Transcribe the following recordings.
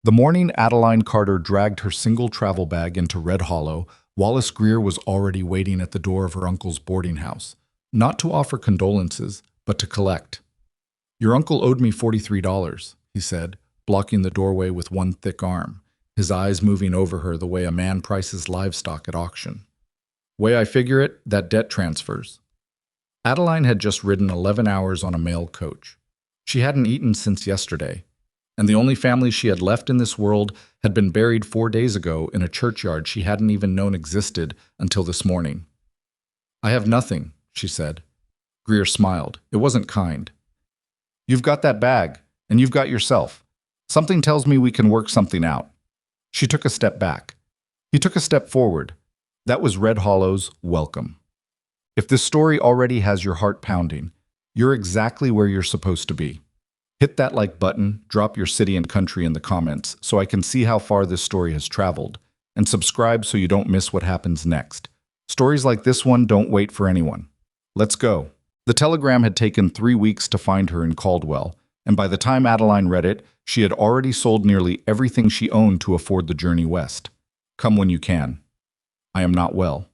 The morning Adeline Carter dragged her single travel bag into Red Hollow, Wallace Greer was already waiting at the door of her uncle's boarding house, not to offer condolences, but to collect. "Your uncle owed me $43, he said, blocking the doorway with one thick arm, his eyes moving over her the way a man prices livestock at auction. "Way I figure it, that debt transfers." Adeline had just ridden 11 hours on a mail coach. She hadn't eaten since yesterday, and the only family she had left in this world had been buried 4 days ago in a churchyard she hadn't even known existed until this morning. "I have nothing," she said. Greer smiled. It wasn't kind. "You've got that bag, and you've got yourself. Something tells me we can work something out." She took a step back. He took a step forward. That was Red Hollow's welcome. If this story already has your heart pounding, you're exactly where you're supposed to be. Hit that like button, drop your city and country in the comments so I can see how far this story has traveled, and subscribe so you don't miss what happens next. Stories like this one don't wait for anyone. Let's go. The telegram had taken 3 weeks to find her in Caldwell, and by the time Adeline read it, she had already sold nearly everything she owned to afford the journey west. "Come when you can. I am not well.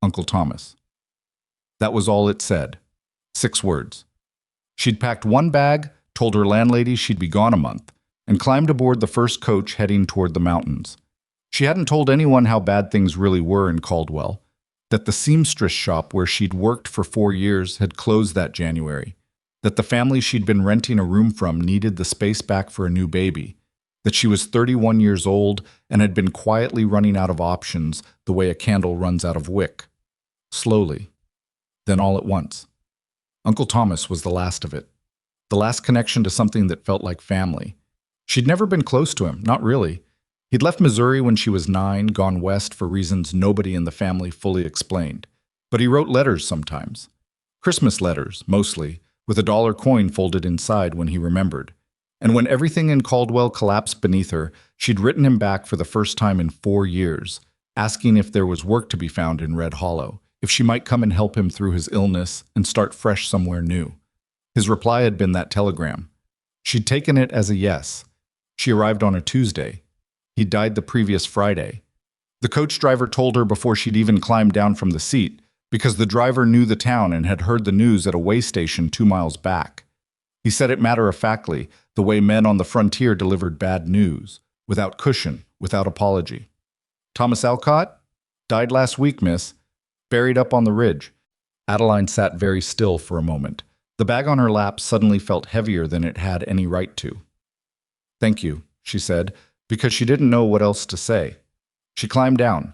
Uncle Thomas." That was all it said. 6 words. She'd packed one bag, told her landlady she'd be gone a month, and climbed aboard the first coach heading toward the mountains. She hadn't told anyone how bad things really were in Caldwell, that the seamstress shop where she'd worked for 4 years had closed that January, that the family she'd been renting a room from needed the space back for a new baby, that she was 31 years old and had been quietly running out of options the way a candle runs out of wick. Slowly. Then all at once. Uncle Thomas was the last of it. The last connection to something that felt like family. She'd never been close to him, not really. He'd left Missouri when she was 9, gone west for reasons nobody in the family fully explained. But he wrote letters sometimes. Christmas letters, mostly, with a dollar coin folded inside when he remembered. And when everything in Caldwell collapsed beneath her, she'd written him back for the first time in 4 years, asking if there was work to be found in Red Hollow, if she might come and help him through his illness and start fresh somewhere new. His reply had been that telegram. She'd taken it as a yes. She arrived on a Tuesday. He died the previous Friday. The coach driver told her before she'd even climbed down from the seat, because the driver knew the town and had heard the news at a way station 2 miles back. He said it matter-of-factly, the way men on the frontier delivered bad news, without cushion, without apology. "Thomas Alcott? Died last week, miss. Buried up on the ridge." Adeline sat very still for a moment. The bag on her lap suddenly felt heavier than it had any right to. "Thank you," she said, because she didn't know what else to say. She climbed down.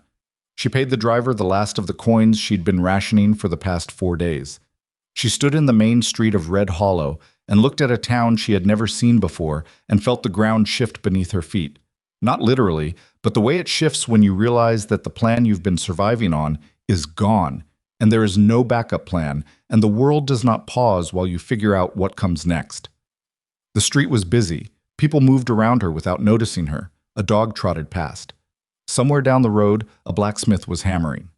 She paid the driver the last of the coins she'd been rationing for the past 4 days. She stood in the main street of Red Hollow and looked at a town she had never seen before and felt the ground shift beneath her feet. Not literally, but the way it shifts when you realize that the plan you've been surviving on is gone, and there is no backup plan, and the world does not pause while you figure out what comes next. The street was busy. People moved around her without noticing her. A dog trotted past. Somewhere down the road, a blacksmith was hammering.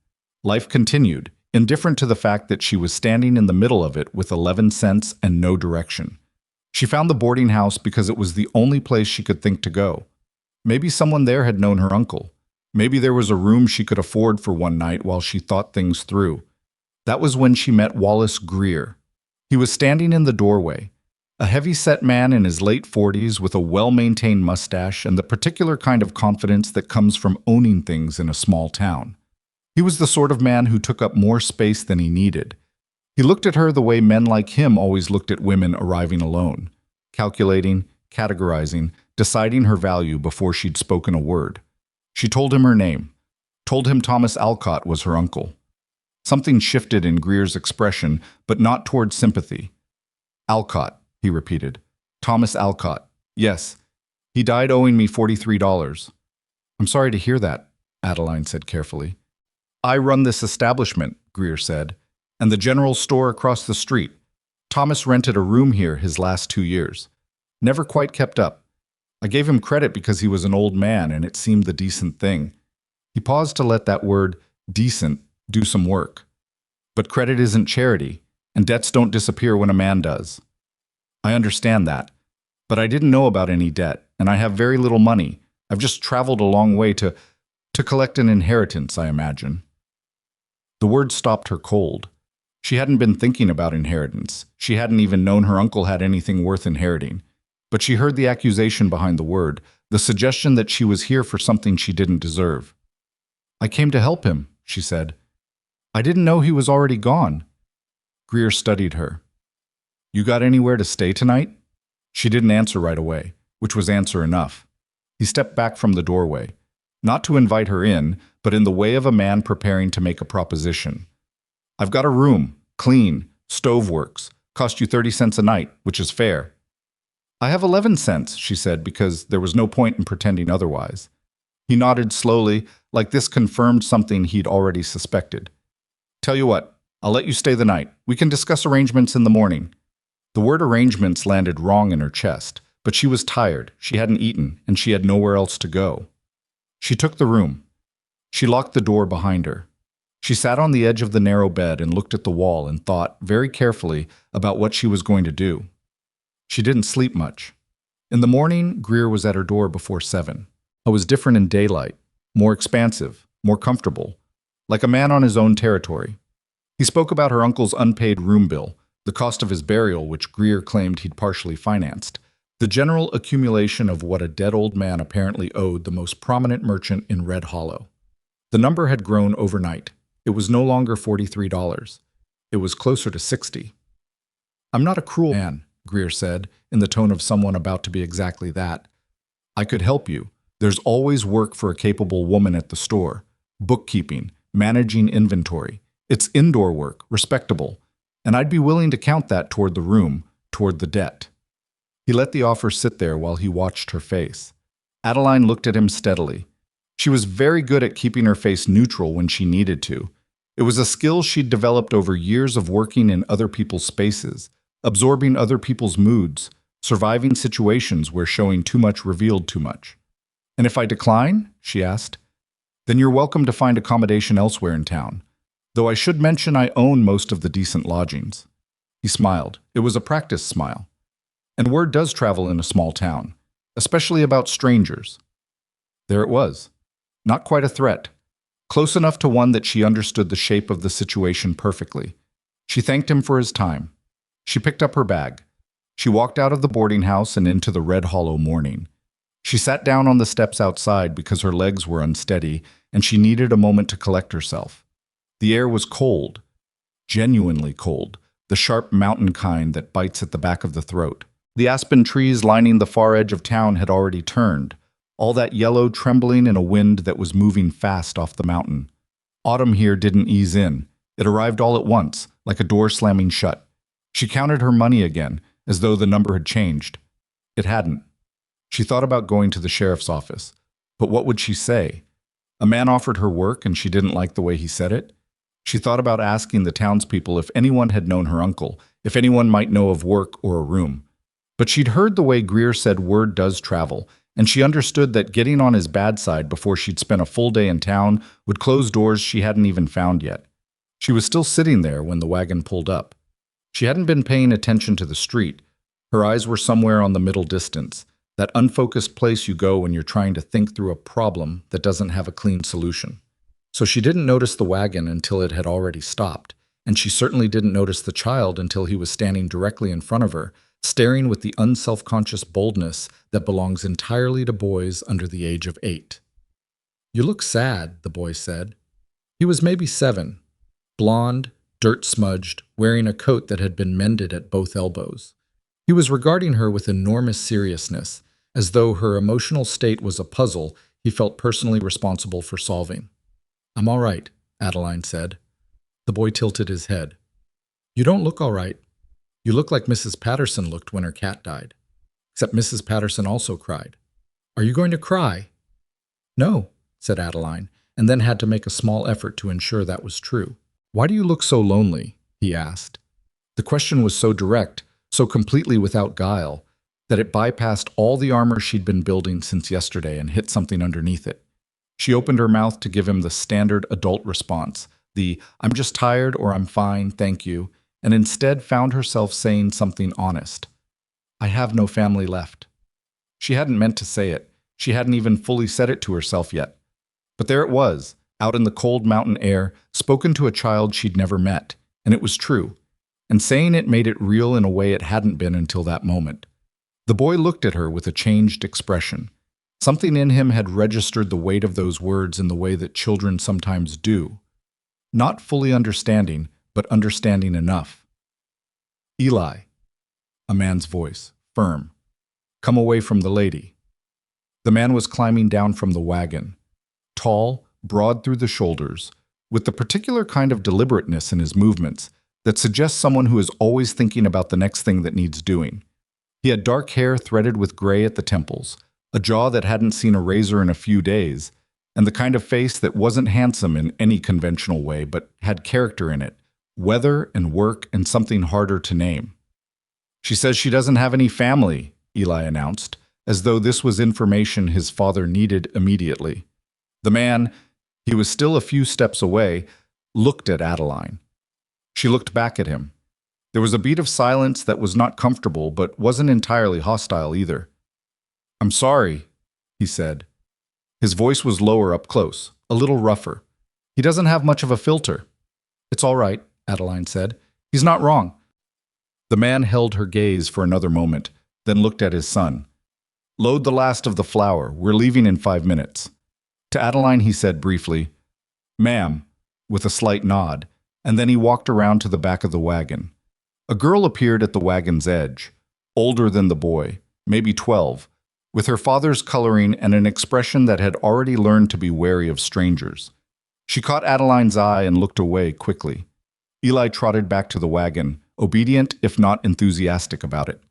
Life continued, indifferent to the fact that she was standing in the middle of it with 11 cents and no direction. She found the boarding house because it was the only place she could think to go. Maybe someone there had known her uncle. Maybe there was a room she could afford for one night while she thought things through. That was when she met Wallace Greer. He was standing in the doorway, a heavy-set man in his late 40s with a well-maintained mustache and the particular kind of confidence that comes from owning things in a small town. He was the sort of man who took up more space than he needed. He looked at her the way men like him always looked at women arriving alone, calculating, categorizing, deciding her value before she'd spoken a word. She told him her name, told him Thomas Alcott was her uncle. Something shifted in Greer's expression, but not toward sympathy. "Alcott," he repeated. "Thomas Alcott. Yes. He died owing me $43. "I'm sorry to hear that," Adeline said carefully. "I run this establishment," Greer said, "and the general store across the street. Thomas rented a room here his last 2 years. Never quite kept up. I gave him credit because he was an old man and it seemed the decent thing." He paused to let that word, decent, do some work. "But credit isn't charity, and debts don't disappear when a man does." "I understand that, but I didn't know about any debt. and I have very little money. I've just traveled a long way to collect an inheritance, I imagine." The word stopped her cold. She hadn't been thinking about inheritance. She hadn't even known her uncle had anything worth inheriting. But she heard the accusation behind the word, the suggestion that she was here for something she didn't deserve. "I came to help him," she said. "I didn't know he was already gone." Greer studied her. "You got anywhere to stay tonight?" She didn't answer right away, which was answer enough. He stepped back from the doorway, not to invite her in, but in the way of a man preparing to make a proposition. "I've got a room, clean, stove works, cost you 30 cents a night, which is fair." "I have 11 cents, she said, because there was no point in pretending otherwise. He nodded slowly, like this confirmed something he'd already suspected. "Tell you what, I'll let you stay the night. We can discuss arrangements in the morning." The word arrangements landed wrong in her chest, but she was tired, she hadn't eaten, and she had nowhere else to go. She took the room. She locked the door behind her. She sat on the edge of the narrow bed and looked at the wall and thought very carefully about what she was going to do. She didn't sleep much. In the morning, Greer was at her door before 7. It was different in daylight, more expansive, more comfortable, like a man on his own territory. He spoke about her uncle's unpaid room bill, the cost of his burial, which Greer claimed he'd partially financed, the general accumulation of what a dead old man apparently owed the most prominent merchant in Red Hollow. The number had grown overnight. It was no longer $43. It was closer to 60. "I'm not a cruel man," Greer said, in the tone of someone about to be exactly that. "I could help you. There's always work for a capable woman at the store. Bookkeeping, managing inventory. It's indoor work, respectable. And I'd be willing to count that toward the room, toward the debt." He let the offer sit there while he watched her face. Adeline looked at him steadily. She was very good at keeping her face neutral when she needed to. It was a skill she'd developed over years of working in other people's spaces, absorbing other people's moods, surviving situations where showing too much revealed too much. "And if I decline?" she asked. "Then you're welcome to find accommodation elsewhere in town. Though I should mention I own most of the decent lodgings." He smiled. It was a practiced smile. "And word does travel in a small town, especially about strangers." There it was. Not quite a threat. Close enough to one that she understood the shape of the situation perfectly. She thanked him for his time. She picked up her bag. She walked out of the boarding house and into the Red Hollow morning. She sat down on the steps outside because her legs were unsteady and she needed a moment to collect herself. The air was cold, genuinely cold, the sharp mountain kind that bites at the back of the throat. The aspen trees lining the far edge of town had already turned, all that yellow trembling in a wind that was moving fast off the mountain. Autumn here didn't ease in. It arrived all at once, like a door slamming shut. She counted her money again, as though the number had changed. It hadn't. She thought about going to the sheriff's office. But what would she say? A man offered her work and she didn't like the way he said it? She thought about asking the townspeople if anyone had known her uncle, if anyone might know of work or a room. But she'd heard the way Greer said word does travel, and she understood that getting on his bad side before she'd spent a full day in town would close doors she hadn't even found yet. She was still sitting there when the wagon pulled up. She hadn't been paying attention to the street. Her eyes were somewhere on the middle distance, that unfocused place you go when you're trying to think through a problem that doesn't have a clean solution. So she didn't notice the wagon until it had already stopped, and she certainly didn't notice the child until he was standing directly in front of her, staring with the unself-conscious boldness that belongs entirely to boys under the age of 8. "You look sad," the boy said. He was maybe 7, blonde, dirt-smudged, wearing a coat that had been mended at both elbows. He was regarding her with enormous seriousness, as though her emotional state was a puzzle he felt personally responsible for solving. "I'm all right," Adeline said. The boy tilted his head. "You don't look all right. You look like Mrs. Patterson looked when her cat died. Except Mrs. Patterson also cried. Are you going to cry?" "No," said Adeline, and then had to make a small effort to ensure that was true. "Why do you look so lonely?" he asked. The question was so direct, so completely without guile, that it bypassed all the armor she'd been building since yesterday and hit something underneath it. She opened her mouth to give him the standard adult response, the "I'm just tired" or "I'm fine, thank you," and instead found herself saying something honest. "I have no family left." She hadn't meant to say it. She hadn't even fully said it to herself yet. But there it was, out in the cold mountain air, spoken to a child she'd never met. And it was true. And saying it made it real in a way it hadn't been until that moment. The boy looked at her with a changed expression. Something in him had registered the weight of those words in the way that children sometimes do. Not fully understanding, but understanding enough. Eli, a man's voice, firm. Come away from the lady. The man was climbing down from the wagon. Tall, broad through the shoulders, with the particular kind of deliberateness in his movements that suggests someone who is always thinking about the next thing that needs doing. He had dark hair threaded with gray at the temples, a jaw that hadn't seen a razor in a few days, and the kind of face that wasn't handsome in any conventional way but had character in it, weather and work and something harder to name. She says she doesn't have any family, Eli announced, as though this was information his father needed immediately. The man, he was still a few steps away, looked at Adeline. She looked back at him. There was a beat of silence that was not comfortable but wasn't entirely hostile either. I'm sorry, he said. His voice was lower up close, a little rougher. He doesn't have much of a filter. It's all right, Adeline said. He's not wrong. The man held her gaze for another moment, then looked at his son. Load the last of the flour. We're leaving in 5 minutes. To Adeline he said briefly, Ma'am, with a slight nod, and then he walked around to the back of the wagon. A girl appeared at the wagon's edge, older than the boy, maybe 12, with her father's coloring and an expression that had already learned to be wary of strangers. She caught Adeline's eye and looked away quickly. Eli trotted back to the wagon, obedient if not enthusiastic about it.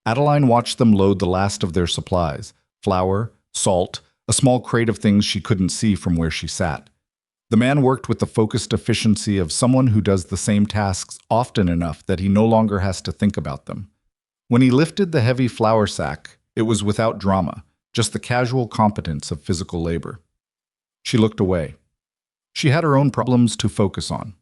Adeline watched them load the last of their supplies, flour, salt, a small crate of things she couldn't see from where she sat. The man worked with the focused efficiency of someone who does the same tasks often enough that he no longer has to think about them. When he lifted the heavy flour sack, it was without drama, just the casual competence of physical labor. She looked away. She had her own problems to focus on.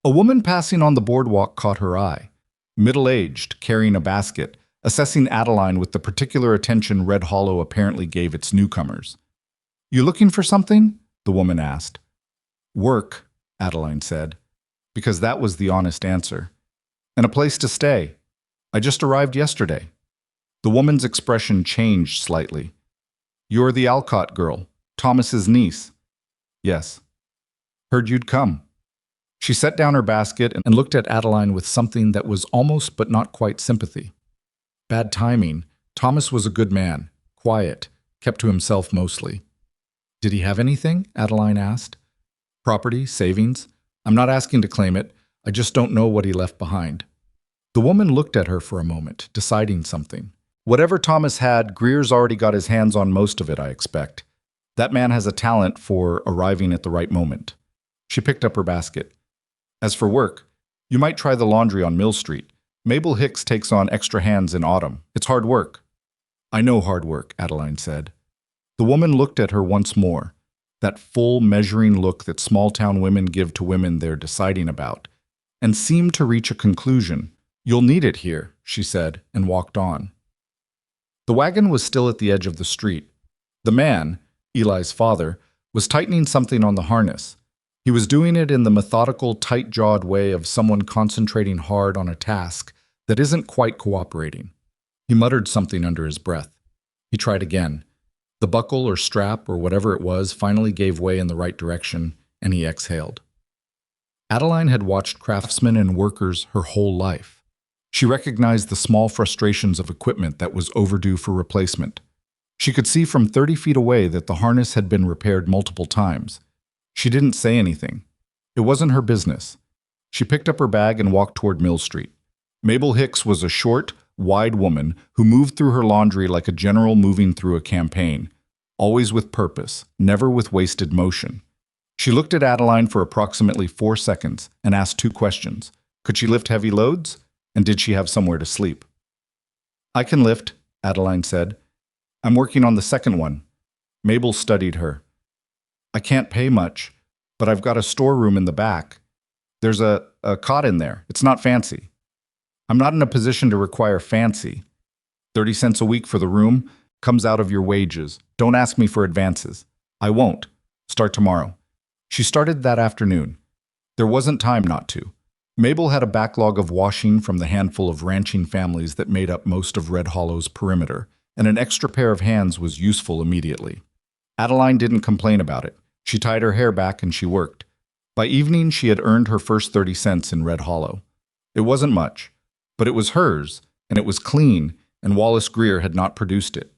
A woman passing on the boardwalk caught her eye. Middle-aged, carrying a basket, assessing Adeline with the particular attention Red Hollow apparently gave its newcomers. You looking for something? The woman asked. Work, Adeline said, because that was the honest answer. And a place to stay. I just arrived yesterday. The woman's expression changed slightly. You're the Alcott girl, Thomas's niece. Yes. Heard you'd come. She set down her basket and looked at Adeline with something that was almost but not quite sympathy. Bad timing. Thomas was a good man, quiet, kept to himself mostly. Did he have anything? Adeline asked. Property, savings? I'm not asking to claim it. I just don't know what he left behind. The woman looked at her for a moment, deciding something. Whatever Thomas had, Greer's already got his hands on most of it, I expect. That man has a talent for arriving at the right moment. She picked up her basket. As for work, you might try the laundry on Mill Street. Mabel Hicks takes on extra hands in autumn. It's hard work. I know hard work, Adeline said. The woman looked at her once more, that full, measuring look that small-town women give to women they're deciding about, and seemed to reach a conclusion. You'll need it here, she said, and walked on. The wagon was still at the edge of the street. The man, Eli's father, was tightening something on the harness. He was doing it in the methodical, tight-jawed way of someone concentrating hard on a task that isn't quite cooperating. He muttered something under his breath. He tried again. The buckle or strap or whatever it was finally gave way in the right direction, and he exhaled. Adeline had watched craftsmen and workers her whole life. She recognized the small frustrations of equipment that was overdue for replacement. She could see from 30 feet away that the harness had been repaired multiple times. She didn't say anything. It wasn't her business. She picked up her bag and walked toward Mill Street. Mabel Hicks was a short, wide woman who moved through her laundry like a general moving through a campaign, always with purpose, never with wasted motion. She looked at Adeline for approximately 4 seconds and asked 2 questions. Could she lift heavy loads? And did she have somewhere to sleep? I can lift, Adeline said. I'm working on the second one. Mabel studied her. I can't pay much, but I've got a storeroom in the back. There's a cot in there. It's not fancy. I'm not in a position to require fancy. 30 cents a week for the room comes out of your wages. Don't ask me for advances. I won't. Start tomorrow. She started that afternoon. There wasn't time not to. Mabel had a backlog of washing from the handful of ranching families that made up most of Red Hollow's perimeter, and an extra pair of hands was useful immediately. Adeline didn't complain about it. She tied her hair back and she worked. By evening, she had earned her first 30 cents in Red Hollow. It wasn't much, but it was hers, and it was clean, and Wallace Greer had not produced it.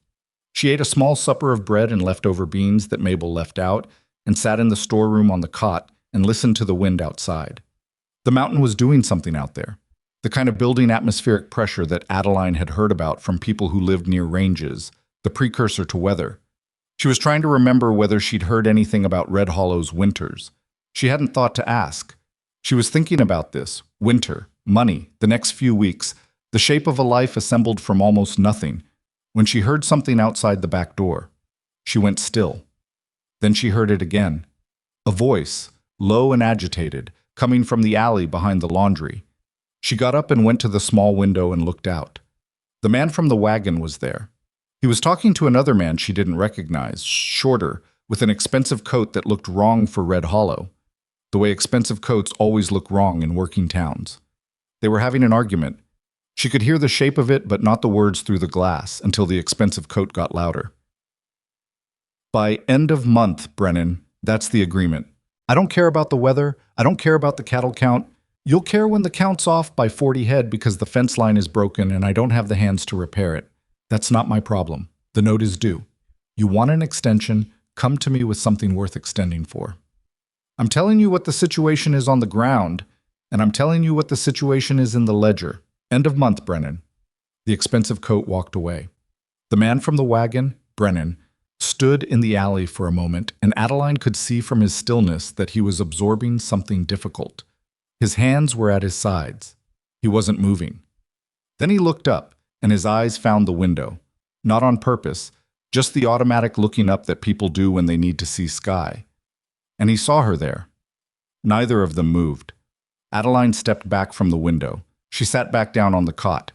She ate a small supper of bread and leftover beans that Mabel left out, and sat in the storeroom on the cot and listened to the wind outside. The mountain was doing something out there, the kind of building atmospheric pressure that Adeline had heard about from people who lived near ranges, the precursor to weather. She was trying to remember whether she'd heard anything about Red Hollow's winters. She hadn't thought to ask. She was thinking about this, winter, money, the next few weeks, the shape of a life assembled from almost nothing, when she heard something outside the back door. She went still. Then she heard it again. A voice, low and agitated, coming from the alley behind the laundry. She got up and went to the small window and looked out. The man from the wagon was there. He was talking to another man she didn't recognize, shorter, with an expensive coat that looked wrong for Red Hollow, the way expensive coats always look wrong in working towns. They were having an argument. She could hear the shape of it, but not the words through the glass, until the expensive coat got louder. By end of month, Brennan, that's the agreement. I don't care about the weather. I don't care about the cattle count. You'll care when the count's off by 40 head because the fence line is broken and I don't have the hands to repair it. That's not my problem. The note is due. You want an extension, come to me with something worth extending for. I'm telling you what the situation is on the ground, and I'm telling you what the situation is in the ledger. End of month, Brennan. The expensive coat walked away. The man from the wagon, Brennan, stood in the alley for a moment, and Adeline could see from his stillness that he was absorbing something difficult. His hands were at his sides. He wasn't moving. Then he looked up, and his eyes found the window. Not on purpose, just the automatic looking up that people do when they need to see sky. And he saw her there. Neither of them moved. Adeline stepped back from the window. She sat back down on the cot.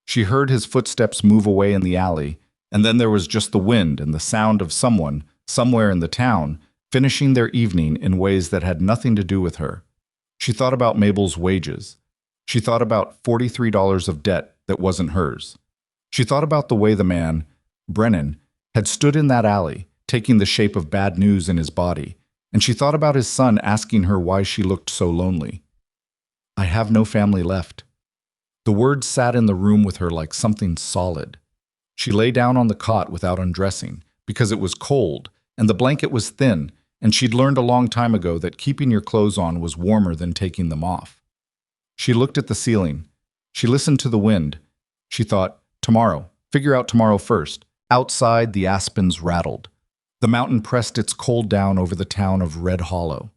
She heard his footsteps move away in the alley, and then there was just the wind and the sound of someone, somewhere in the town, finishing their evening in ways that had nothing to do with her. She thought about Mabel's wages. She thought about $43 of debt that wasn't hers. She thought about the way the man, Brennan, had stood in that alley, taking the shape of bad news in his body, and she thought about his son asking her why she looked so lonely. I have no family left. The words sat in the room with her like something solid. She lay down on the cot without undressing, because it was cold, and the blanket was thin, and she'd learned a long time ago that keeping your clothes on was warmer than taking them off. She looked at the ceiling. She listened to the wind. She thought, tomorrow, figure out tomorrow first. Outside, the aspens rattled. The mountain pressed its cold down over the town of Red Hollow.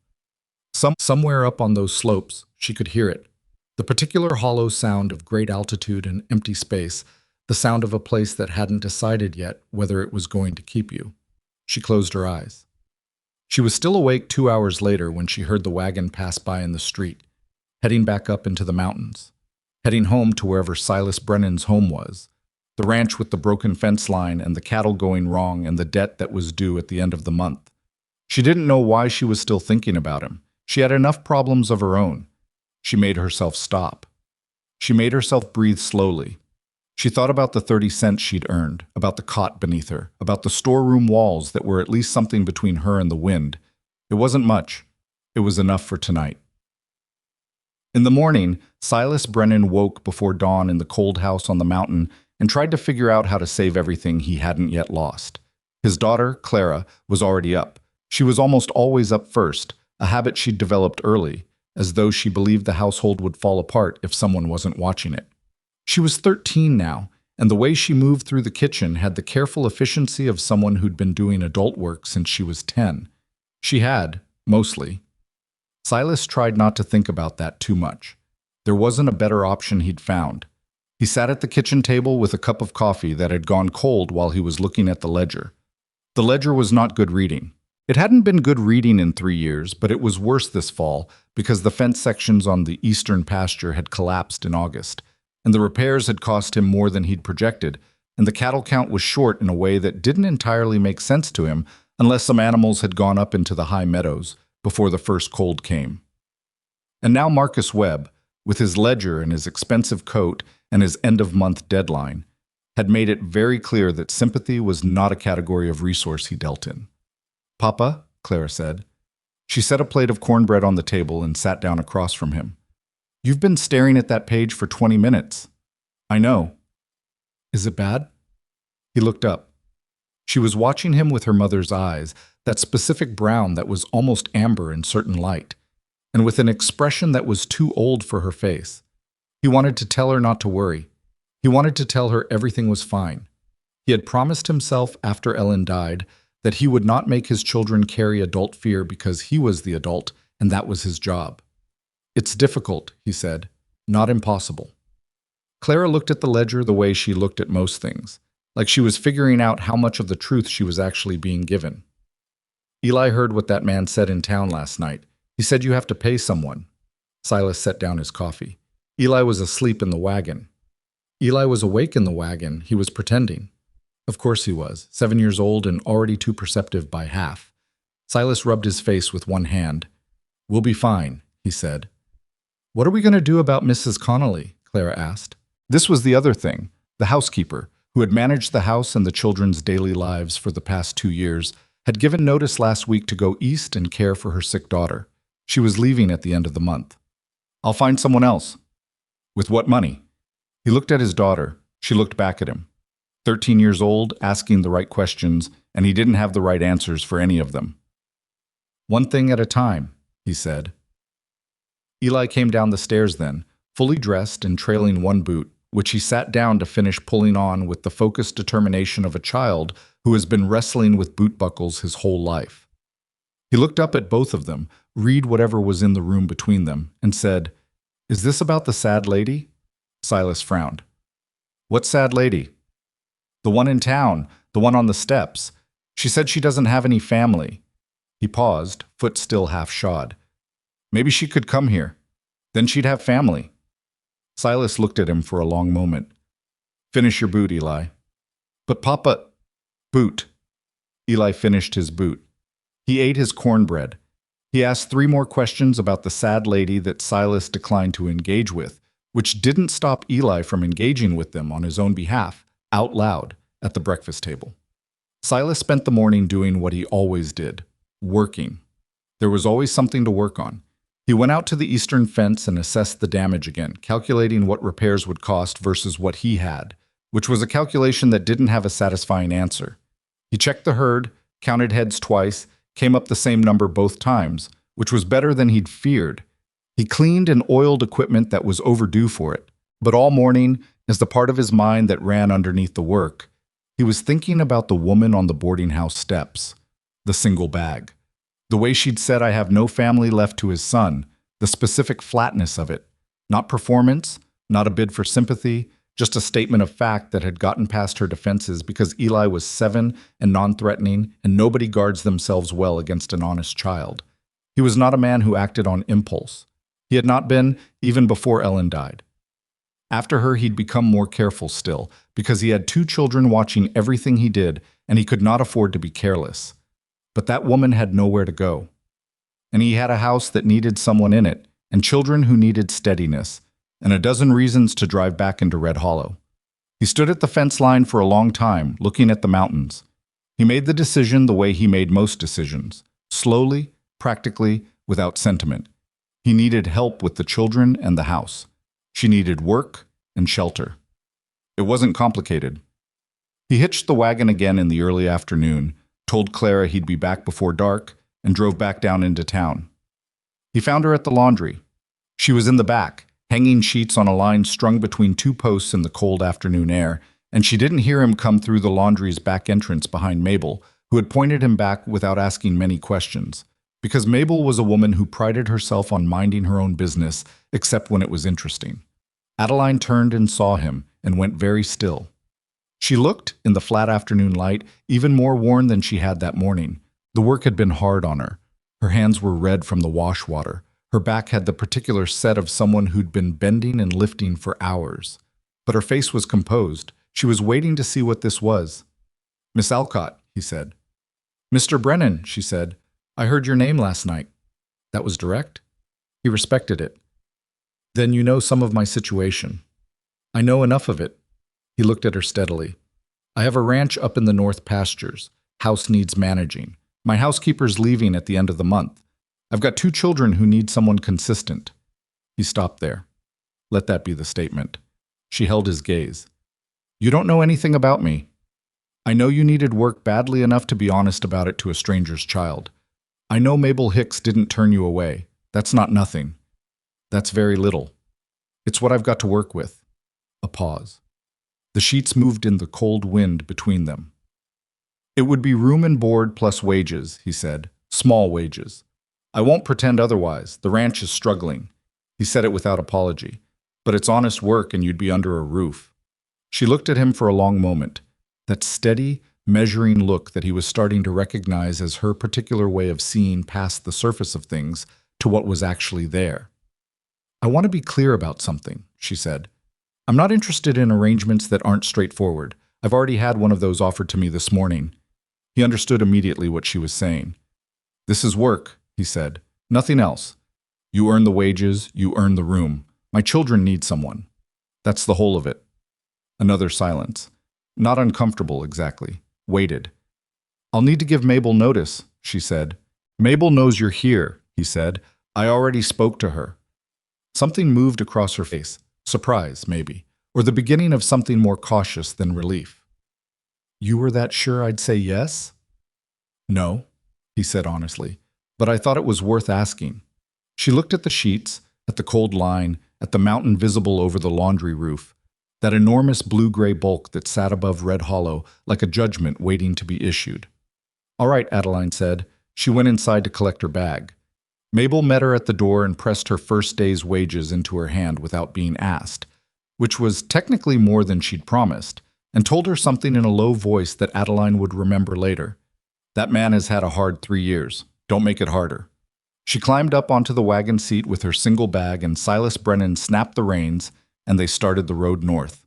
Somewhere up on those slopes, she could hear it. The particular hollow sound of great altitude and empty space, the sound of a place that hadn't decided yet whether it was going to keep you. She closed her eyes. She was still awake 2 hours later when she heard the wagon pass by in the street, heading back up into the mountains, heading home to wherever Silas Brennan's home was, the ranch with the broken fence line and the cattle going wrong and the debt that was due at the end of the month. She didn't know why she was still thinking about him. She had enough problems of her own. She made herself stop. She made herself breathe slowly. She thought about the 30 cents she'd earned, about the cot beneath her, about the storeroom walls that were at least something between her and the wind. It wasn't much. It was enough for tonight. In the morning, Silas Brennan woke before dawn in the cold house on the mountain and tried to figure out how to save everything he hadn't yet lost. His daughter, Clara, was already up. She was almost always up first, a habit she'd developed early, as though she believed the household would fall apart if someone wasn't watching it. She was 13 now, and the way she moved through the kitchen had the careful efficiency of someone who'd been doing adult work since she was 10. She had, mostly. Silas tried not to think about that too much. There wasn't a better option he'd found. He sat at the kitchen table with a cup of coffee that had gone cold while he was looking at the ledger. The ledger was not good reading. It hadn't been good reading in 3 years, but it was worse this fall because the fence sections on the eastern pasture had collapsed in August, and the repairs had cost him more than he'd projected, and the cattle count was short in a way that didn't entirely make sense to him unless some animals had gone up into the high meadows before the first cold came. And now Marcus Webb, with his ledger and his expensive coat and his end-of-month deadline, had made it very clear that sympathy was not a category of resource he dealt in. "Papa," Clara said. She set a plate of cornbread on the table and sat down across from him. "You've been staring at that page for 20 minutes. "I know." "Is it bad?" He looked up. She was watching him with her mother's eyes, that specific brown that was almost amber in certain light, and with an expression that was too old for her face. He wanted to tell her not to worry. He wanted to tell her everything was fine. He had promised himself after Ellen died that he would not make his children carry adult fear because he was the adult and that was his job. "It's difficult," he said, "not impossible." Clara looked at the ledger the way she looked at most things, like she was figuring out how much of the truth she was actually being given. "Eli heard what that man said in town last night. He said you have to pay someone." Silas set down his coffee. "Eli was asleep in the wagon." "Eli was awake in the wagon. He was pretending." Of course he was, 7 years old and already too perceptive by half. Silas rubbed his face with one hand. "We'll be fine," he said. "What are we going to do about Mrs. Connolly?" Clara asked. This was the other thing. The housekeeper, who had managed the house and the children's daily lives for the past 2 years, had given notice last week to go east and care for her sick daughter. She was leaving at the end of the month. "I'll find someone else." "With what money?" He looked at his daughter. She looked back at him. 13 years old, asking the right questions, and he didn't have the right answers for any of them. "One thing at a time," he said. Eli came down the stairs then, fully dressed and trailing one boot, which he sat down to finish pulling on with the focused determination of a child who has been wrestling with boot buckles his whole life. He looked up at both of them, read whatever was in the room between them, and said, "Is this about the sad lady?" Silas frowned. "What sad lady?" "The one in town, the one on the steps. She said she doesn't have any family." He paused, foot still half shod. "Maybe she could come here. Then she'd have family." Silas looked at him for a long moment. "Finish your boot, Eli." "But Papa—" "Boot." Eli finished his boot. He ate his cornbread. He asked 3 more questions about the sad lady that Silas declined to engage with, which didn't stop Eli from engaging with them on his own behalf, out loud, at the breakfast table. Silas spent the morning doing what he always did, working. There was always something to work on. He went out to the eastern fence and assessed the damage again, calculating what repairs would cost versus what he had, which was a calculation that didn't have a satisfying answer. He checked the herd, counted heads twice, came up the same number both times, which was better than he'd feared. He cleaned and oiled equipment that was overdue for it, but all morning, as the part of his mind that ran underneath the work, he was thinking about the woman on the boarding house steps, the single bag. The way she'd said, "I have no family left," to his son, the specific flatness of it. Not performance, not a bid for sympathy, just a statement of fact that had gotten past her defenses because Eli was 7 and non-threatening, and nobody guards themselves well against an honest child. He was not a man who acted on impulse. He had not been, even before Ellen died. After her, he'd become more careful still, because he had 2 children watching everything he did, and he could not afford to be careless. But that woman had nowhere to go. And he had a house that needed someone in it, and children who needed steadiness, and a dozen reasons to drive back into Red Hollow. He stood at the fence line for a long time, looking at the mountains. He made the decision the way he made most decisions, slowly, practically, without sentiment. He needed help with the children and the house. She needed work and shelter. It wasn't complicated. He hitched the wagon again in the early afternoon, told Clara he'd be back before dark, and drove back down into town. He found her at the laundry. She was in the back, hanging sheets on a line strung between 2 posts in the cold afternoon air, and she didn't hear him come through the laundry's back entrance behind Mabel, who had pointed him back without asking many questions, because Mabel was a woman who prided herself on minding her own business, except when it was interesting. Adeline turned and saw him, and went very still. She looked, in the flat afternoon light, even more worn than she had that morning. The work had been hard on her. Her hands were red from the wash water. Her back had the particular set of someone who'd been bending and lifting for hours. But her face was composed. She was waiting to see what this was. "Miss Alcott," he said. "Mr. Brennan," she said. "I heard your name last night." That was direct. He respected it. "Then you know some of my situation." "I know enough of it." He looked at her steadily. "I have a ranch up in the North Pastures. House needs managing. My housekeeper's leaving at the end of the month. I've got 2 children who need someone consistent." He stopped there. Let that be the statement. She held his gaze. "You don't know anything about me. I know you needed work badly enough to be honest about it to a stranger's child. I know Mabel Hicks didn't turn you away. That's not nothing. That's very little. It's what I've got to work with." A pause. The sheets moved in the cold wind between them. "It would be room and board plus wages," he said. "Small wages. I won't pretend otherwise. The ranch is struggling." He said it without apology. "But it's honest work and you'd be under a roof." She looked at him for a long moment. That steady, measuring look that he was starting to recognize as her particular way of seeing past the surface of things to what was actually there. "I want to be clear about something," she said. "I'm not interested in arrangements that aren't straightforward. I've already had one of those offered to me this morning." He understood immediately what she was saying. "This is work," he said. "Nothing else. You earn the wages, you earn the room. My children need someone. That's the whole of it." Another silence. Not uncomfortable, exactly. Waited. "I'll need to give Mabel notice," she said. "Mabel knows you're here," he said. "I already spoke to her." Something moved across her face. Surprise, maybe. Or the beginning of something more cautious than relief. "You were that sure I'd say yes?" "No," he said honestly. "But I thought it was worth asking." She looked at the sheets, at the cold line, at the mountain visible over the laundry roof, that enormous blue-gray bulk that sat above Red Hollow like a judgment waiting to be issued. "All right," Adeline said. She went inside to collect her bag. Mabel met her at the door and pressed her first day's wages into her hand without being asked, which was technically more than she'd promised, and told her something in a low voice that Adeline would remember later. "That man has had a hard 3 years. Don't make it harder." She climbed up onto the wagon seat with her single bag, and Silas Brennan snapped the reins, and they started the road north.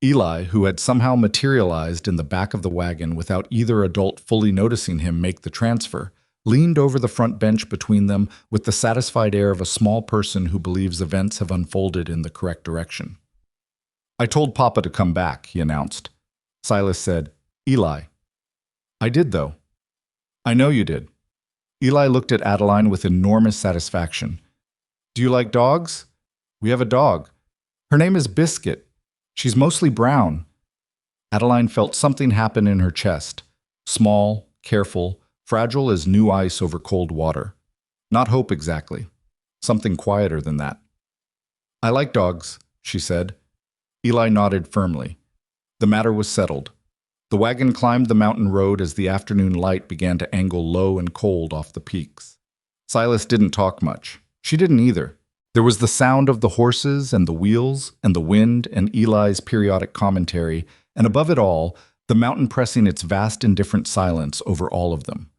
Eli, who had somehow materialized in the back of the wagon without either adult fully noticing him make the transfer, leaned over the front bench between them with the satisfied air of a small person who believes events have unfolded in the correct direction. "I told Papa to come back," he announced. Silas said, "Eli." "I did, though." "I know you did." Eli looked at Adeline with enormous satisfaction. "Do you like dogs? We have a dog. Her name is Biscuit. She's mostly brown." Adeline felt something happen in her chest. Small, careful, fragile as new ice over cold water. Not hope exactly. Something quieter than that. "I like dogs," she said. Eli nodded firmly. The matter was settled. The wagon climbed the mountain road as the afternoon light began to angle low and cold off the peaks. Silas didn't talk much. She didn't either. There was the sound of the horses and the wheels and the wind and Eli's periodic commentary, and above it all, the mountain pressing its vast indifferent silence over all of them.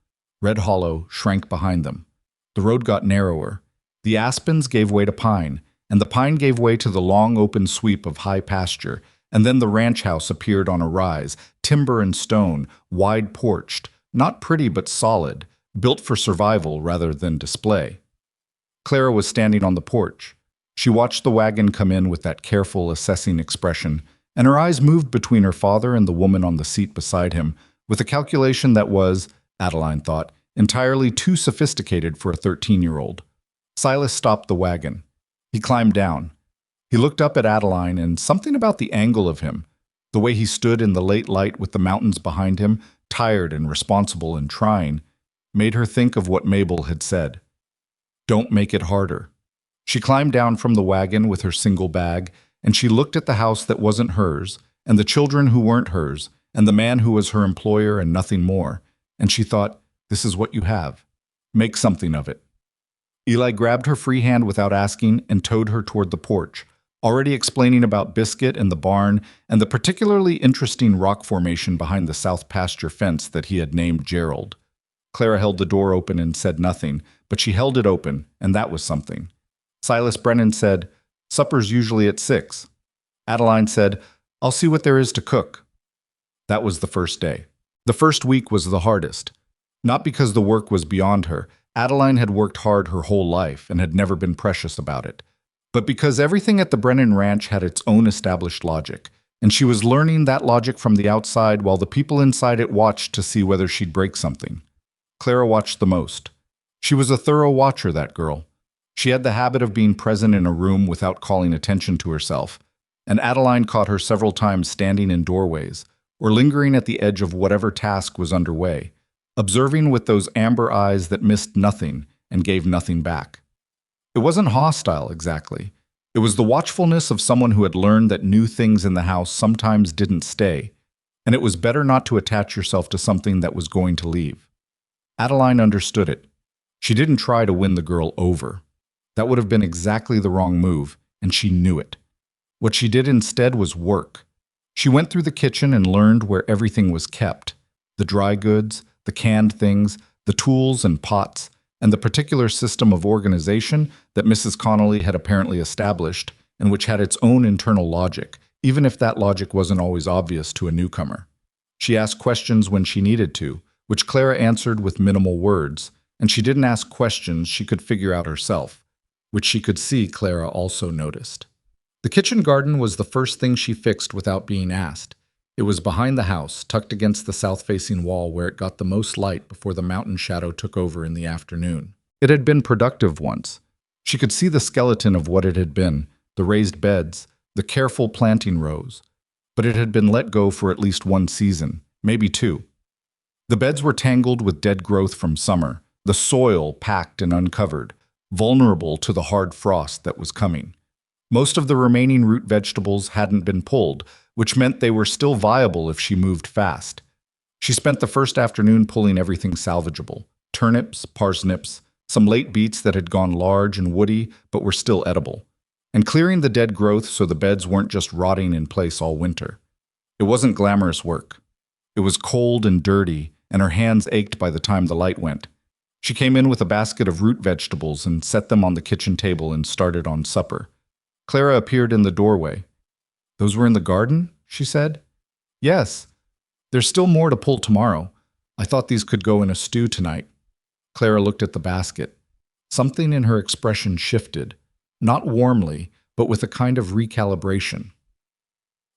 Red Hollow shrank behind them. The road got narrower. The aspens gave way to pine, and the pine gave way to the long open sweep of high pasture, and then the ranch house appeared on a rise, timber and stone, wide-porched, not pretty but solid, built for survival rather than display. Clara was standing on the porch. She watched the wagon come in with that careful, assessing expression, and her eyes moved between her father and the woman on the seat beside him, with a calculation that was, Adeline thought, entirely too sophisticated for a 13-year-old. Silas stopped the wagon. He climbed down. He looked up at Adeline, and something about the angle of him, the way he stood in the late light with the mountains behind him, tired and responsible and trying, made her think of what Mabel had said. "Don't make it harder." She climbed down from the wagon with her single bag, and she looked at the house that wasn't hers, and the children who weren't hers, and the man who was her employer and nothing more, and she thought, this is what you have. Make something of it. Eli grabbed her free hand without asking and towed her toward the porch, already explaining about Biscuit and the barn and the particularly interesting rock formation behind the south pasture fence that he had named Gerald. Clara held the door open and said nothing, but she held it open, and that was something. Silas Brennan said, "Supper's usually at 6. Adeline said, I'll see what there is to cook. That was the first day. The first week was the hardest. Not because the work was beyond her. Adeline had worked hard her whole life and had never been precious about it. But because everything at the Brennan Ranch had its own established logic, and she was learning that logic from the outside while the people inside it watched to see whether she'd break something. Clara watched the most. She was a thorough watcher, that girl. She had the habit of being present in a room without calling attention to herself, and Adeline caught her several times standing in doorways or lingering at the edge of whatever task was underway, observing with those amber eyes that missed nothing and gave nothing back. It wasn't hostile, exactly. It was the watchfulness of someone who had learned that new things in the house sometimes didn't stay, and it was better not to attach yourself to something that was going to leave. Adeline understood it. She didn't try to win the girl over. That would have been exactly the wrong move, and she knew it. What she did instead was work. She went through the kitchen and learned where everything was kept: the dry goods, the canned things, the tools and pots, and the particular system of organization that Mrs. Connolly had apparently established, and which had its own internal logic, even if that logic wasn't always obvious to a newcomer. She asked questions when she needed to, which Clara answered with minimal words, and she didn't ask questions she could figure out herself, which she could see Clara also noticed. The kitchen garden was the first thing she fixed without being asked. It was behind the house, tucked against the south-facing wall where it got the most light before the mountain shadow took over in the afternoon. It had been productive once. She could see the skeleton of what it had been, the raised beds, the careful planting rows. But it had been let go for at least one season, maybe two. The beds were tangled with dead growth from summer, the soil packed and uncovered, vulnerable to the hard frost that was coming. Most of the remaining root vegetables hadn't been pulled, which meant they were still viable if she moved fast. She spent the first afternoon pulling everything salvageable: turnips, parsnips, some late beets that had gone large and woody but were still edible, and clearing the dead growth so the beds weren't just rotting in place all winter. It wasn't glamorous work. It was cold and dirty, and her hands ached by the time the light went. She came in with a basket of root vegetables and set them on the kitchen table and started on supper. Clara appeared in the doorway. "Those were in the garden?" she said. "Yes. There's still more to pull tomorrow. I thought these could go in a stew tonight." Clara looked at the basket. Something in her expression shifted, not warmly, but with a kind of recalibration.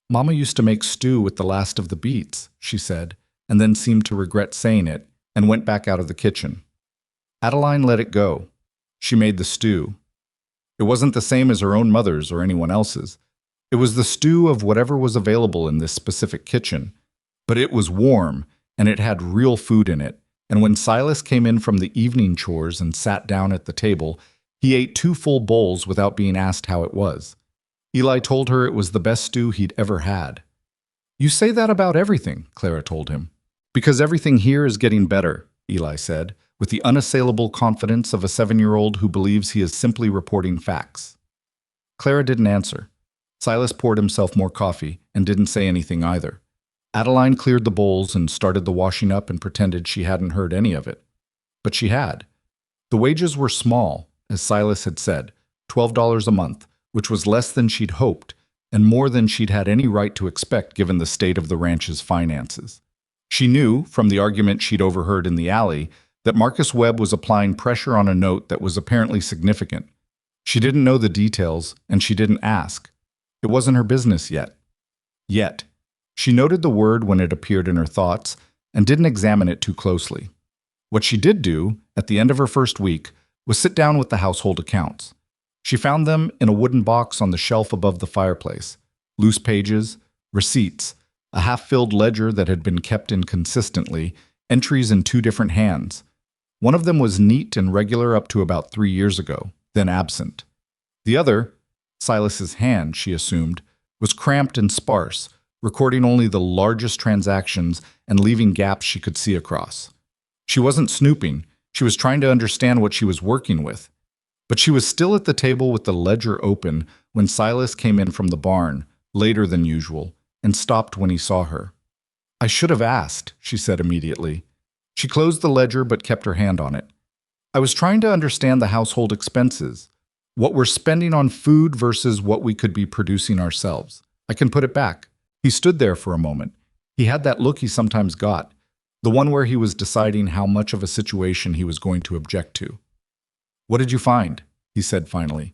"Mama used to make stew with the last of the beets," she said, and then seemed to regret saying it, and went back out of the kitchen. Adeline let it go. She made the stew. It wasn't the same as her own mother's or anyone else's. It was the stew of whatever was available in this specific kitchen. But it was warm, and it had real food in it, and when Silas came in from the evening chores and sat down at the table, he ate 2 full bowls without being asked how it was. Eli told her it was the best stew he'd ever had. "You say that about everything," Clara told him. "Because everything here is getting better," Eli said, with the unassailable confidence of a 7-year-old who believes he is simply reporting facts. Clara didn't answer. Silas poured himself more coffee and didn't say anything either. Adeline cleared the bowls and started the washing up and pretended she hadn't heard any of it. But she had. The wages were small, as Silas had said, $12 a month, which was less than she'd hoped, and more than she'd had any right to expect given the state of the ranch's finances. She knew, from the argument she'd overheard in the alley, that Marcus Webb was applying pressure on a note that was apparently significant. She didn't know the details, and she didn't ask. It wasn't her business yet. Yet. She noted the word when it appeared in her thoughts and didn't examine it too closely. What she did do, at the end of her first week, was sit down with the household accounts. She found them in a wooden box on the shelf above the fireplace: loose pages, receipts, a half-filled ledger that had been kept inconsistently, entries in 2 different hands. One of them was neat and regular up to about 3 years ago, then absent. The other, Silas's hand, she assumed, was cramped and sparse, recording only the largest transactions and leaving gaps she could see across. She wasn't snooping. She was trying to understand what she was working with. But she was still at the table with the ledger open when Silas came in from the barn, later than usual, and stopped when he saw her. "I should have asked," she said immediately. She closed the ledger but kept her hand on it. "I was trying to understand the household expenses, what we're spending on food versus what we could be producing ourselves. I can put it back." He stood there for a moment. He had that look he sometimes got, the one where he was deciding how much of a situation he was going to object to. "What did you find?" he said finally.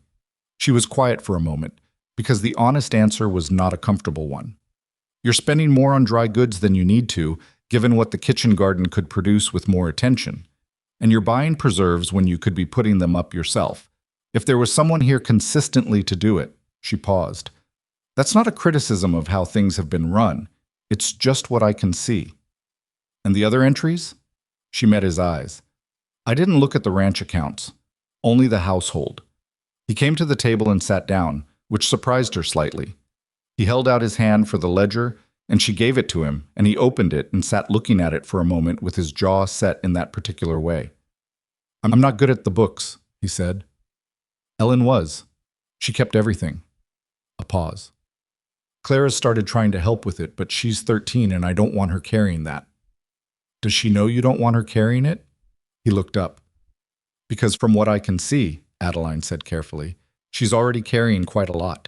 She was quiet for a moment, because the honest answer was not a comfortable one. "You're spending more on dry goods than you need to, given what the kitchen garden could produce with more attention. And you're buying preserves when you could be putting them up yourself. If there was someone here consistently to do it." She paused. "That's not a criticism of how things have been run. It's just what I can see." "And the other entries?" She met his eyes. "I didn't look at the ranch accounts, only the household." He came to the table and sat down, which surprised her slightly. He held out his hand for the ledger, and she gave it to him, and he opened it and sat looking at it for a moment with his jaw set in that particular way. "I'm not good at the books," he said. Ellen was. She kept everything. A pause. "Clara started trying to help with it, but she's 13 and I don't want her carrying that." "Does she know you don't want her carrying it?" He looked up. "Because from what I can see," Adeline said carefully, "she's already carrying quite a lot."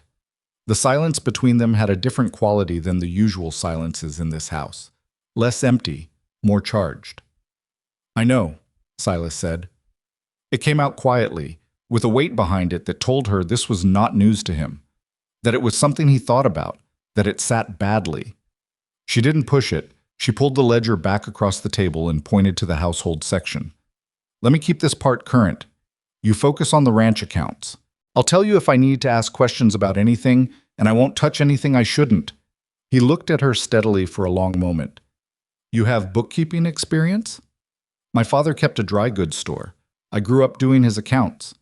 The silence between them had a different quality than the usual silences in this house. Less empty, more charged. "I know," Silas said. It came out quietly, with a weight behind it that told her this was not news to him, that it was something he thought about, that it sat badly. She didn't push it. She pulled the ledger back across the table and pointed to the household section. "Let me keep this part current. You focus on the ranch accounts. I'll tell you if I need to ask questions about anything, and I won't touch anything I shouldn't." He looked at her steadily for a long moment. "You have bookkeeping experience?" "My father kept a dry goods store. I grew up doing his accounts."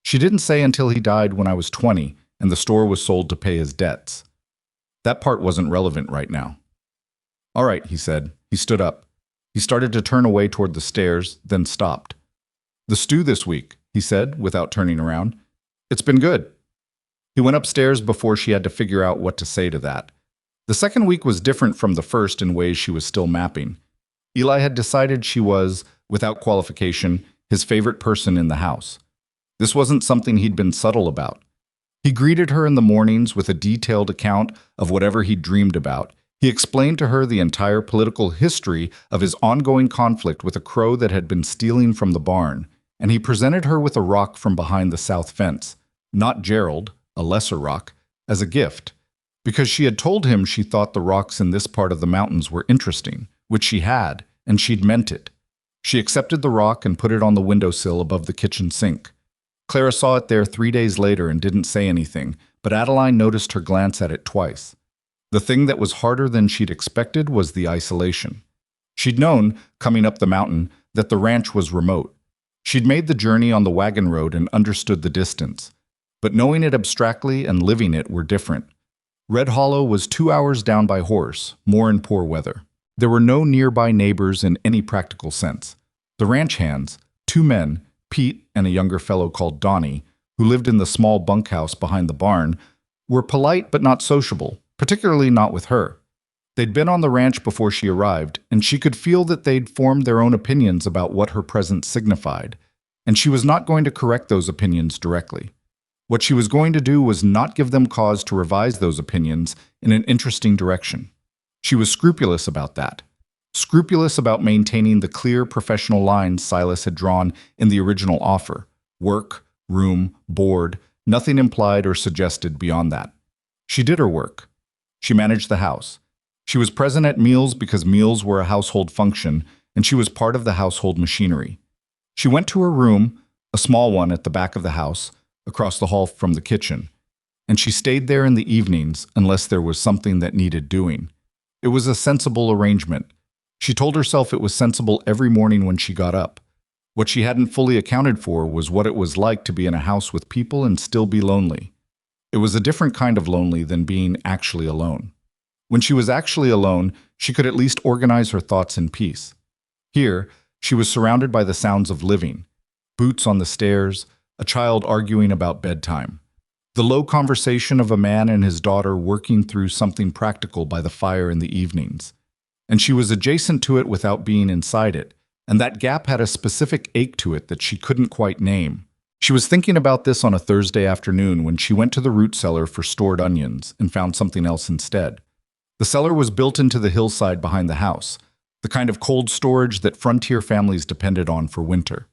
She didn't say until he died when I was 20, and the store was sold to pay his debts. That part wasn't relevant right now. "All right," he said. He stood up. He started to turn away toward the stairs, then stopped. "The stew this week," he said, without turning around. "It's been good." He went upstairs before she had to figure out what to say to that. The second week was different from the first in ways she was still mapping. Eli had decided she was, without qualification, his favorite person in the house. This wasn't something he'd been subtle about. He greeted her in the mornings with a detailed account of whatever he'd dreamed about. He explained to her the entire political history of his ongoing conflict with a crow that had been stealing from the barn, and he presented her with a rock from behind the south fence, not Gerald, a lesser rock, as a gift, because she had told him she thought the rocks in this part of the mountains were interesting, which she had, and she'd meant it. She accepted the rock and put it on the windowsill above the kitchen sink. Clara saw it there 3 days later and didn't say anything, but Adeline noticed her glance at it twice. The thing that was harder than she'd expected was the isolation. She'd known, coming up the mountain, that the ranch was remote. She'd made the journey on the wagon road and understood the distance. But knowing it abstractly and living it were different. Red Hollow was 2 hours down by horse, more in poor weather. There were no nearby neighbors in any practical sense. The ranch hands, 2 men, Pete and a younger fellow called Donnie, who lived in the small bunkhouse behind the barn, were polite but not sociable, particularly not with her. They'd been on the ranch before she arrived, and she could feel that they'd formed their own opinions about what her presence signified, and she was not going to correct those opinions directly. What she was going to do was not give them cause to revise those opinions in an interesting direction. She was scrupulous about that. Scrupulous about maintaining the clear professional lines Silas had drawn in the original offer. Work, room, board, nothing implied or suggested beyond that. She did her work. She managed the house. She was present at meals because meals were a household function, and she was part of the household machinery. She went to her room, a small one at the back of the house, across the hall from the kitchen, and she stayed there in the evenings unless there was something that needed doing. It was a sensible arrangement. She told herself it was sensible every morning when she got up. What she hadn't fully accounted for was what it was like to be in a house with people and still be lonely. It was a different kind of lonely than being actually alone. When she was actually alone, she could at least organize her thoughts in peace. Here, she was surrounded by the sounds of living. Boots on the stairs, a child arguing about bedtime. The low conversation of a man and his daughter working through something practical by the fire in the evenings. And she was adjacent to it without being inside it, and that gap had a specific ache to it that she couldn't quite name. She was thinking about this on a Thursday afternoon when she went to the root cellar for stored onions and found something else instead. The cellar was built into the hillside behind the house, the kind of cold storage that frontier families depended on for winter.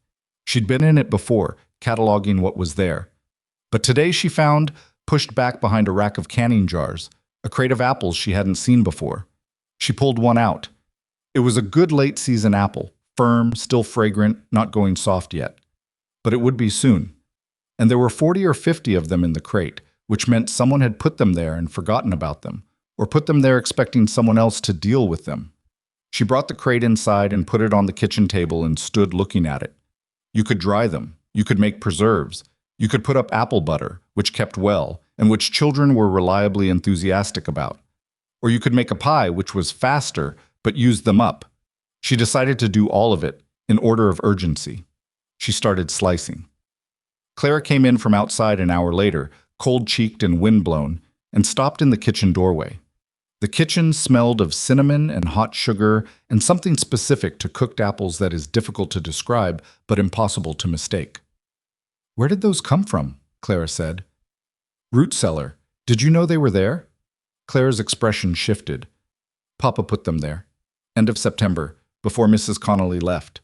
She'd been in it before, cataloging what was there. But today she found, pushed back behind a rack of canning jars, a crate of apples she hadn't seen before. She pulled one out. It was a good late-season apple, firm, still fragrant, not going soft yet. But it would be soon. And there were 40 or 50 of them in the crate, which meant someone had put them there and forgotten about them, or put them there expecting someone else to deal with them. She brought the crate inside and put it on the kitchen table and stood looking at it. You could dry them. You could make preserves. You could put up apple butter, which kept well, and which children were reliably enthusiastic about. Or you could make a pie, which was faster, but used them up. She decided to do all of it, in order of urgency. She started slicing. Clara came in from outside an hour later, cold-cheeked and windblown, and stopped in the kitchen doorway. The kitchen smelled of cinnamon and hot sugar and something specific to cooked apples that is difficult to describe but impossible to mistake. "Where did those come from?" Clara said. "Root cellar. Did you know they were there?" Clara's expression shifted. "Papa put them there. End of September, before Mrs. Connolly left.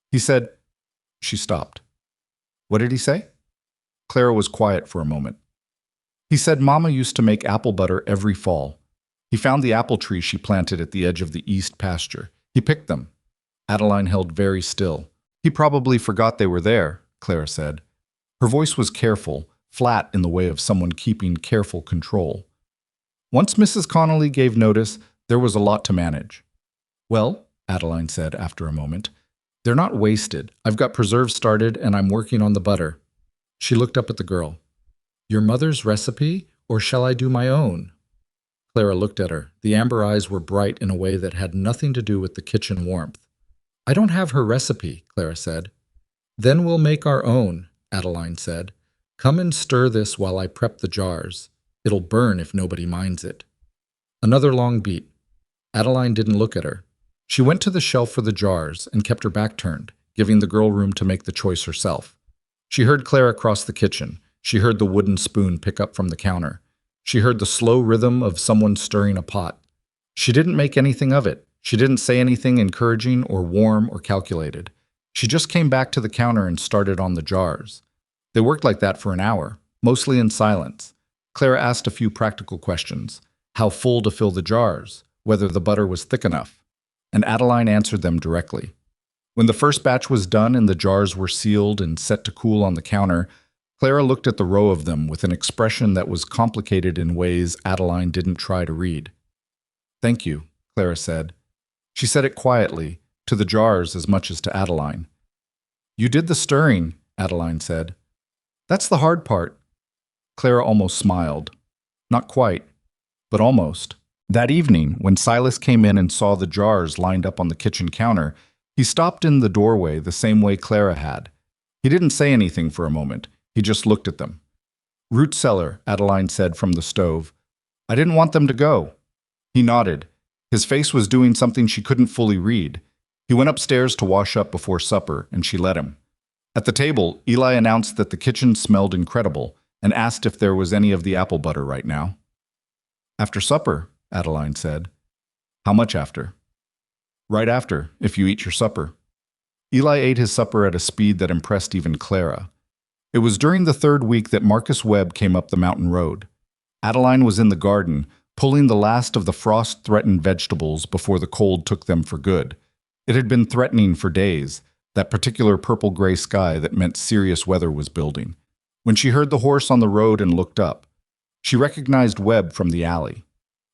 He said—" She stopped. "What did he say?" Clara was quiet for a moment. "He said Mama used to make apple butter every fall. He found the apple tree she planted at the edge of the east pasture. He picked them." Adeline held very still. "He probably forgot they were there," Clara said. Her voice was careful, flat in the way of someone keeping careful control. Once Mrs. Connolly gave notice, there was a lot to manage. "Well," Adeline said after a moment, "they're not wasted. I've got preserves started and I'm working on the butter." She looked up at the girl. "Your mother's recipe, or shall I do my own?" Clara looked at her. The amber eyes were bright in a way that had nothing to do with the kitchen warmth. "I don't have her recipe," Clara said. "Then we'll make our own," Adeline said. "Come and stir this while I prep the jars. It'll burn if nobody minds it." Another long beat. Adeline didn't look at her. She went to the shelf for the jars and kept her back turned, giving the girl room to make the choice herself. She heard Clara cross the kitchen. She heard the wooden spoon pick up from the counter. She heard the slow rhythm of someone stirring a pot. She didn't make anything of it. She didn't say anything encouraging or warm or calculated. She just came back to the counter and started on the jars. They worked like that for an hour, mostly in silence. Clara asked a few practical questions. How full to fill the jars? Whether the butter was thick enough? And Adeline answered them directly. When the first batch was done and the jars were sealed and set to cool on the counter, Clara looked at the row of them with an expression that was complicated in ways Adeline didn't try to read. "Thank you," Clara said. She said it quietly, to the jars as much as to Adeline. "You did the stirring," Adeline said. "That's the hard part." Clara almost smiled. Not quite, but almost. That evening, when Silas came in and saw the jars lined up on the kitchen counter, he stopped in the doorway the same way Clara had. He didn't say anything for a moment. He just looked at them. "Root cellar," Adeline said from the stove. "I didn't want them to go." He nodded. His face was doing something she couldn't fully read. He went upstairs to wash up before supper, and she let him. At the table, Eli announced that the kitchen smelled incredible and asked if there was any of the apple butter right now. "After supper," Adeline said. "How much after?" "Right after, if you eat your supper." Eli ate his supper at a speed that impressed even Clara. It was during the third week that Marcus Webb came up the mountain road. Adeline was in the garden, pulling the last of the frost-threatened vegetables before the cold took them for good. It had been threatening for days, that particular purple-gray sky that meant serious weather was building. When she heard the horse on the road and looked up, she recognized Webb from the alley.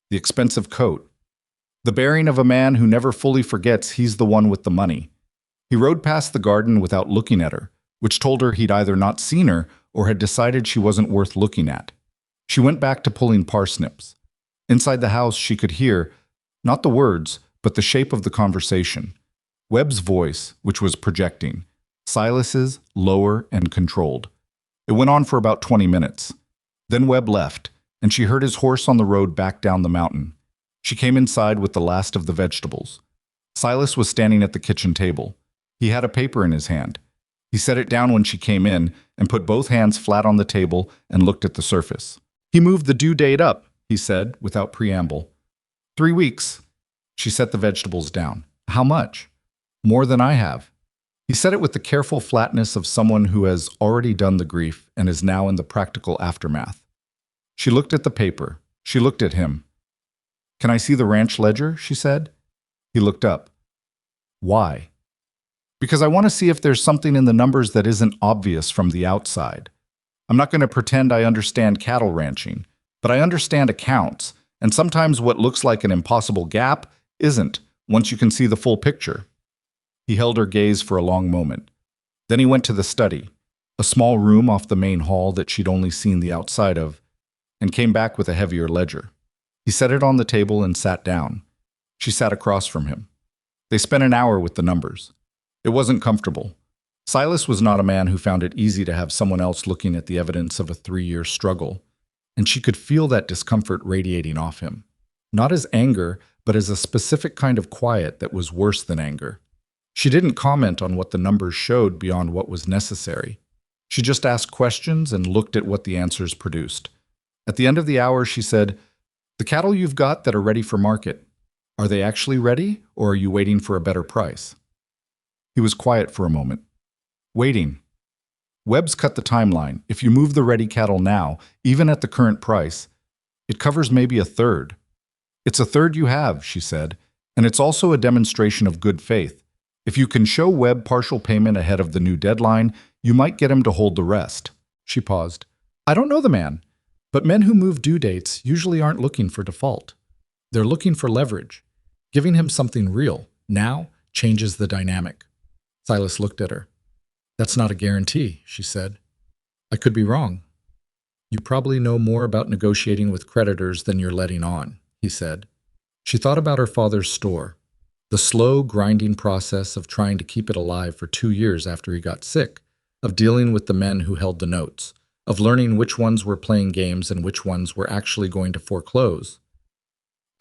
The expensive coat. The bearing of a man who never fully forgets he's the one with the money. He rode past the garden without looking at her, which told her he'd either not seen her or had decided she wasn't worth looking at. She went back to pulling parsnips. Inside the house, she could hear, not the words, but the shape of the conversation. Webb's voice, which was projecting. Silas's, lower and controlled. It went on for about 20 minutes. Then Webb left, and she heard his horse on the road back down the mountain. She came inside with the last of the vegetables. Silas was standing at the kitchen table. He had a paper in his hand. He set it down when she came in and put both hands flat on the table and looked at the surface. "He moved the due date up," he said, without preamble. 3 weeks. She set the vegetables down. How much? More than I have. He said it with the careful flatness of someone who has already done the grief and is now in the practical aftermath. She looked at the paper. She looked at him. Can I see the ranch ledger? She said. He looked up. Why? Because I want to see if there's something in the numbers that isn't obvious from the outside. I'm not going to pretend I understand cattle ranching, but I understand accounts, and sometimes what looks like an impossible gap isn't, once you can see the full picture. He held her gaze for a long moment. Then he went to the study, a small room off the main hall that she'd only seen the outside of, and came back with a heavier ledger. He set it on the table and sat down. She sat across from him. They spent an hour with the numbers. It wasn't comfortable. Silas was not a man who found it easy to have someone else looking at the evidence of a 3-year struggle, and she could feel that discomfort radiating off him. Not as anger, but as a specific kind of quiet that was worse than anger. She didn't comment on what the numbers showed beyond what was necessary. She just asked questions and looked at what the answers produced. At the end of the hour, she said, "The cattle you've got that are ready for market, are they actually ready, or are you waiting for a better price?" He was quiet for a moment. Waiting. Webb's cut the timeline. If you move the ready cattle now, even at the current price, it covers maybe a third. It's a third you have, she said, and it's also a demonstration of good faith. If you can show Webb partial payment ahead of the new deadline, you might get him to hold the rest. She paused. I don't know the man, but men who move due dates usually aren't looking for default. They're looking for leverage. Giving him something real, now, changes the dynamic. Silas looked at her. That's not a guarantee, she said. I could be wrong. You probably know more about negotiating with creditors than you're letting on, he said. She thought about her father's store, the slow, grinding process of trying to keep it alive for 2 years after he got sick, of dealing with the men who held the notes, of learning which ones were playing games and which ones were actually going to foreclose.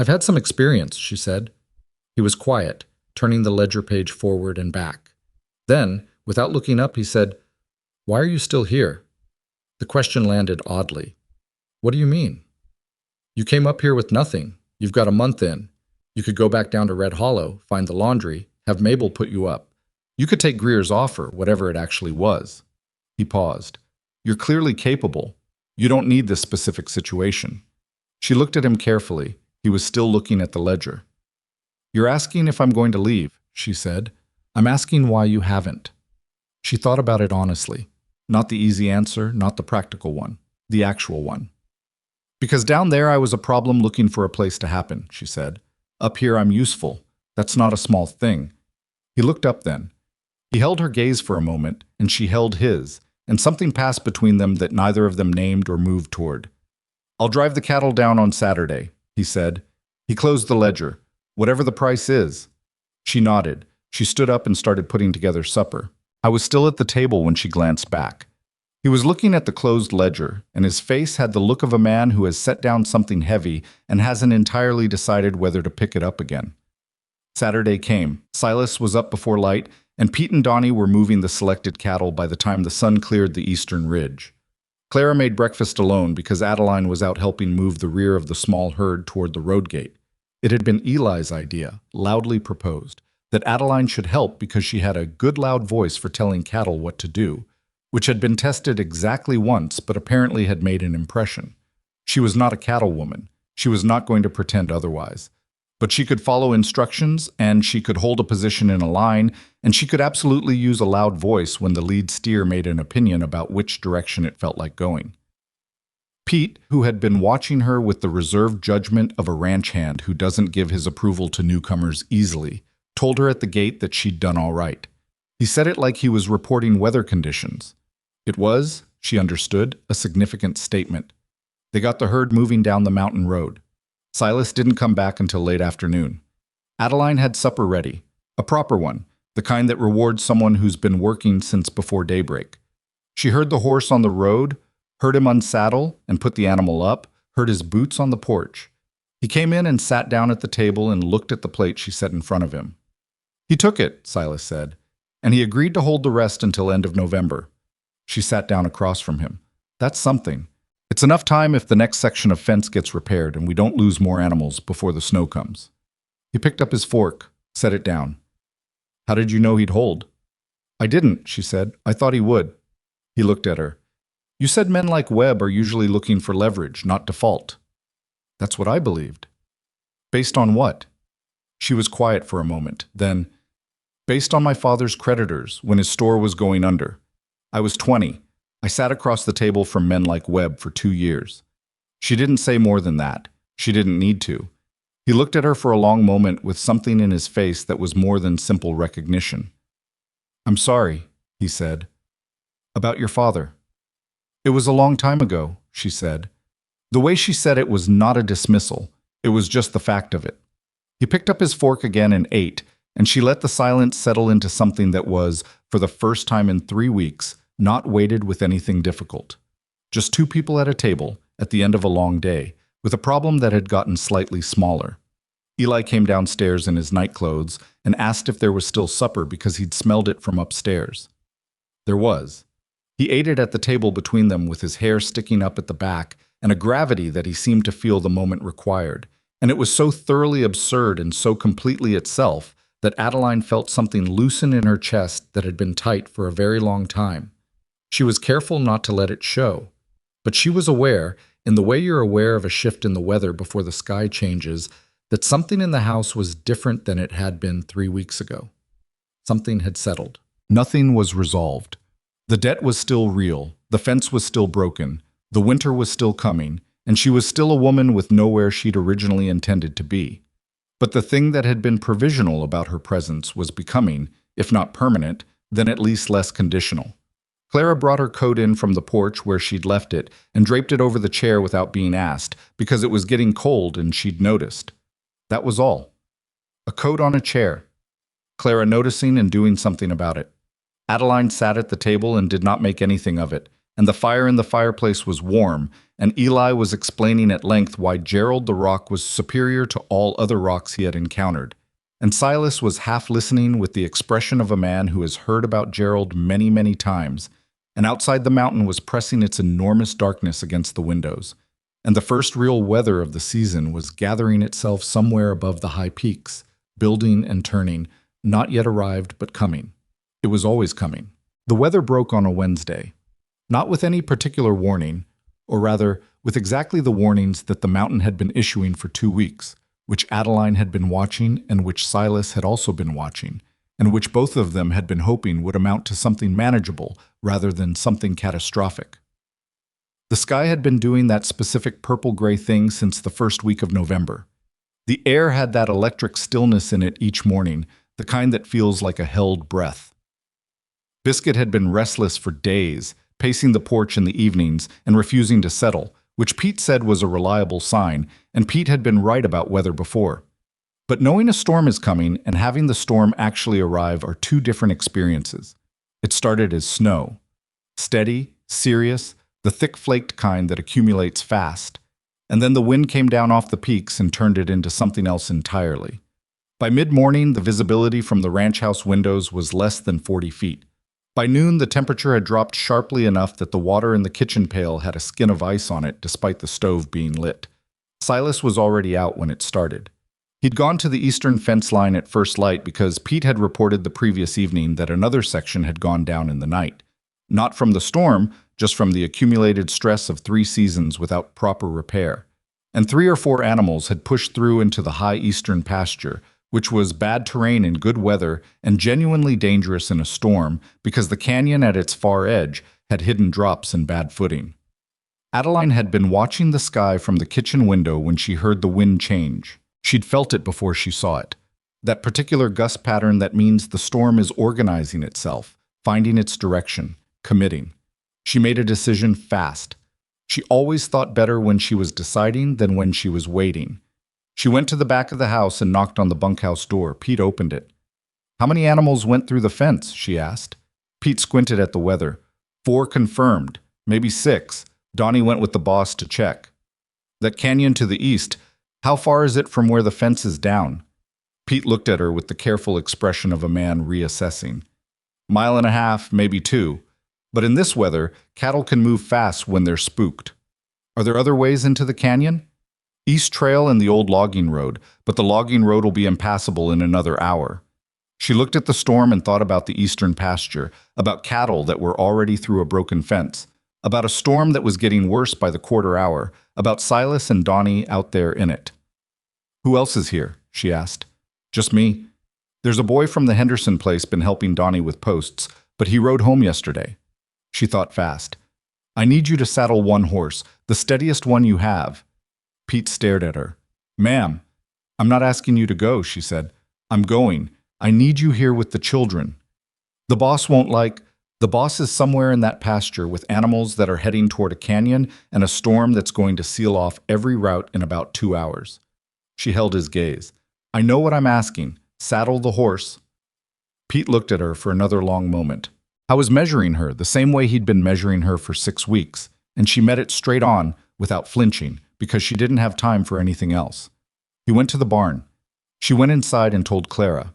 I've had some experience, she said. He was quiet, turning the ledger page forward and back. Then, without looking up, he said, Why are you still here? The question landed oddly. What do you mean? You came up here with nothing. You've got a month in. You could go back down to Red Hollow, find the laundry, have Mabel put you up. You could take Greer's offer, whatever it actually was. He paused. You're clearly capable. You don't need this specific situation. She looked at him carefully. He was still looking at the ledger. You're asking if I'm going to leave, she said. I'm asking why you haven't. She thought about it honestly. Not the easy answer, not the practical one, the actual one. Because down there I was a problem looking for a place to happen, she said. Up here I'm useful. That's not a small thing. He looked up then. He held her gaze for a moment, and she held his, and something passed between them that neither of them named or moved toward. I'll drive the cattle down on Saturday, he said. He closed the ledger. Whatever the price is. She nodded. She stood up and started putting together supper. I was still at the table when she glanced back. He was looking at the closed ledger, and his face had the look of a man who has set down something heavy and hasn't entirely decided whether to pick it up again. Saturday came. Silas was up before light, and Pete and Donnie were moving the selected cattle by the time the sun cleared the eastern ridge. Clara made breakfast alone because Adeline was out helping move the rear of the small herd toward the road gate. It had been Eli's idea, loudly proposed, that Adeline should help because she had a good loud voice for telling cattle what to do, which had been tested exactly once but apparently had made an impression. She was not a cattle woman. She was not going to pretend otherwise. But she could follow instructions, and she could hold a position in a line, and she could absolutely use a loud voice when the lead steer made an opinion about which direction it felt like going. Pete, who had been watching her with the reserved judgment of a ranch hand who doesn't give his approval to newcomers easily, told her at the gate that she'd done all right. He said it like he was reporting weather conditions. It was, she understood, a significant statement. They got the herd moving down the mountain road. Silas didn't come back until late afternoon. Adeline had supper ready, a proper one, the kind that rewards someone who's been working since before daybreak. She heard the horse on the road, heard him unsaddle and put the animal up, heard his boots on the porch. He came in and sat down at the table and looked at the plate she set in front of him. He took it, Silas said, and he agreed to hold the rest until end of November. She sat down across from him. That's something. It's enough time if the next section of fence gets repaired and we don't lose more animals before the snow comes. He picked up his fork, set it down. How did you know he'd hold? I didn't, she said. I thought he would. He looked at her. You said men like Webb are usually looking for leverage, not default. That's what I believed. Based on what? She was quiet for a moment. Then, based on my father's creditors when his store was going under. I was 20. I sat across the table from men like Webb for 2 years. She didn't say more than that. She didn't need to. He looked at her for a long moment with something in his face that was more than simple recognition. I'm sorry, he said. About your father. It was a long time ago, she said. The way she said it was not a dismissal. It was just the fact of it. He picked up his fork again and ate, and she let the silence settle into something that was, for the first time in 3 weeks, not weighted with anything difficult. Just 2 people at a table, at the end of a long day, with a problem that had gotten slightly smaller. Eli came downstairs in his nightclothes and asked if there was still supper because he'd smelled it from upstairs. There was. He ate it at the table between them with his hair sticking up at the back and a gravity that he seemed to feel the moment required, and it was so thoroughly absurd and so completely itself that Adeline felt something loosen in her chest that had been tight for a very long time. She was careful not to let it show, but she was aware, in the way you're aware of a shift in the weather before the sky changes, that something in the house was different than it had been 3 weeks ago. Something had settled. Nothing was resolved. The debt was still real, the fence was still broken, the winter was still coming, and she was still a woman with nowhere she'd originally intended to be. But the thing that had been provisional about her presence was becoming, if not permanent, then at least less conditional. Clara brought her coat in from the porch where she'd left it and draped it over the chair without being asked, because it was getting cold and she'd noticed. That was all. A coat on a chair. Clara noticing and doing something about it. Adeline sat at the table and did not make anything of it, and the fire in the fireplace was warm, and Eli was explaining at length why Gerald the rock was superior to all other rocks he had encountered. And Silas was half listening with the expression of a man who has heard about Gerald many, many times, and outside the mountain was pressing its enormous darkness against the windows, and the first real weather of the season was gathering itself somewhere above the high peaks, building and turning, not yet arrived but coming. It was always coming. The weather broke on a Wednesday, not with any particular warning, or rather, with exactly the warnings that the mountain had been issuing for 2 weeks, which Adeline had been watching and which Silas had also been watching, and which both of them had been hoping would amount to something manageable rather than something catastrophic. The sky had been doing that specific purple-gray thing since the first week of November. The air had that electric stillness in it each morning, the kind that feels like a held breath. Biscuit had been restless for days, pacing the porch in the evenings and refusing to settle, which Pete said was a reliable sign, and Pete had been right about weather before. But knowing a storm is coming and having the storm actually arrive are 2 different experiences. It started as snow. Steady, serious, the thick flaked kind that accumulates fast. And then the wind came down off the peaks and turned it into something else entirely. By mid-morning, the visibility from the ranch house windows was less than 40 feet. By noon, the temperature had dropped sharply enough that the water in the kitchen pail had a skin of ice on it despite the stove being lit. Silas was already out when it started. He'd gone to the eastern fence line at first light because Pete had reported the previous evening that another section had gone down in the night. Not from the storm, just from the accumulated stress of 3 seasons without proper repair. And 3 or 4 animals had pushed through into the high eastern pasture, which was bad terrain in good weather and genuinely dangerous in a storm because the canyon at its far edge had hidden drops and bad footing. Adeline had been watching the sky from the kitchen window when she heard the wind change. She'd felt it before she saw it. That particular gust pattern that means the storm is organizing itself, finding its direction, committing. She made a decision fast. She always thought better when she was deciding than when she was waiting. She went to the back of the house and knocked on the bunkhouse door. Pete opened it. "How many animals went through the fence?" she asked. Pete squinted at the weather. 4 confirmed, maybe 6. Donnie went with the boss to check. "That canyon to the east, how far is it from where the fence is down?" Pete looked at her with the careful expression of a man reassessing. "1.5 miles, maybe 2. But in this weather, cattle can move fast when they're spooked." Are there other ways into the canyon? East Trail and the old logging road, but the logging road will be impassable in another hour. She looked at the storm and thought about the eastern pasture, about cattle that were already through a broken fence, about a storm that was getting worse by the quarter hour, about Silas and Donnie out there in it. Who else is here? She asked. Just me. There's a boy from the Henderson place been helping Donnie with posts, but he rode home yesterday. She thought fast. I need you to saddle one horse, the steadiest one you have. Pete stared at her. Ma'am, I'm not asking you to go, she said. I'm going. I need you here with the children. The boss won't like. The boss is somewhere in that pasture with animals that are heading toward a canyon and a storm that's going to seal off every route in about 2 hours. She held his gaze. I know what I'm asking. Saddle the horse. Pete looked at her for another long moment. I was measuring her the same way he'd been measuring her for 6 weeks, and she met it straight on without flinching because she didn't have time for anything else. He went to the barn. She went inside and told Clara.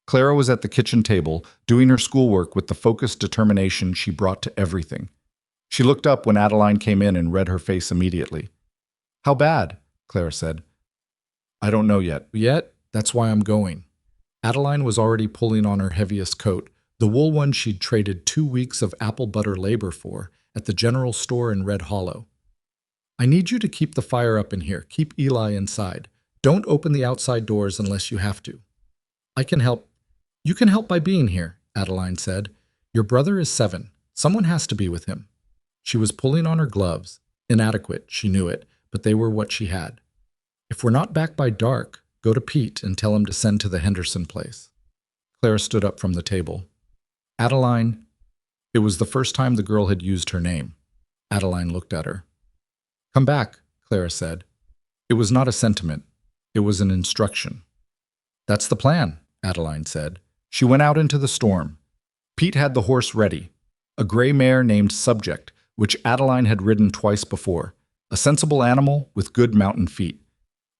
Clara was at the kitchen table, doing her schoolwork with the focused determination she brought to everything. She looked up when Adeline came in and read her face immediately. How bad? Clara said. I don't know yet. Yet? That's why I'm going. Adeline was already pulling on her heaviest coat, the wool one she'd traded 2 weeks of apple butter labor for at the general store in Red Hollow. I need you to keep the fire up in here. Keep Eli inside. Don't open the outside doors unless you have to. I can help. You can help by being here, Adeline said. Your brother is 7. Someone has to be with him. She was pulling on her gloves. Inadequate, she knew it, but they were what she had. If we're not back by dark, go to Pete and tell him to send to the Henderson place. Clara stood up from the table. Adeline. It was the first time the girl had used her name. Adeline looked at her. Come back, Clara said. It was not a sentiment. It was an instruction. That's the plan, Adeline said. She went out into the storm. Pete had the horse ready, a gray mare named Subject, which Adeline had ridden twice before, a sensible animal with good mountain feet.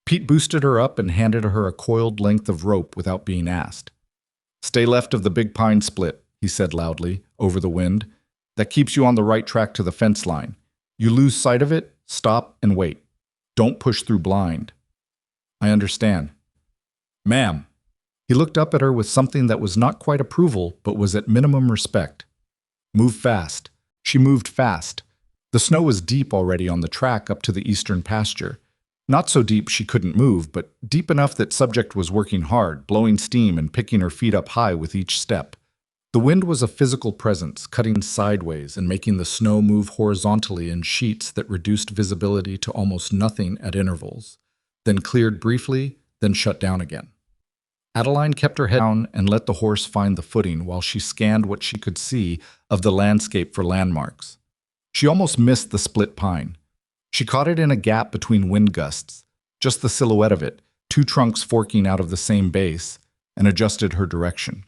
Pete boosted her up and handed her a coiled length of rope without being asked. Stay left of the big pine split, he said loudly, over the wind. That keeps you on the right track to the fence line. You lose sight of it, stop and wait. Don't push through blind. I understand. Ma'am. He looked up at her with something that was not quite approval, but was at minimum respect. Move fast. She moved fast. The snow was deep already on the track up to the eastern pasture. Not so deep she couldn't move, but deep enough that Subject was working hard, blowing steam and picking her feet up high with each step. The wind was a physical presence, cutting sideways and making the snow move horizontally in sheets that reduced visibility to almost nothing at intervals, then cleared briefly, then shut down again. Adeline kept her head down and let the horse find the footing while she scanned what she could see of the landscape for landmarks. She almost missed the split pine. She caught it in a gap between wind gusts, just the silhouette of it, 2 trunks forking out of the same base, and adjusted her direction.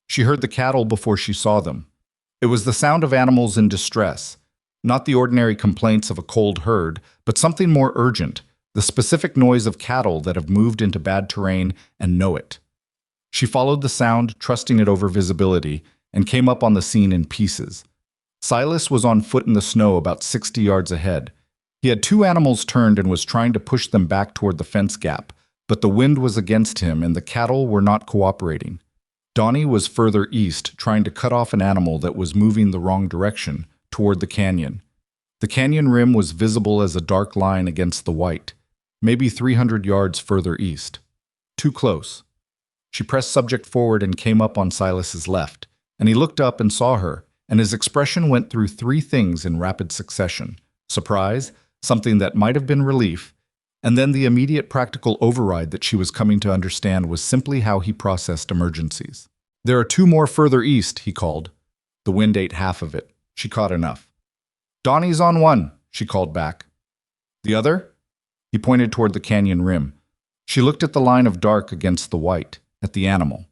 She heard the cattle before she saw them. It was the sound of animals in distress, not the ordinary complaints of a cold herd, but something more urgent, the specific noise of cattle that have moved into bad terrain and know it. She followed the sound, trusting it over visibility, and came up on the scene in pieces. Silas was on foot in the snow about 60 yards ahead. He had 2 animals turned and was trying to push them back toward the fence gap, but the wind was against him and the cattle were not cooperating. Donnie was further east, trying to cut off an animal that was moving the wrong direction, toward the canyon. The canyon rim was visible as a dark line against the white, maybe 300 yards further east. Too close. She pressed Subject forward and came up on Silas's left, and he looked up and saw her, and his expression went through 3 things in rapid succession. Surprise, something that might have been relief, and then the immediate practical override that she was coming to understand was simply how he processed emergencies. There are 2 more further east, he called. The wind ate half of it. She caught enough. Donnie's on one, she called back. The other? He pointed toward the canyon rim. She looked at the line of dark against the white, at the animal.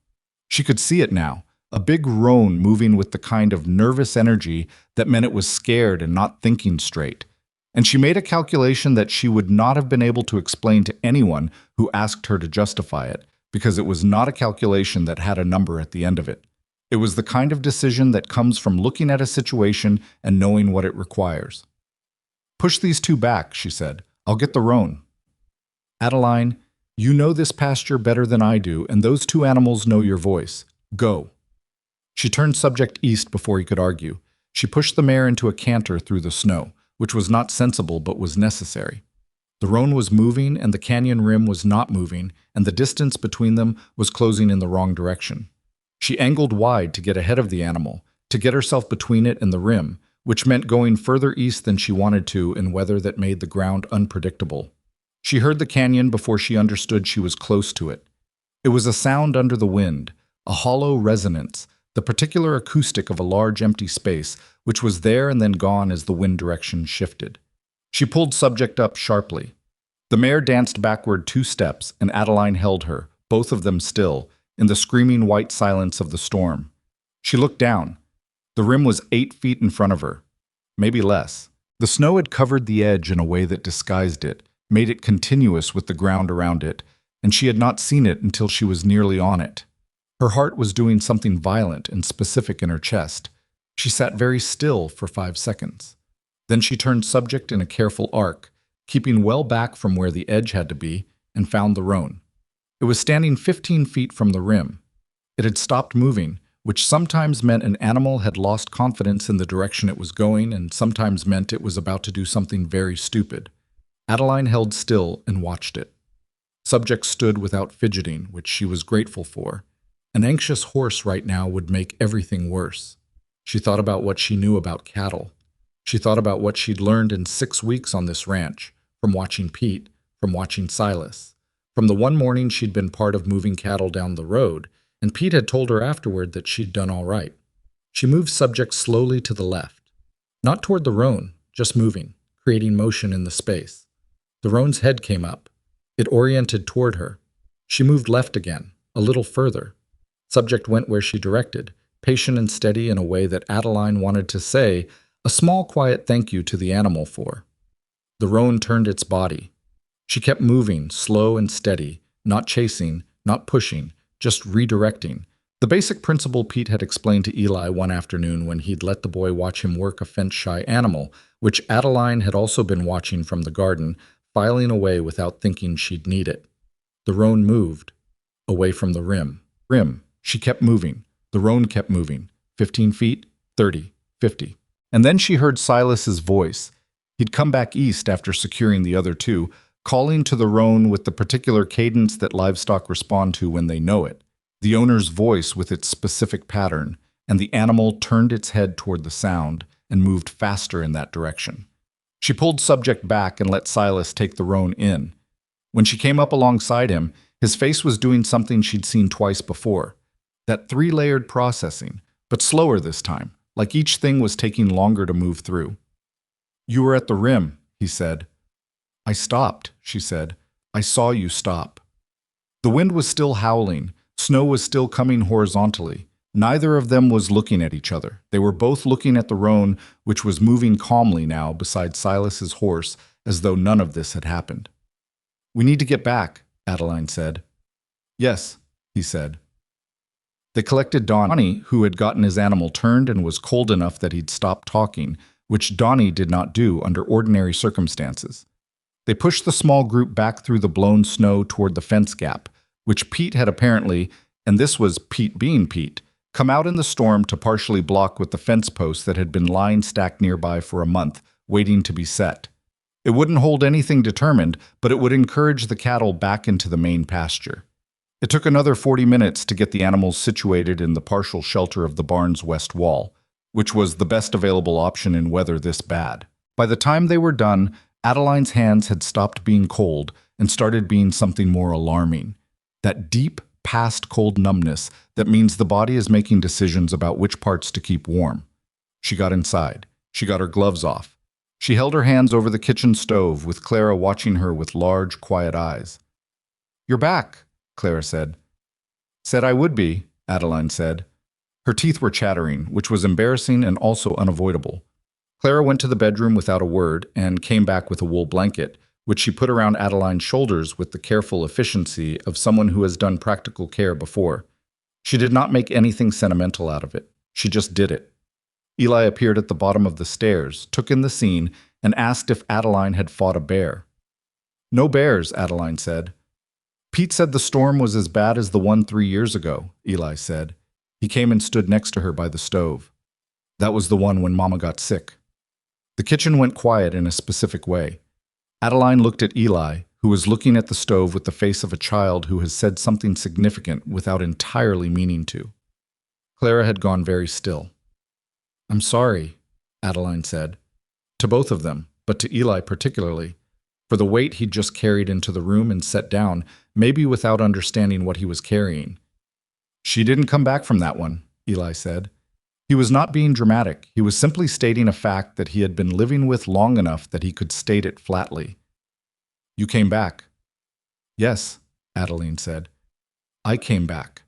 She could see it now, a big roan moving with the kind of nervous energy that meant it was scared and not thinking straight. And she made a calculation that she would not have been able to explain to anyone who asked her to justify it, because it was not a calculation that had a number at the end of it. It was the kind of decision that comes from looking at a situation and knowing what it requires. Push these two back, she said. I'll get the roan. Adeline, you know this pasture better than I do, and those two animals know your voice. Go. She turned subject east before he could argue. She pushed the mare into a canter through the snow, which was not sensible but was necessary. The roan was moving, and the canyon rim was not moving, and the distance between them was closing in the wrong direction. She angled wide to get ahead of the animal, to get herself between it and the rim, which meant going further east than she wanted to in weather that made the ground unpredictable. She heard the canyon before she understood she was close to it. It was a sound under the wind, a hollow resonance, the particular acoustic of a large empty space, which was there and then gone as the wind direction shifted. She pulled subject up sharply. The mare danced backward 2 steps, and Adeline held her, both of them still, in the screaming white silence of the storm. She looked down. The rim was 8 feet in front of her, maybe less. The snow had covered the edge in a way that disguised it, made it continuous with the ground around it, and she had not seen it until she was nearly on it. Her heart was doing something violent and specific in her chest. She sat very still for 5 seconds. Then she turned subject in a careful arc, keeping well back from where the edge had to be, and found the roan. It was standing 15 feet from the rim. It had stopped moving, which sometimes meant an animal had lost confidence in the direction it was going and sometimes meant it was about to do something very stupid. Adeline held still and watched it. Subject stood without fidgeting, which she was grateful for. An anxious horse right now would make everything worse. She thought about what she knew about cattle. She thought about what she'd learned in 6 weeks on this ranch, from watching Pete, from watching Silas. From the one morning she'd been part of moving cattle down the road, and Pete had told her afterward that she'd done all right. She moved subject slowly to the left. Not toward the roan, just moving, creating motion in the space. The roan's head came up. It oriented toward her. She moved left again, a little further. Subject went where she directed, patient and steady in a way that Adeline wanted to say a small quiet thank you to the animal for. The roan turned its body. She kept moving, slow and steady, not chasing, not pushing, just redirecting. The basic principle Pete had explained to Eli one afternoon when he'd let the boy watch him work a fence-shy animal, which Adeline had also been watching from the garden, filing away without thinking she'd need it. The roan moved, away from the rim. She kept moving. The roan kept moving. 15 feet, 30, 50. And then she heard Silas's voice. He'd come back east after securing the other two, calling to the roan with the particular cadence that livestock respond to when they know it. The owner's voice with its specific pattern, and the animal turned its head toward the sound and moved faster in that direction. She pulled subject back and let Silas take the roan in. When she came up alongside him, his face was doing something she'd seen twice before. That 3-layered processing, but slower this time, like each thing was taking longer to move through. "You were at the rim," he said. "I stopped," she said. "I saw you stop." The wind was still howling. Snow was still coming horizontally. Neither of them was looking at each other. They were both looking at the roan, which was moving calmly now beside Silas's horse, as though none of this had happened. "We need to get back," Adeline said. "Yes," he said. They collected Donnie, who had gotten his animal turned and was cold enough that he'd stopped talking, which Donnie did not do under ordinary circumstances. They pushed the small group back through the blown snow toward the fence gap, which Pete had apparently, and this was Pete being Pete, come out in the storm to partially block with the fence posts that had been lying stacked nearby for a month, waiting to be set. It wouldn't hold anything determined, but it would encourage the cattle back into the main pasture. It took another 40 minutes to get the animals situated in the partial shelter of the barn's west wall, which was the best available option in weather this bad. By the time they were done, Adeline's hands had stopped being cold and started being something more alarming. That deep, past cold numbness that means the body is making decisions about which parts to keep warm. She got inside. She got her gloves off. She held her hands over the kitchen stove, with Clara watching her with large, quiet eyes. "You're back," Clara said. "Said I would be," Adeline said. Her teeth were chattering, which was embarrassing and also unavoidable. Clara went to the bedroom without a word and came back with a wool blanket, which she put around Adeline's shoulders with the careful efficiency of someone who has done practical care before. She did not make anything sentimental out of it. She just did it. Eli appeared at the bottom of the stairs, took in the scene, and asked if Adeline had fought a bear. No bears, Adeline said. Pete said the storm was as bad as the one 3 years ago, Eli said. He came and stood next to her by the stove. That was the one when Mama got sick. The kitchen went quiet in a specific way. Adeline looked at Eli, who was looking at the stove with the face of a child who has said something significant without entirely meaning to. Clara had gone very still. I'm sorry, Adeline said. To both of them, but to Eli particularly, for the weight he'd just carried into the room and set down, maybe without understanding what he was carrying. She didn't come back from that one, Eli said. He was not being dramatic. He was simply stating a fact that he had been living with long enough that he could state it flatly. You came back. Yes, Adeline said. I came back.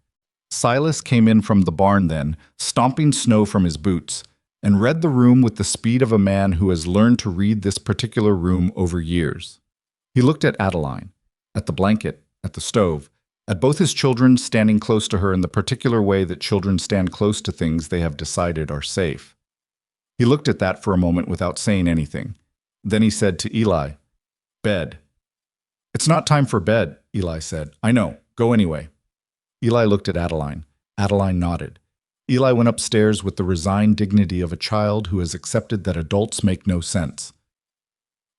Silas came in from the barn then, stomping snow from his boots, and read the room with the speed of a man who has learned to read this particular room over years. He looked at Adeline, at the blanket, at the stove, at both his children standing close to her in the particular way that children stand close to things they have decided are safe. He looked at that for a moment without saying anything. Then he said to Eli, Bed. It's not time for bed, Eli said. I know. Go anyway. Eli looked at Adeline. Adeline nodded. Eli went upstairs with the resigned dignity of a child who has accepted that adults make no sense.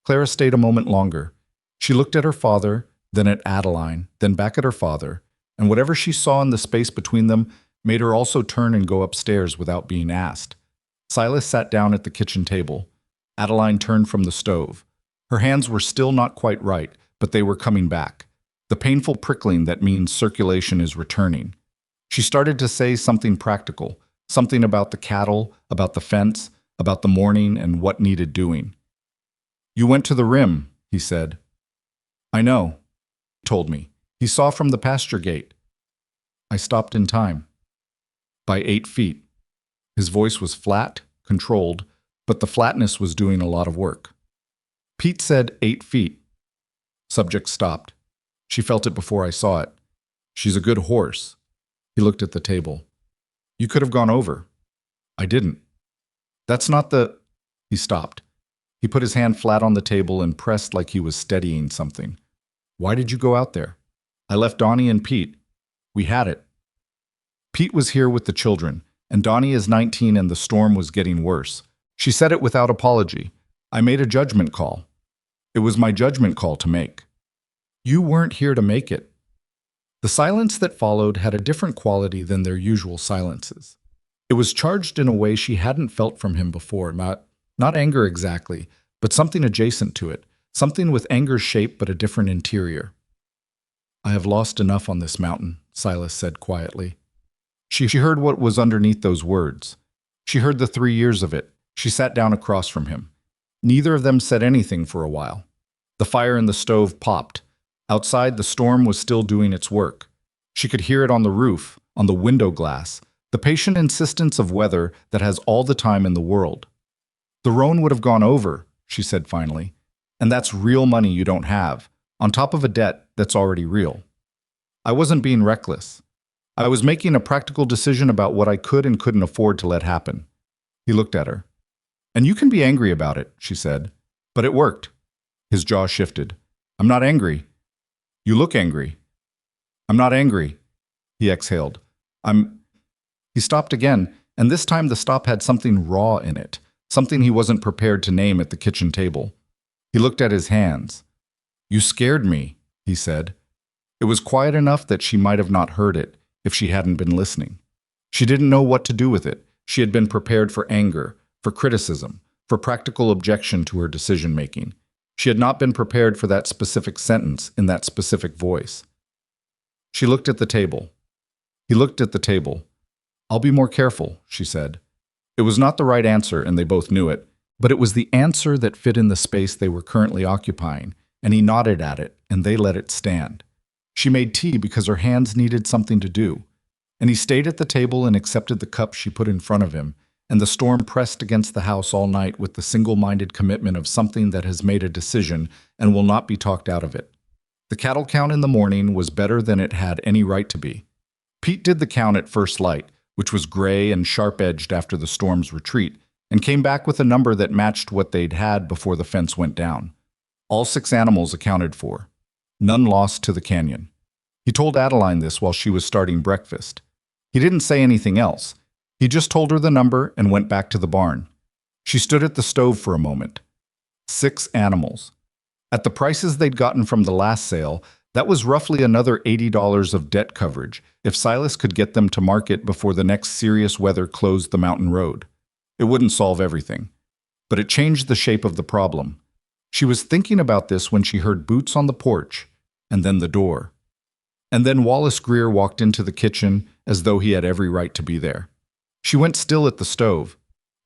Clara stayed a moment longer. She looked at her father, then at Adeline, then back at her father, and whatever she saw in the space between them made her also turn and go upstairs without being asked. Silas sat down at the kitchen table. Adeline turned from the stove. Her hands were still not quite right, but they were coming back. The painful prickling that means circulation is returning. She started to say something practical, something about the cattle, about the fence, about the morning and what needed doing. You went to the rim, he said. I know, he told me. He saw from the pasture gate. I stopped in time. By 8 feet. His voice was flat, controlled, but the flatness was doing a lot of work. Pete said 8 feet. Subject stopped. She felt it before I saw it. She's a good horse. He looked at the table. You could have gone over. I didn't. That's not the... He stopped. He put his hand flat on the table and pressed like he was steadying something. Why did you go out there? I left Donnie and Pete. We had it. Pete was here with the children, and Donnie is 19 and the storm was getting worse. She said it without apology. I made a judgment call. It was my judgment call to make. You weren't here to make it. The silence that followed had a different quality than their usual silences. It was charged in a way she hadn't felt from him before, not anger exactly, but something adjacent to it, something with anger's shape but a different interior. I have lost enough on this mountain, Silas said quietly. She heard what was underneath those words. She heard the 3 years of it. She sat down across from him. Neither of them said anything for a while. The fire in the stove popped. Outside, the storm was still doing its work. She could hear it on the roof, on the window glass, the patient insistence of weather that has all the time in the world. The Rhone would have gone over, she said finally, and that's real money you don't have, on top of a debt that's already real. I wasn't being reckless. I was making a practical decision about what I could and couldn't afford to let happen. He looked at her. And you can be angry about it, she said, but it worked. His jaw shifted. I'm not angry. You look angry. I'm not angry, he exhaled. He stopped again, and this time the stop had something raw in it, something he wasn't prepared to name at the kitchen table. He looked at his hands. You scared me, he said. It was quiet enough that she might have not heard it if she hadn't been listening. She didn't know what to do with it. She had been prepared for anger, for criticism, for practical objection to her decision-making. She had not been prepared for that specific sentence in that specific voice. She looked at the table. He looked at the table. I'll be more careful, she said. It was not the right answer, and they both knew it, but it was the answer that fit in the space they were currently occupying, and he nodded at it, and they let it stand. She made tea because her hands needed something to do, and he stayed at the table and accepted the cup she put in front of him, and the storm pressed against the house all night with the single-minded commitment of something that has made a decision and will not be talked out of it. The cattle count in the morning was better than it had any right to be. Pete did the count at first light, which was gray and sharp-edged after the storm's retreat, and came back with a number that matched what they'd had before the fence went down. All 6 animals accounted for. None lost to the canyon. He told Adeline this while she was starting breakfast. He didn't say anything else. He just told her the number and went back to the barn. She stood at the stove for a moment. 6 animals. At the prices they'd gotten from the last sale, that was roughly another $80 of debt coverage if Silas could get them to market before the next serious weather closed the mountain road. It wouldn't solve everything, but it changed the shape of the problem. She was thinking about this when she heard boots on the porch, and then the door. And then Wallace Greer walked into the kitchen as though he had every right to be there. She went still at the stove.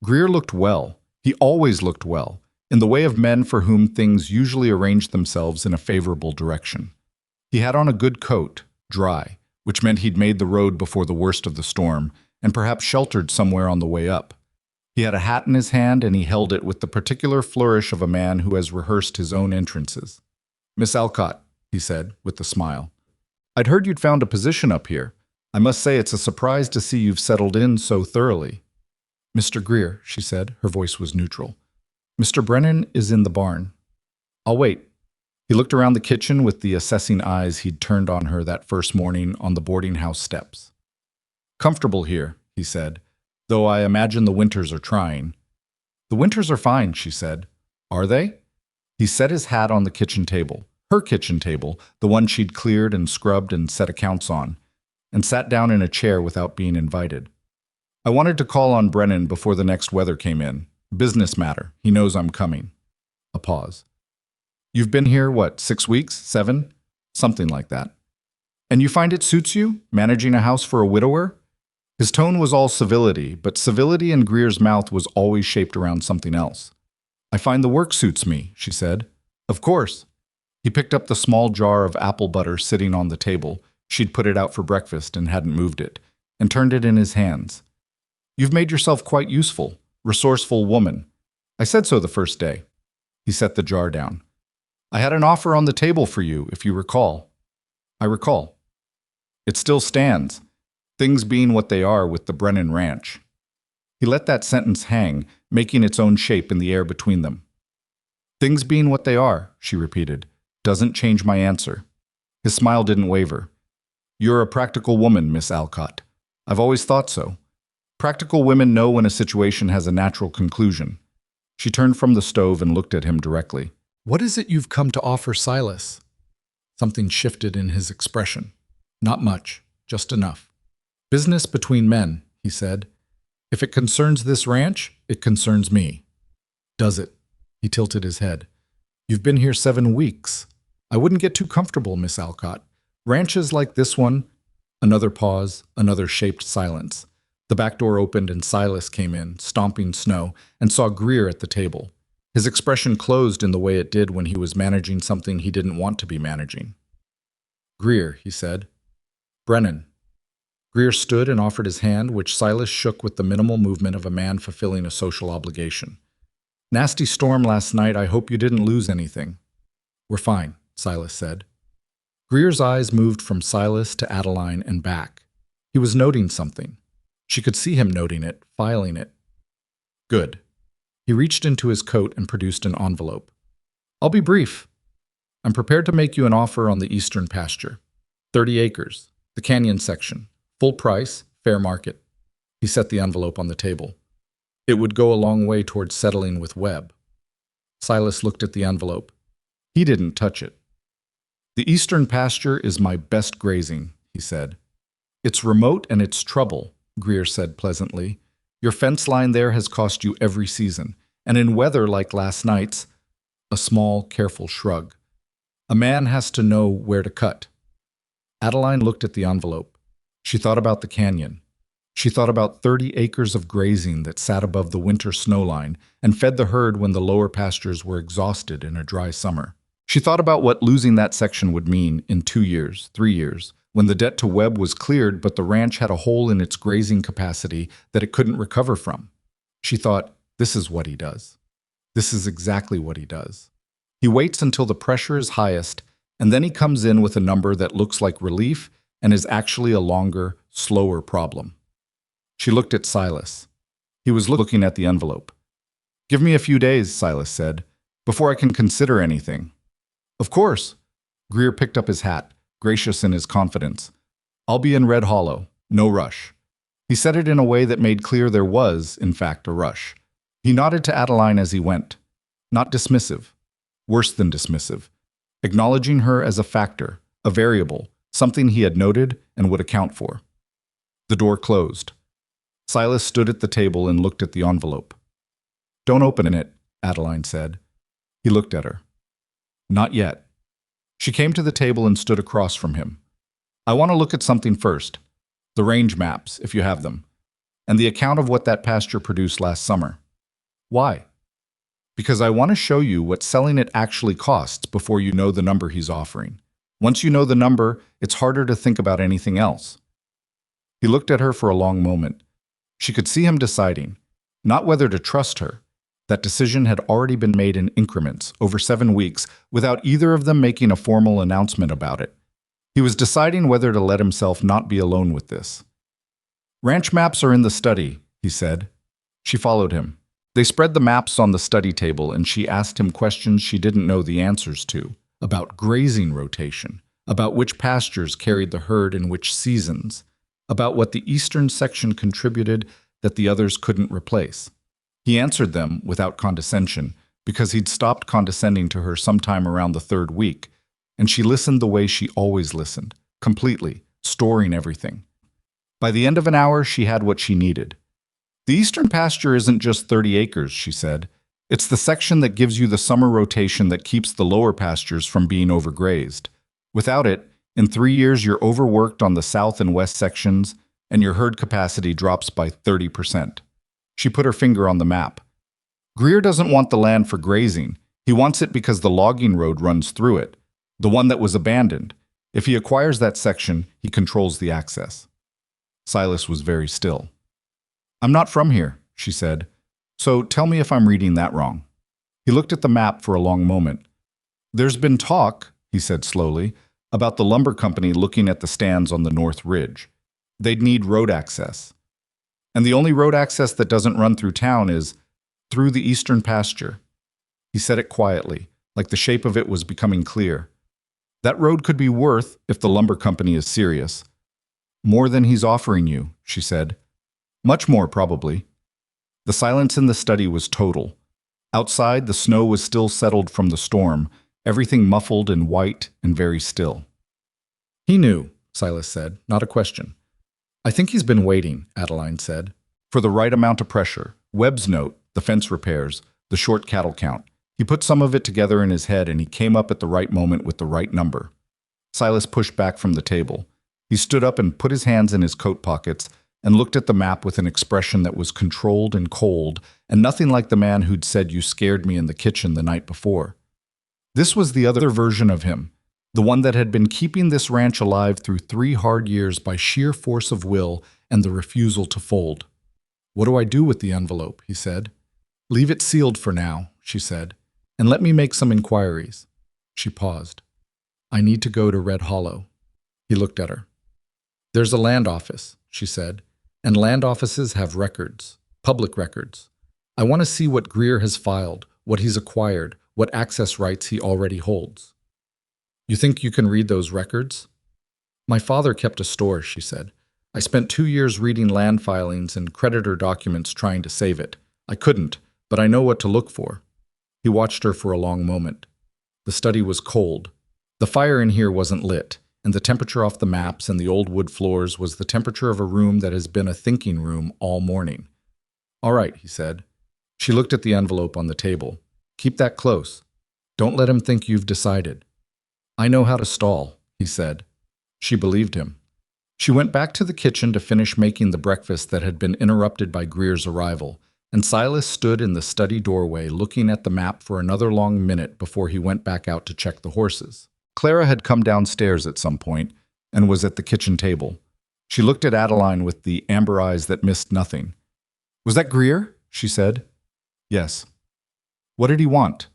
Greer looked well. He always looked well, in the way of men for whom things usually arranged themselves in a favorable direction. He had on a good coat, dry, which meant he'd made the road before the worst of the storm, and perhaps sheltered somewhere on the way up. He had a hat in his hand, and he held it with the particular flourish of a man who has rehearsed his own entrances. "Miss Alcott," he said, with a smile. "I'd heard you'd found a position up here. I must say it's a surprise to see you've settled in so thoroughly." "Mr. Greer," she said. Her voice was neutral. "Mr. Brennan is in the barn. I'll wait." He looked around the kitchen with the assessing eyes he'd turned on her that first morning on the boarding house steps. "Comfortable here," he said, "though I imagine the winters are trying." "The winters are fine," she said. "Are they?" He set his hat on the kitchen table, her kitchen table, the one she'd cleared and scrubbed and set accounts on, and sat down in a chair without being invited. "I wanted to call on Brennan before the next weather came in. Business matter. He knows I'm coming." A pause. "You've been here, 6 weeks? 7? Something like that. And you find it suits you, managing a house for a widower?" His tone was all civility, but civility in Greer's mouth was always shaped around something else. "I find the work suits me," she said. "Of course." He picked up the small jar of apple butter sitting on the table. She'd put it out for breakfast and hadn't moved it, and turned it in his hands. "You've made yourself quite useful, resourceful woman. I said so the first day." He set the jar down. "I had an offer on the table for you, if you recall." "I recall." "It still stands, things being what they are with the Brennan Ranch." He let that sentence hang, making its own shape in the air between them. "Things being what they are," she repeated, "doesn't change my answer." His smile didn't waver. "You're a practical woman, Miss Alcott. I've always thought so. Practical women know when a situation has a natural conclusion." She turned from the stove and looked at him directly. "What is it you've come to offer Silas?" Something shifted in his expression. "Not much, just enough." "Business between men," he said. "If it concerns this ranch, it concerns me." "Does it?" He tilted his head. "You've been here 7 weeks. I wouldn't get too comfortable, Miss Alcott. Ranches like this one—" Another pause, another shaped silence. The back door opened and Silas came in, stomping snow, and saw Greer at the table. His expression closed in the way it did when he was managing something he didn't want to be managing. "Greer," he said. "Brennan." Greer stood and offered his hand, which Silas shook with the minimal movement of a man fulfilling a social obligation. "Nasty storm last night. I hope you didn't lose anything." "We're fine," Silas said. Greer's eyes moved from Silas to Adeline and back. He was noting something. She could see him noting it, filing it. "Good." He reached into his coat and produced an envelope. "I'll be brief. I'm prepared to make you an offer on the eastern pasture. 30 acres, the canyon section, full price, fair market." He set the envelope on the table. "It would go a long way towards settling with Webb." Silas looked at the envelope. He didn't touch it. "The eastern pasture is my best grazing," he said. "It's remote and it's trouble," Greer said pleasantly. "Your fence line there has cost you every season, and in weather like last night's—" A small, careful shrug. "A man has to know where to cut." Adeline looked at the envelope. She thought about the canyon. She thought about 30 acres of grazing that sat above the winter snow line and fed the herd when the lower pastures were exhausted in a dry summer. She thought about what losing that section would mean in 2 years, 3 years, when the debt to Webb was cleared but the ranch had a hole in its grazing capacity that it couldn't recover from. She thought, this is what he does. This is exactly what he does. He waits until the pressure is highest, and then he comes in with a number that looks like relief and is actually a longer, slower problem. She looked at Silas. He was looking at the envelope. Give me a few days, Silas said, before I can consider anything. Of course. Greer picked up his hat, gracious in his confidence. I'll be in Red Hollow. No rush. He said it in a way that made clear there was, in fact, a rush. He nodded to Adeline as he went. Not dismissive. Worse than dismissive. Acknowledging her as a factor, a variable, something he had noted and would account for. The door closed. Silas stood at the table and looked at the envelope. Don't open it, Adeline said. He looked at her. Not yet. She came to the table and stood across from him. I want to look at something first. The range maps, if you have them, and the account of what that pasture produced last summer. Why? Because I want to show you what selling it actually costs before you know the number he's offering. Once you know the number, it's harder to think about anything else. He looked at her for a long moment. She could see him deciding, not whether to trust her. That decision had already been made in increments, over 7 weeks, without either of them making a formal announcement about it. He was deciding whether to let himself not be alone with this. Ranch maps are in the study, he said. She followed him. They spread the maps on the study table, and she asked him questions she didn't know the answers to, about grazing rotation, about which pastures carried the herd in which seasons, about what the eastern section contributed that the others couldn't replace. He answered them without condescension, because he'd stopped condescending to her sometime around the 3rd week, and she listened the way she always listened, completely, storing everything. By the end of an hour, she had what she needed. The eastern pasture isn't just 30 acres, she said. It's the section that gives you the summer rotation that keeps the lower pastures from being overgrazed. Without it, in 3 years you're overworked on the south and west sections, and your herd capacity drops by 30%. She put her finger on the map. Greer doesn't want the land for grazing. He wants it because the logging road runs through it, the one that was abandoned. If he acquires that section, he controls the access. Silas was very still. I'm not from here, she said, so tell me if I'm reading that wrong. He looked at the map for a long moment. There's been talk, he said slowly, about the lumber company looking at the stands on the North Ridge. They'd need road access. And the only road access that doesn't run through town is through the eastern pasture. He said it quietly, like the shape of it was becoming clear. That road could be worth, if the lumber company is serious. More than he's offering you, she said. Much more, probably. The silence in the study was total. Outside, the snow was still settled from the storm, everything muffled and white and very still. He knew, Silas said, not a question. I think he's been waiting, Adeline said, for the right amount of pressure. Webb's note, the fence repairs, the short cattle count. He put some of it together in his head and he came up at the right moment with the right number. Silas pushed back from the table. He stood up and put his hands in his coat pockets and looked at the map with an expression that was controlled and cold, and nothing like the man who'd said you scared me in the kitchen the night before. This was the other version of him, the one that had been keeping this ranch alive through 3 hard years by sheer force of will and the refusal to fold. What do I do with the envelope? He said. Leave it sealed for now, she said, and let me make some inquiries. She paused. I need to go to Red Hollow. He looked at her. There's a land office, she said, and land offices have records, public records. I want to see what Greer has filed, what he's acquired, what access rights he already holds. You think you can read those records? My father kept a store, she said. I spent 2 years reading land filings and creditor documents trying to save it. I couldn't, but I know what to look for. He watched her for a long moment. The study was cold. The fire in here wasn't lit, and the temperature off the maps and the old wood floors was the temperature of a room that has been a thinking room all morning. All right, he said. She looked at the envelope on the table. Keep that close. Don't let him think you've decided. I know how to stall, he said. She believed him. She went back to the kitchen to finish making the breakfast that had been interrupted by Greer's arrival, and Silas stood in the study doorway looking at the map for another long minute before he went back out to check the horses. Clara had come downstairs at some point and was at the kitchen table. She looked at Adeline with the amber eyes that missed nothing. Was that Greer? She said. Yes. What did he want?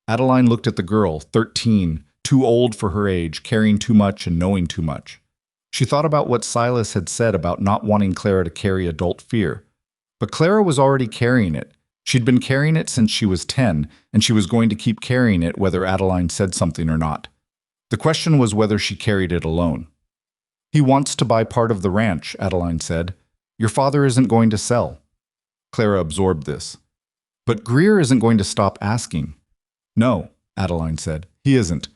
Adeline looked at the girl, 13, too old for her age, caring too much and knowing too much. She thought about what Silas had said about not wanting Clara to carry adult fear. But Clara was already carrying it, She'd been carrying it since she was 10, and she was going to keep carrying it whether Adeline said something or not. The question was whether she carried it alone. "He wants to buy part of the ranch," Adeline said. "Your father isn't going to sell." Clara absorbed this. "But Greer isn't going to stop asking." "No," Adeline said. "He isn't."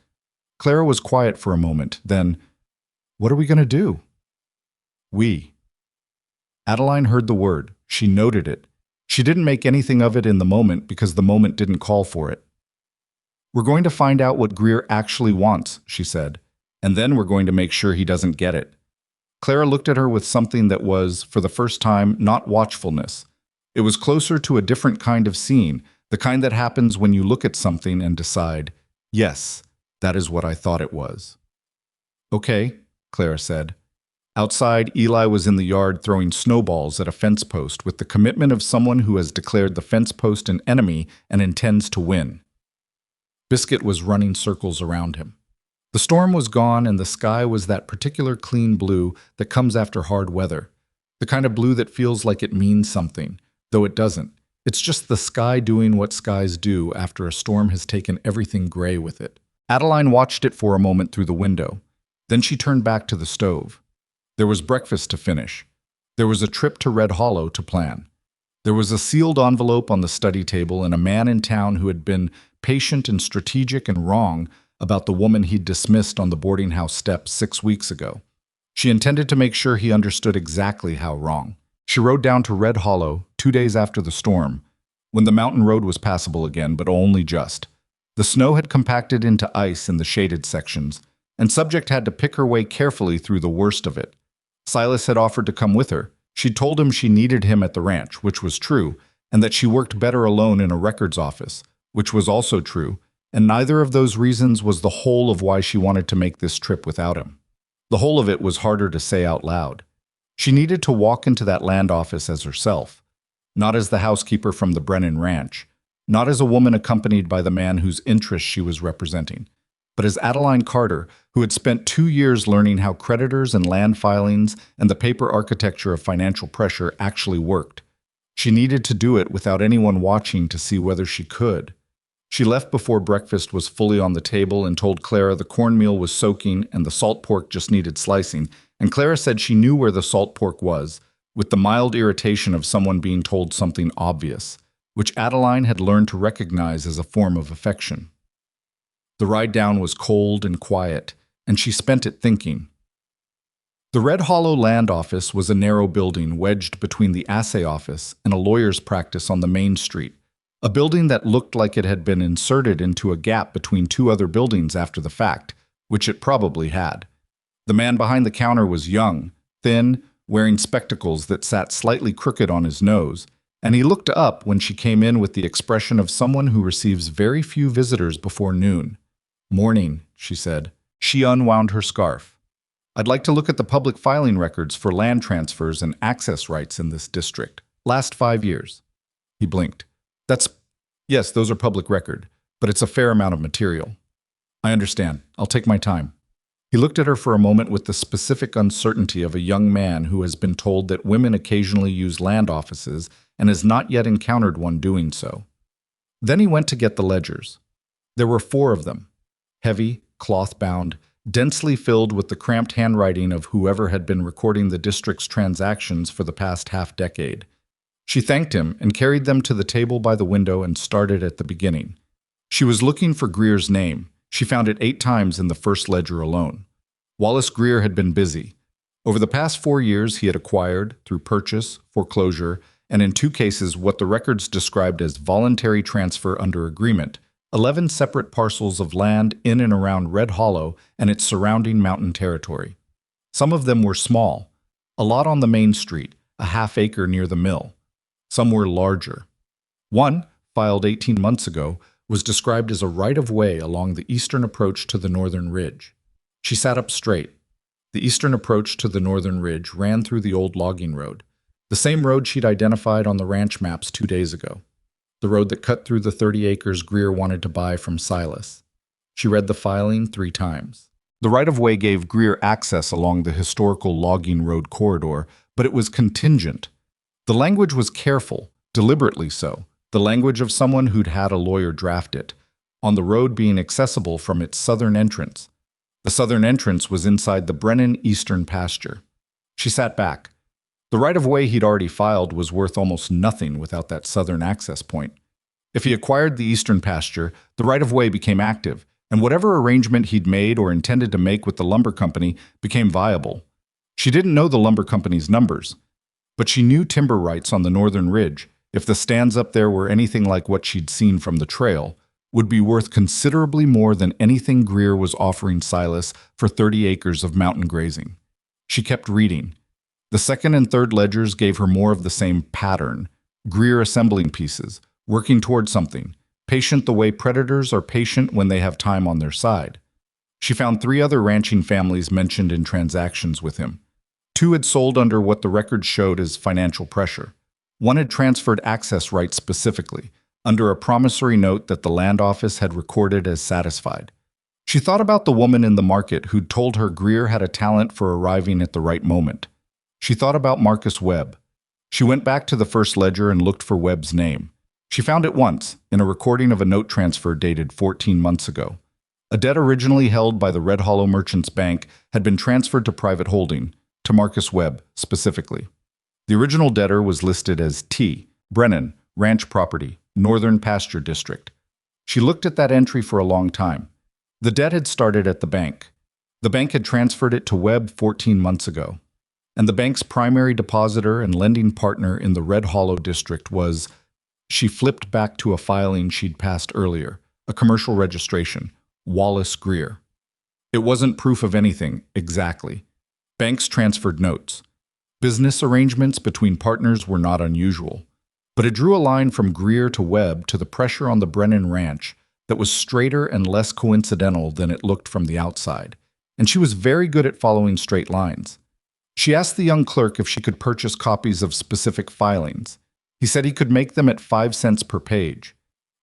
Clara was quiet for a moment. Then, "What are we going to do?" "We." Adeline heard the word. She noted it. She didn't make anything of it in the moment because the moment didn't call for it. "We're going to find out what Greer actually wants," she said, "and then we're going to make sure he doesn't get it." Clara looked at her with something that was, for the first time, not watchfulness. It was closer to a different kind of seeing, the kind that happens when you look at something and decide, "Yes, that is what I thought it was." "Okay," Clara said. Outside, Eli was in the yard throwing snowballs at a fence post with the commitment of someone who has declared the fence post an enemy and intends to win. Biscuit was running circles around him. The storm was gone and the sky was that particular clean blue that comes after hard weather. The kind of blue that feels like it means something, though it doesn't. It's just the sky doing what skies do after a storm has taken everything gray with it. Adeline watched it for a moment through the window. Then she turned back to the stove. There was breakfast to finish. There was a trip to Red Hollow to plan. There was a sealed envelope on the study table and a man in town who had been patient and strategic and wrong about the woman he'd dismissed on the boarding house steps 6 weeks ago. She intended to make sure he understood exactly how wrong. She rode down to Red Hollow 2 days after the storm, when the mountain road was passable again, but only just. The snow had compacted into ice in the shaded sections, and Subject had to pick her way carefully through the worst of it. Silas had offered to come with her. She'd told him she needed him at the ranch, which was true, and that she worked better alone in a records office, which was also true, and neither of those reasons was the whole of why she wanted to make this trip without him. The whole of it was harder to say out loud. She needed to walk into that land office as herself, not as the housekeeper from the Brennan Ranch, not as a woman accompanied by the man whose interests she was representing, but as Adeline Carter, who had spent 2 years learning how creditors and land filings and the paper architecture of financial pressure actually worked. She needed to do it without anyone watching to see whether she could. She left before breakfast was fully on the table and told Clara the cornmeal was soaking and the salt pork just needed slicing, and Clara said she knew where the salt pork was, with the mild irritation of someone being told something obvious, which Adeline had learned to recognize as a form of affection. The ride down was cold and quiet, and she spent it thinking. The Red Hollow Land Office was a narrow building wedged between the assay office and a lawyer's practice on the main street, a building that looked like it had been inserted into a gap between 2 other buildings after the fact, which it probably had. The man behind the counter was young, thin, wearing spectacles that sat slightly crooked on his nose, and he looked up when she came in with the expression of someone who receives very few visitors before noon. "Morning," she said. She unwound her scarf. "I'd like to look at the public filing records for land transfers and access rights in this district. Last 5 years. He blinked. Yes, those are public record, but it's a fair amount of material." "I understand. I'll take my time." He looked at her for a moment with the specific uncertainty of a young man who has been told that women occasionally use land offices and has not yet encountered one doing so. Then he went to get the ledgers. There were 4 of them. Heavy, cloth-bound, densely filled with the cramped handwriting of whoever had been recording the district's transactions for the past half-decade. She thanked him and carried them to the table by the window and started at the beginning. She was looking for Greer's name. She found it 8 times in the first ledger alone. Wallace Greer had been busy. Over the past 4 years, he had acquired, through purchase, foreclosure, and in 2 cases what the records described as voluntary transfer under agreement, 11 separate parcels of land in and around Red Hollow and its surrounding mountain territory. Some of them were small, a lot on the main street, a half-acre near the mill. Some were larger. One, filed 18 months ago, was described as a right-of-way along the eastern approach to the northern ridge. She sat up straight. The eastern approach to the northern ridge ran through the old logging road, the same road she'd identified on the ranch maps 2 days ago. The road that cut through the 30 acres Greer wanted to buy from Silas. She read the filing 3 times. The right-of-way gave Greer access along the historical logging road corridor, but it was contingent. The language was careful, deliberately so, the language of someone who'd had a lawyer draft it, on the road being accessible from its southern entrance. The southern entrance was inside the Brennan Eastern pasture. She sat back. The right-of-way he'd already filed was worth almost nothing without that southern access point. If he acquired the eastern pasture, the right-of-way became active, and whatever arrangement he'd made or intended to make with the lumber company became viable. She didn't know the lumber company's numbers, but she knew timber rights on the northern ridge, if the stands up there were anything like what she'd seen from the trail, would be worth considerably more than anything Greer was offering Silas for 30 acres of mountain grazing. She kept reading. The second and third ledgers gave her more of the same pattern. Greer assembling pieces, working toward something, patient the way predators are patient when they have time on their side. She found 3 other ranching families mentioned in transactions with him. 2 had sold under what the records showed as financial pressure. 1 had transferred access rights specifically, under a promissory note that the land office had recorded as satisfied. She thought about the woman in the market who'd told her Greer had a talent for arriving at the right moment. She thought about Marcus Webb. She went back to the first ledger and looked for Webb's name. She found it once, in a recording of a note transfer dated 14 months ago. A debt originally held by the Red Hollow Merchants Bank had been transferred to private holding, to Marcus Webb specifically. The original debtor was listed as T. Brennan, Ranch Property, Northern Pasture District. She looked at that entry for a long time. The debt had started at the bank. The bank had transferred it to Webb 14 months ago. And the bank's primary depositor and lending partner in the Red Hollow district was... She flipped back to a filing she'd passed earlier, a commercial registration, Wallace Greer. It wasn't proof of anything, exactly. Banks transferred notes. Business arrangements between partners were not unusual. But it drew a line from Greer to Webb to the pressure on the Brennan Ranch that was straighter and less coincidental than it looked from the outside, and she was very good at following straight lines. She asked the young clerk if she could purchase copies of specific filings. He said he could make them at 5 cents per page.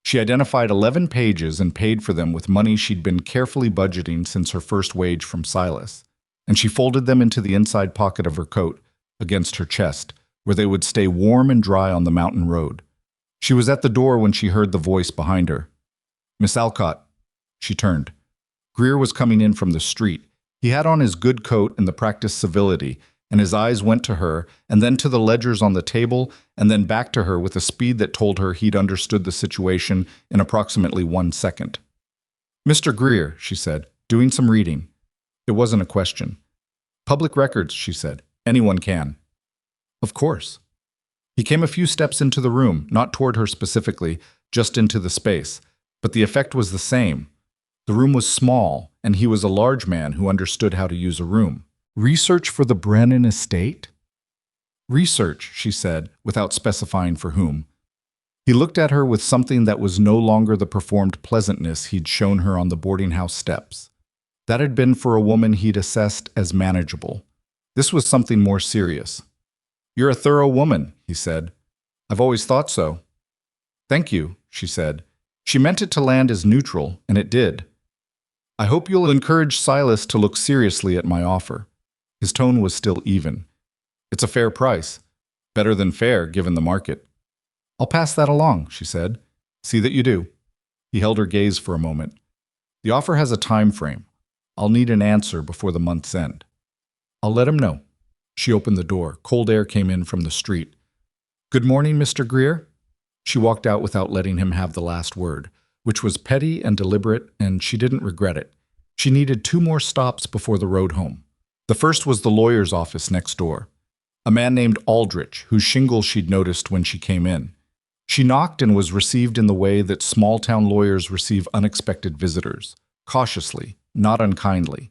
She identified 11 pages and paid for them with money she'd been carefully budgeting since her first wage from Silas, and she folded them into the inside pocket of her coat, against her chest, where they would stay warm and dry on the mountain road. She was at the door when she heard the voice behind her. "Miss Alcott." She turned. Greer was coming in from the street. He had on his good coat and the practiced civility, and his eyes went to her, and then to the ledgers on the table, and then back to her with a speed that told her he'd understood the situation in approximately 1 second. "Mr. Greer," she said, "doing some reading." It wasn't a question. "Public records," she said. "Anyone can." "Of course." He came a few steps into the room, not toward her specifically, just into the space, but the effect was the same. The room was small, and he was a large man who understood how to use a room. "Research for the Brennan estate?" "Research," she said, without specifying for whom. He looked at her with something that was no longer the performed pleasantness he'd shown her on the boarding house steps. That had been for a woman he'd assessed as manageable. This was something more serious. "You're a thorough woman," he said. "I've always thought so." "Thank you," she said. She meant it to land as neutral, and it did. "I hope you'll encourage Silas to look seriously at my offer." His tone was still even. "It's a fair price. Better than fair, given the market." "I'll pass that along," she said. "See that you do." He held her gaze for a moment. "The offer has a time frame. I'll need an answer before the month's end." "I'll let him know." She opened the door. Cold air came in from the street. "Good morning, Mr. Greer." She walked out without letting him have the last word, which was petty and deliberate, and she didn't regret it. She needed 2 more stops before the road home. The first was the lawyer's office next door. A man named Aldrich, whose shingle she'd noticed when she came in. She knocked and was received in the way that small-town lawyers receive unexpected visitors, cautiously, not unkindly.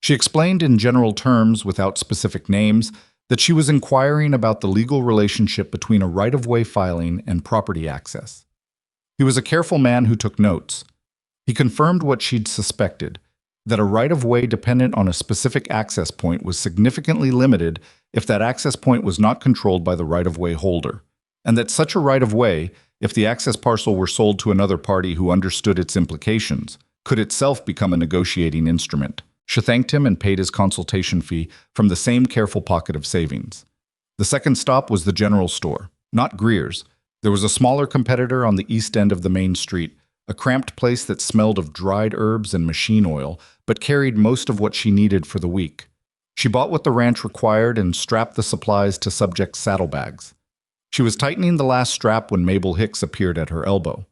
She explained in general terms, without specific names, that she was inquiring about the legal relationship between a right-of-way filing and property access. He was a careful man who took notes. He confirmed what she'd suspected, that a right-of-way dependent on a specific access point was significantly limited if that access point was not controlled by the right-of-way holder, and that such a right-of-way, if the access parcel were sold to another party who understood its implications, could itself become a negotiating instrument. She thanked him and paid his consultation fee from the same careful pocket of savings. The second stop was the general store, not Greer's, There was a smaller competitor on the east end of the main street, a cramped place that smelled of dried herbs and machine oil, but carried most of what she needed for the week. She bought what the ranch required and strapped the supplies to Subject's saddlebags. She was tightening the last strap when Mabel Hicks appeared at her elbow.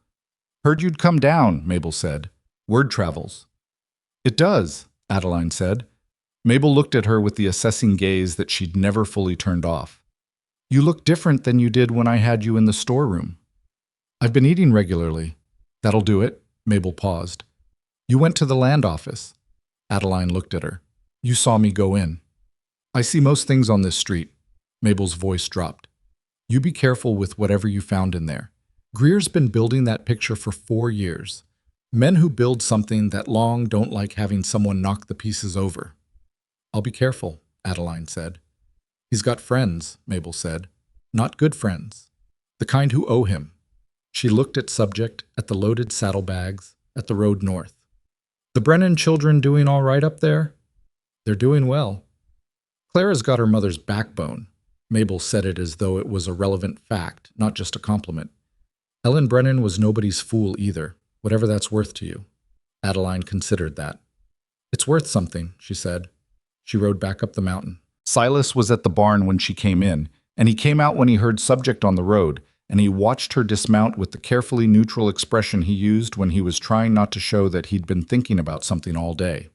"Heard you'd come down," Mabel said. "Word travels." "It does," Adeline said. Mabel looked at her with the assessing gaze that she'd never fully turned off. "You look different than you did when I had you in the storeroom." "I've been eating regularly." "That'll do it." Mabel paused. "You went to the land office." Adeline looked at her. "You saw me go in." "I see most things on this street." Mabel's voice dropped. "You be careful with whatever you found in there. Greer's been building that picture for 4 years. Men who build something that long don't like having someone knock the pieces over." "I'll be careful," Adeline said. "He's got friends," Mabel said. "Not good friends. The kind who owe him." She looked at Subject, at the loaded saddlebags, at the road north. "The Brennan children doing all right up there?" "They're doing well." "Clara's got her mother's backbone." Mabel said it as though it was a relevant fact, not just a compliment. "Ellen Brennan was nobody's fool either, whatever that's worth to you." Adeline considered that. "It's worth something," she said. She rode back up the mountain. Silas was at the barn when she came in, and he came out when he heard Subject on the road, and he watched her dismount with the carefully neutral expression he used when he was trying not to show that he'd been thinking about something all day.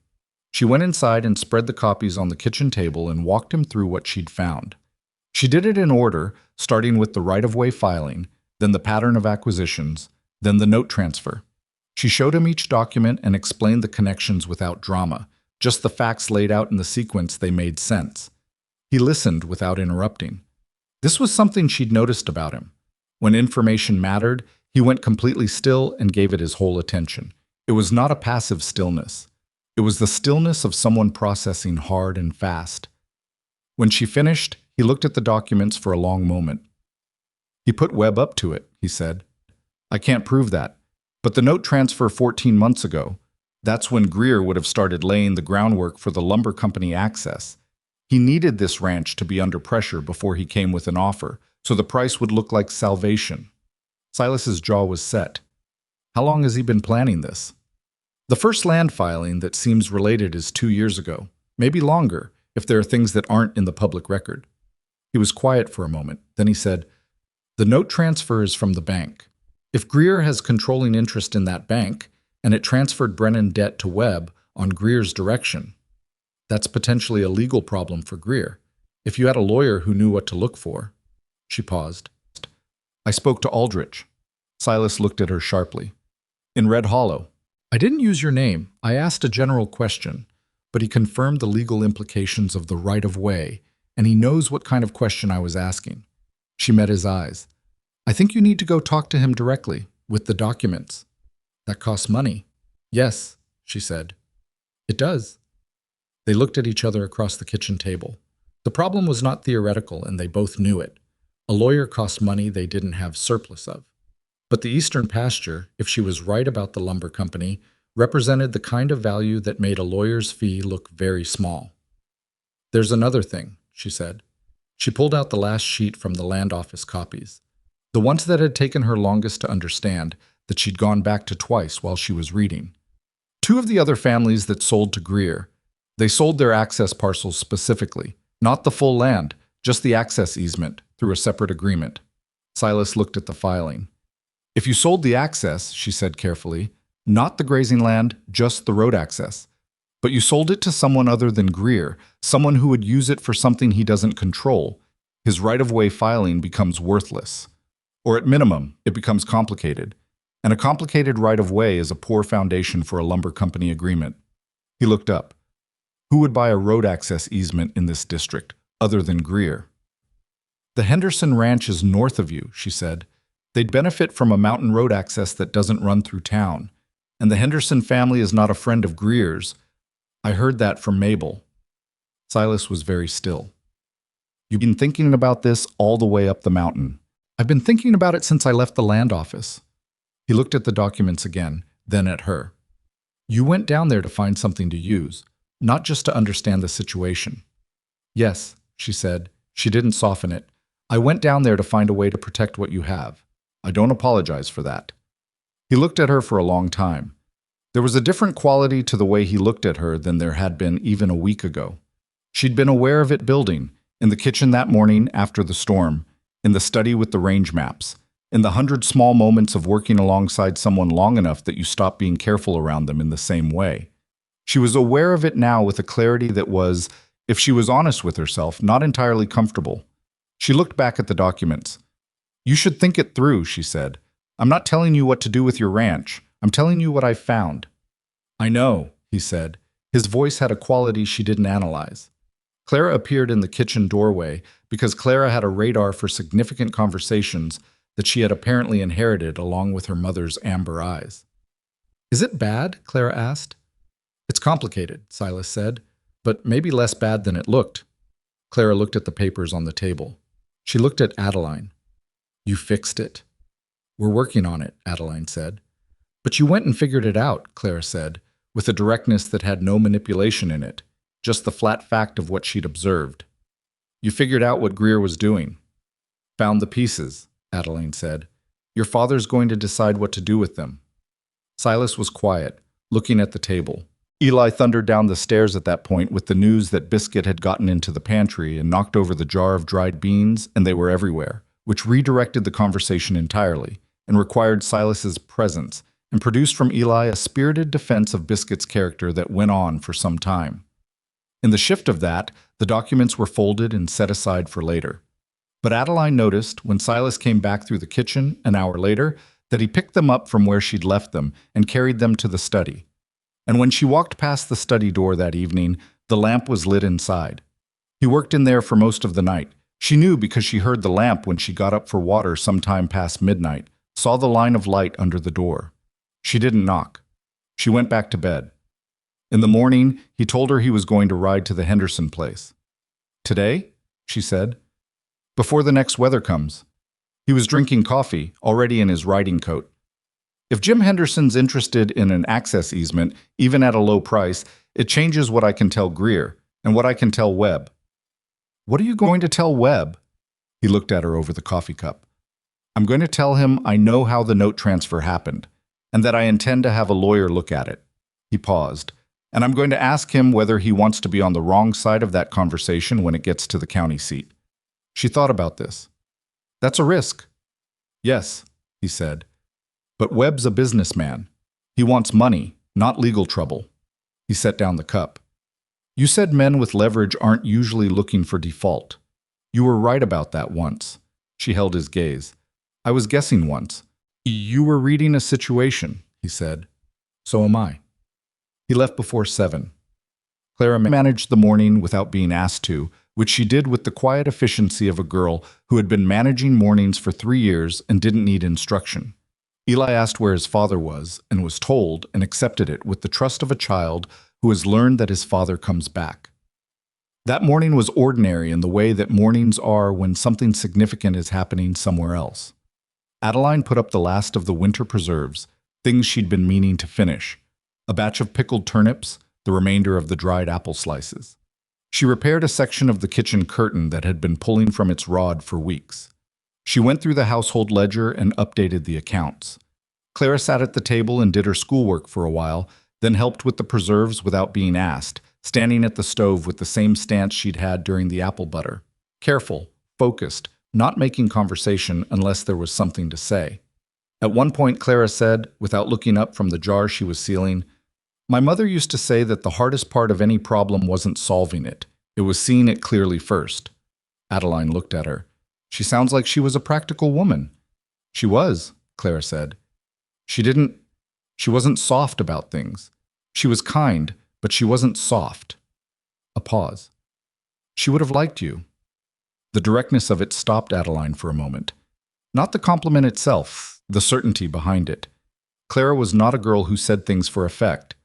She went inside and spread the copies on the kitchen table and walked him through what she'd found. She did it in order, starting with the right-of-way filing, then the pattern of acquisitions, then the note transfer. She showed him each document and explained the connections without drama, just the facts laid out in the sequence they made sense. He listened without interrupting. This was something she'd noticed about him. When information mattered, he went completely still and gave it his whole attention. It was not a passive stillness. It was the stillness of someone processing hard and fast. When she finished, he looked at the documents for a long moment. "He put Webb up to it," he said. "I can't prove that. But the note transfer 14 months ago, that's when Greer would have started laying the groundwork for the lumber company access. He needed this ranch to be under pressure before he came with an offer, so the price would look like salvation." Silas's jaw was set. "How long has he been planning this?" "The first land filing that seems related is 2 years ago, maybe longer, if there are things that aren't in the public record." He was quiet for a moment. Then he said, "The note transfer is from the bank. If Greer has controlling interest in that bank, and it transferred Brennan debt to Webb on Greer's direction, that's potentially a legal problem for Greer. If you had a lawyer who knew what to look for." She paused. "I spoke to Aldrich." Silas looked at her sharply. "In Red Hollow. I didn't use your name. I asked a general question, but he confirmed the legal implications of the right-of-way, and he knows what kind of question I was asking." She met his eyes. "I think you need to go talk to him directly, with the documents." "That costs money." "Yes," she said. "It does." They looked at each other across the kitchen table. The problem was not theoretical, and they both knew it. A lawyer cost money they didn't have surplus of. But the Eastern pasture, if she was right about the lumber company, represented the kind of value that made a lawyer's fee look very small. "There's another thing," she said. She pulled out the last sheet from the land office copies, the ones that had taken her longest to understand, that she'd gone back to twice while she was reading. 2 of the other families that sold to Greer, they sold their access parcels specifically, not the full land, just the access easement, through a separate agreement. Silas looked at the filing. "If you sold the access," she said carefully, "not the grazing land, just the road access. But you sold it to someone other than Greer, someone who would use it for something he doesn't control. His right-of-way filing becomes worthless. Or at minimum, it becomes complicated. And a complicated right-of-way is a poor foundation for a lumber company agreement." He looked up. "Who would buy a road access easement in this district, other than Greer?" "The Henderson Ranch is north of you," she said. "They'd benefit from a mountain road access that doesn't run through town. And the Henderson family is not a friend of Greer's. I heard that from Mabel." Silas was very still. "You've been thinking about this all the way up the mountain." "I've been thinking about it since I left the land office." He looked at the documents again, then at her. "You went down there to find something to use, not just to understand the situation." "Yes," she said. She didn't soften it. "I went down there to find a way to protect what you have." I don't apologize for that." He looked at her for a long time. There was a different quality to the way he looked at her than there had been even a week ago. She'd been aware of it building, in the kitchen that morning after the storm, in the study with the range maps, in the 100 small moments of working alongside someone long enough that you stop being careful around them in the same way. She was aware of it now with a clarity that was, if she was honest with herself, not entirely comfortable. She looked back at the documents. "You should think it through," she said. "I'm not telling you what to do with your ranch. I'm telling you what I've found." "I know," he said. His voice had a quality she didn't analyze. Clara appeared in the kitchen doorway because Clara had a radar for significant conversations that she had apparently inherited along with her mother's amber eyes. "Is it bad?" Clara asked. "It's complicated," Silas said, "but maybe less bad than it looked." Clara looked at the papers on the table. She looked at Adeline. "You fixed it." "We're working on it," Adeline said. "But you went and figured it out," Clara said, with a directness that had no manipulation in it, just the flat fact of what she'd observed. "You figured out what Greer was doing." "Found the pieces," Adeline said. "Your father's going to decide what to do with them." Silas was quiet, looking at the table. Eli thundered down the stairs at that point with the news that Biscuit had gotten into the pantry and knocked over the jar of dried beans, and they were everywhere, which redirected the conversation entirely and required Silas's presence and produced from Eli a spirited defense of Biscuit's character that went on for some time. In the shift of that, the documents were folded and set aside for later. But Adeline noticed, when Silas came back through the kitchen an hour later, that he picked them up from where she'd left them and carried them to the study. And when she walked past the study door that evening, the lamp was lit inside. He worked in there for most of the night. She knew because she heard the lamp when she got up for water sometime past midnight, saw the line of light under the door. She didn't knock. She went back to bed. In the morning, he told her he was going to ride to the Henderson place. "Today?" she said. "Before the next weather comes." He was drinking coffee, already in his riding coat. "If Jim Henderson's interested in an access easement, even at a low price, it changes what I can tell Greer and what I can tell Webb." "What are you going to tell Webb?" He looked at her over the coffee cup. "I'm going to tell him I know how the note transfer happened, and that I intend to have a lawyer look at it." He paused. "And I'm going to ask him whether he wants to be on the wrong side of that conversation when it gets to the county seat." She thought about this. "That's a risk." "Yes," he said. "But Webb's a businessman. He wants money, not legal trouble." He set down the cup. "You said men with leverage aren't usually looking for default. You were right about that once." She held his gaze. "I was guessing once. You were reading a situation," he said. "So am I." He left before 7. Clara managed the morning without being asked to, which she did with the quiet efficiency of a girl who had been managing mornings for 3 years and didn't need instruction. Eli asked where his father was and was told and accepted it with the trust of a child who has learned that his father comes back. That morning was ordinary in the way that mornings are when something significant is happening somewhere else. Adeline put up the last of the winter preserves, things she'd been meaning to finish. A batch of pickled turnips, the remainder of the dried apple slices. She repaired a section of the kitchen curtain that had been pulling from its rod for weeks. She went through the household ledger and updated the accounts. Clara sat at the table and did her schoolwork for a while, then helped with the preserves without being asked, standing at the stove with the same stance she'd had during the apple butter. Careful, focused, not making conversation unless there was something to say. At one point, Clara said, without looking up from the jar she was sealing, "My mother used to say that the hardest part of any problem wasn't solving it. It was seeing it clearly first." Adeline looked at her. "She sounds like she was a practical woman." "She was," Clara said. She wasn't soft about things. She was kind, but she wasn't soft." A pause. "She would have liked you." The directness of it stopped Adeline for a moment. Not the compliment itself, the certainty behind it. Clara was not a girl who said things for effect.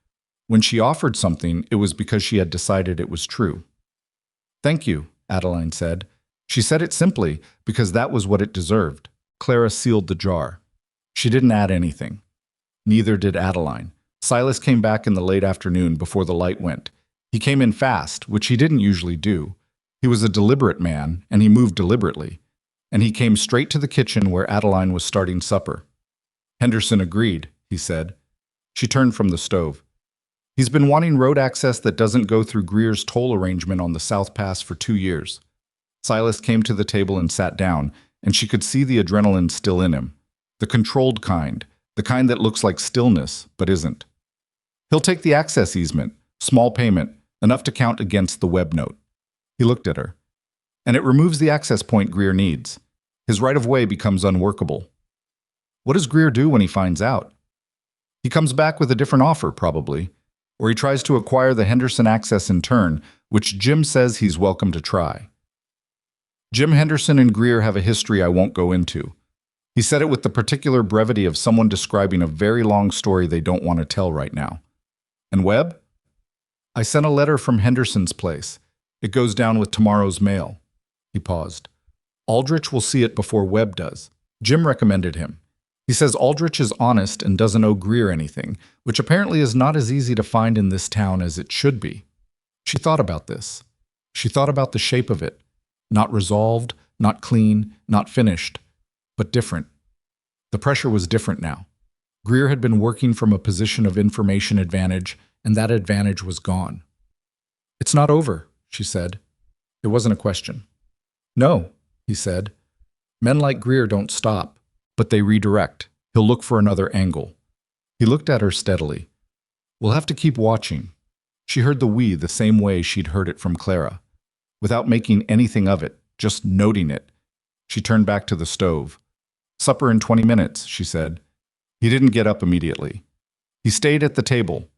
When she offered something, it was because she had decided it was true. "Thank you," Adeline said. She said it simply because that was what it deserved. Clara sealed the jar. She didn't add anything. Neither did Adeline. Silas came back in the late afternoon before the light went. He came in fast, which he didn't usually do. He was a deliberate man, and he moved deliberately. and he came straight to the kitchen where Adeline was starting supper. Henderson agreed, he said. She turned from the stove. He's been wanting road access that doesn't go through Greer's toll arrangement on the South Pass for 2 years. Silas came to the table and sat down, and she could see the adrenaline still in him. The controlled kind, the kind that looks like stillness, but isn't. He'll take the access easement, small payment, enough to count against the web note. He looked at her. And it removes the access point Greer needs. His right-of-way becomes unworkable. What does Greer do when he finds out? He comes back with a different offer, probably, or he tries to acquire the Henderson access in turn, which Jim says he's welcome to try. Jim Henderson and Greer have a history I won't go into. He said it with the particular brevity of someone describing a very long story they don't want to tell right now. And Webb? I sent a letter from Henderson's place. It goes down with tomorrow's mail. He paused. Aldrich will see it before Webb does. Jim recommended him. He says Aldrich is honest and doesn't owe Greer anything, which apparently is not as easy to find in this town as it should be. She thought about this. She thought about the shape of it. Not resolved, not clean, not finished, but different. The pressure was different now. Greer had been working from a position of information advantage, and that advantage was gone. It's not over, she said. It wasn't a question. No, he said. Men like Greer don't stop, but they redirect. He'll look for another angle. He looked at her steadily. We'll have to keep watching. She heard the we the same way she'd heard it from Clara. Without making anything of it, just noting it, she turned back to the stove. Supper in 20 minutes, she said. He didn't get up immediately. He stayed at the table.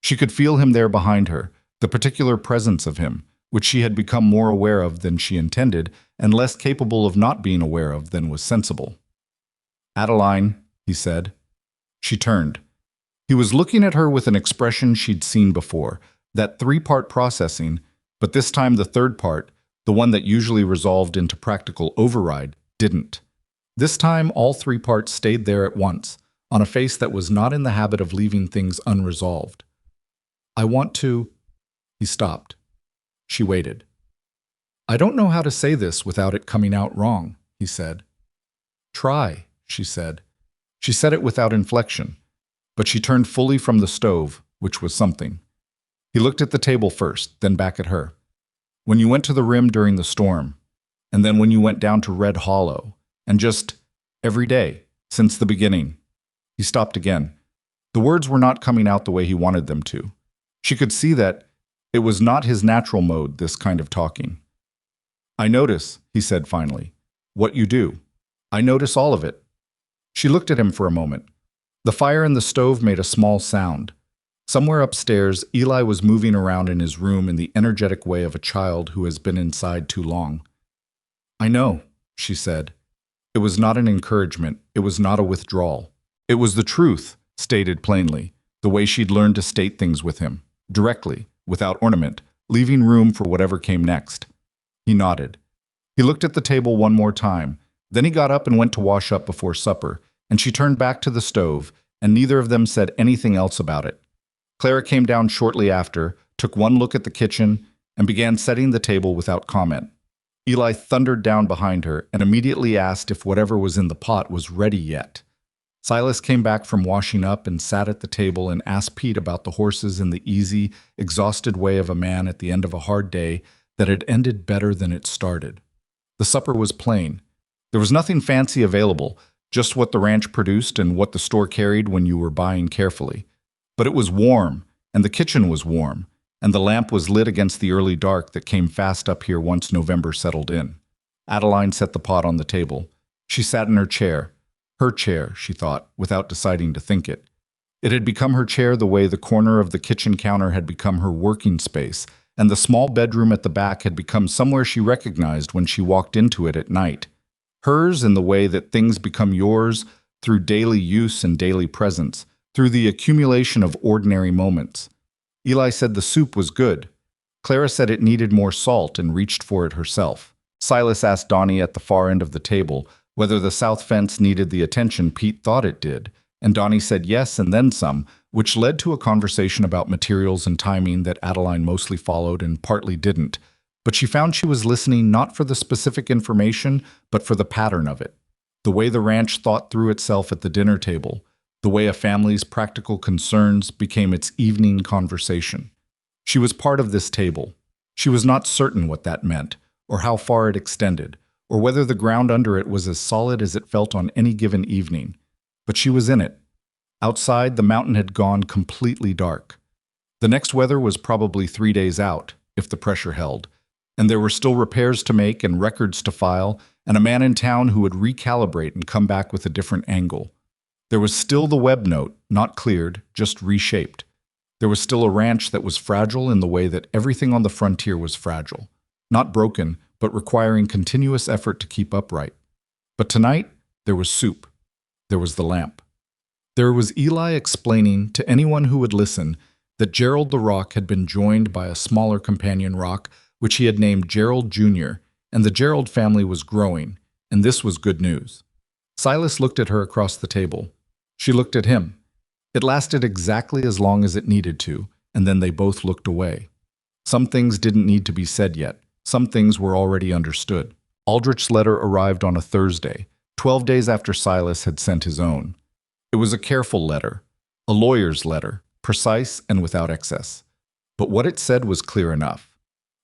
She could feel him there behind her, the particular presence of him, which she had become more aware of than she intended and less capable of not being aware of than was sensible. Adeline, he said. She turned. He was looking at her with an expression she'd seen before, that three-part processing, but this time the third part, the one that usually resolved into practical override, didn't. This time all three parts stayed there at once, on a face that was not in the habit of leaving things unresolved. I want to... He stopped. She waited. I don't know how to say this without it coming out wrong, he said. Try, she said. She said it without inflection, but she turned fully from the stove, which was something. He looked at the table first, then back at her. When you went to the rim during the storm, and then when you went down to Red Hollow, and just every day, since the beginning. He stopped again. The words were not coming out the way he wanted them to. She could see that it was not his natural mode, this kind of talking. I notice, he said finally, what you do. I notice all of it. She looked at him for a moment. The fire in the stove made a small sound. Somewhere upstairs, Eli was moving around in his room in the energetic way of a child who has been inside too long. I know, she said. It was not an encouragement. It was not a withdrawal. It was the truth, stated plainly, the way she'd learned to state things with him, directly, without ornament, leaving room for whatever came next. He nodded. He looked at the table one more time. Then he got up and went to wash up before supper, and she turned back to the stove, and neither of them said anything else about it. Clara came down shortly after, took one look at the kitchen, and began setting the table without comment. Eli thundered down behind her and immediately asked if whatever was in the pot was ready yet. Silas came back from washing up and sat at the table and asked Pete about the horses in the easy, exhausted way of a man at the end of a hard day that had ended better than it started. The supper was plain. There was nothing fancy available, just what the ranch produced and what the store carried when you were buying carefully. But it was warm, and the kitchen was warm, and the lamp was lit against the early dark that came fast up here once November settled in. Adeline set the pot on the table. She sat in her chair, she thought, without deciding to think it. It had become her chair the way the corner of the kitchen counter had become her working space, and the small bedroom at the back had become somewhere she recognized when she walked into it at night. Hers in the way that things become yours through daily use and daily presence, through the accumulation of ordinary moments. Eli said the soup was good. Clara said it needed more salt and reached for it herself. Silas asked Donnie at the far end of the table whether the south fence needed the attention Pete thought it did, and Donnie said yes and then some, which led to a conversation about materials and timing that Adeline mostly followed and partly didn't, But she found she was listening not for the specific information, but for the pattern of it. The way the ranch thought through itself at the dinner table, the way a family's practical concerns became its evening conversation. She was part of this table. She was not certain what that meant, or how far it extended, or whether the ground under it was as solid as it felt on any given evening. But she was in it. Outside, the mountain had gone completely dark. The next weather was probably 3 days out, if the pressure held, and there were still repairs to make and records to file, and a man in town who would recalibrate and come back with a different angle. There was still the web note, not cleared, just reshaped. There was still a ranch that was fragile in the way that everything on the frontier was fragile. Not broken, but requiring continuous effort to keep upright. But tonight, there was soup. There was the lamp. There was Eli explaining to anyone who would listen that Gerald the Rock had been joined by a smaller companion rock, which he had named Gerald Jr., and the Gerald family was growing, and this was good news. Silas looked at her across the table. She looked at him. It lasted exactly as long as it needed to, and then they both looked away. Some things didn't need to be said yet. Some things were already understood. Aldrich's letter arrived on a Thursday, 12 days after Silas had sent his own. It was a careful letter, a lawyer's letter, precise and without excess. But what it said was clear enough.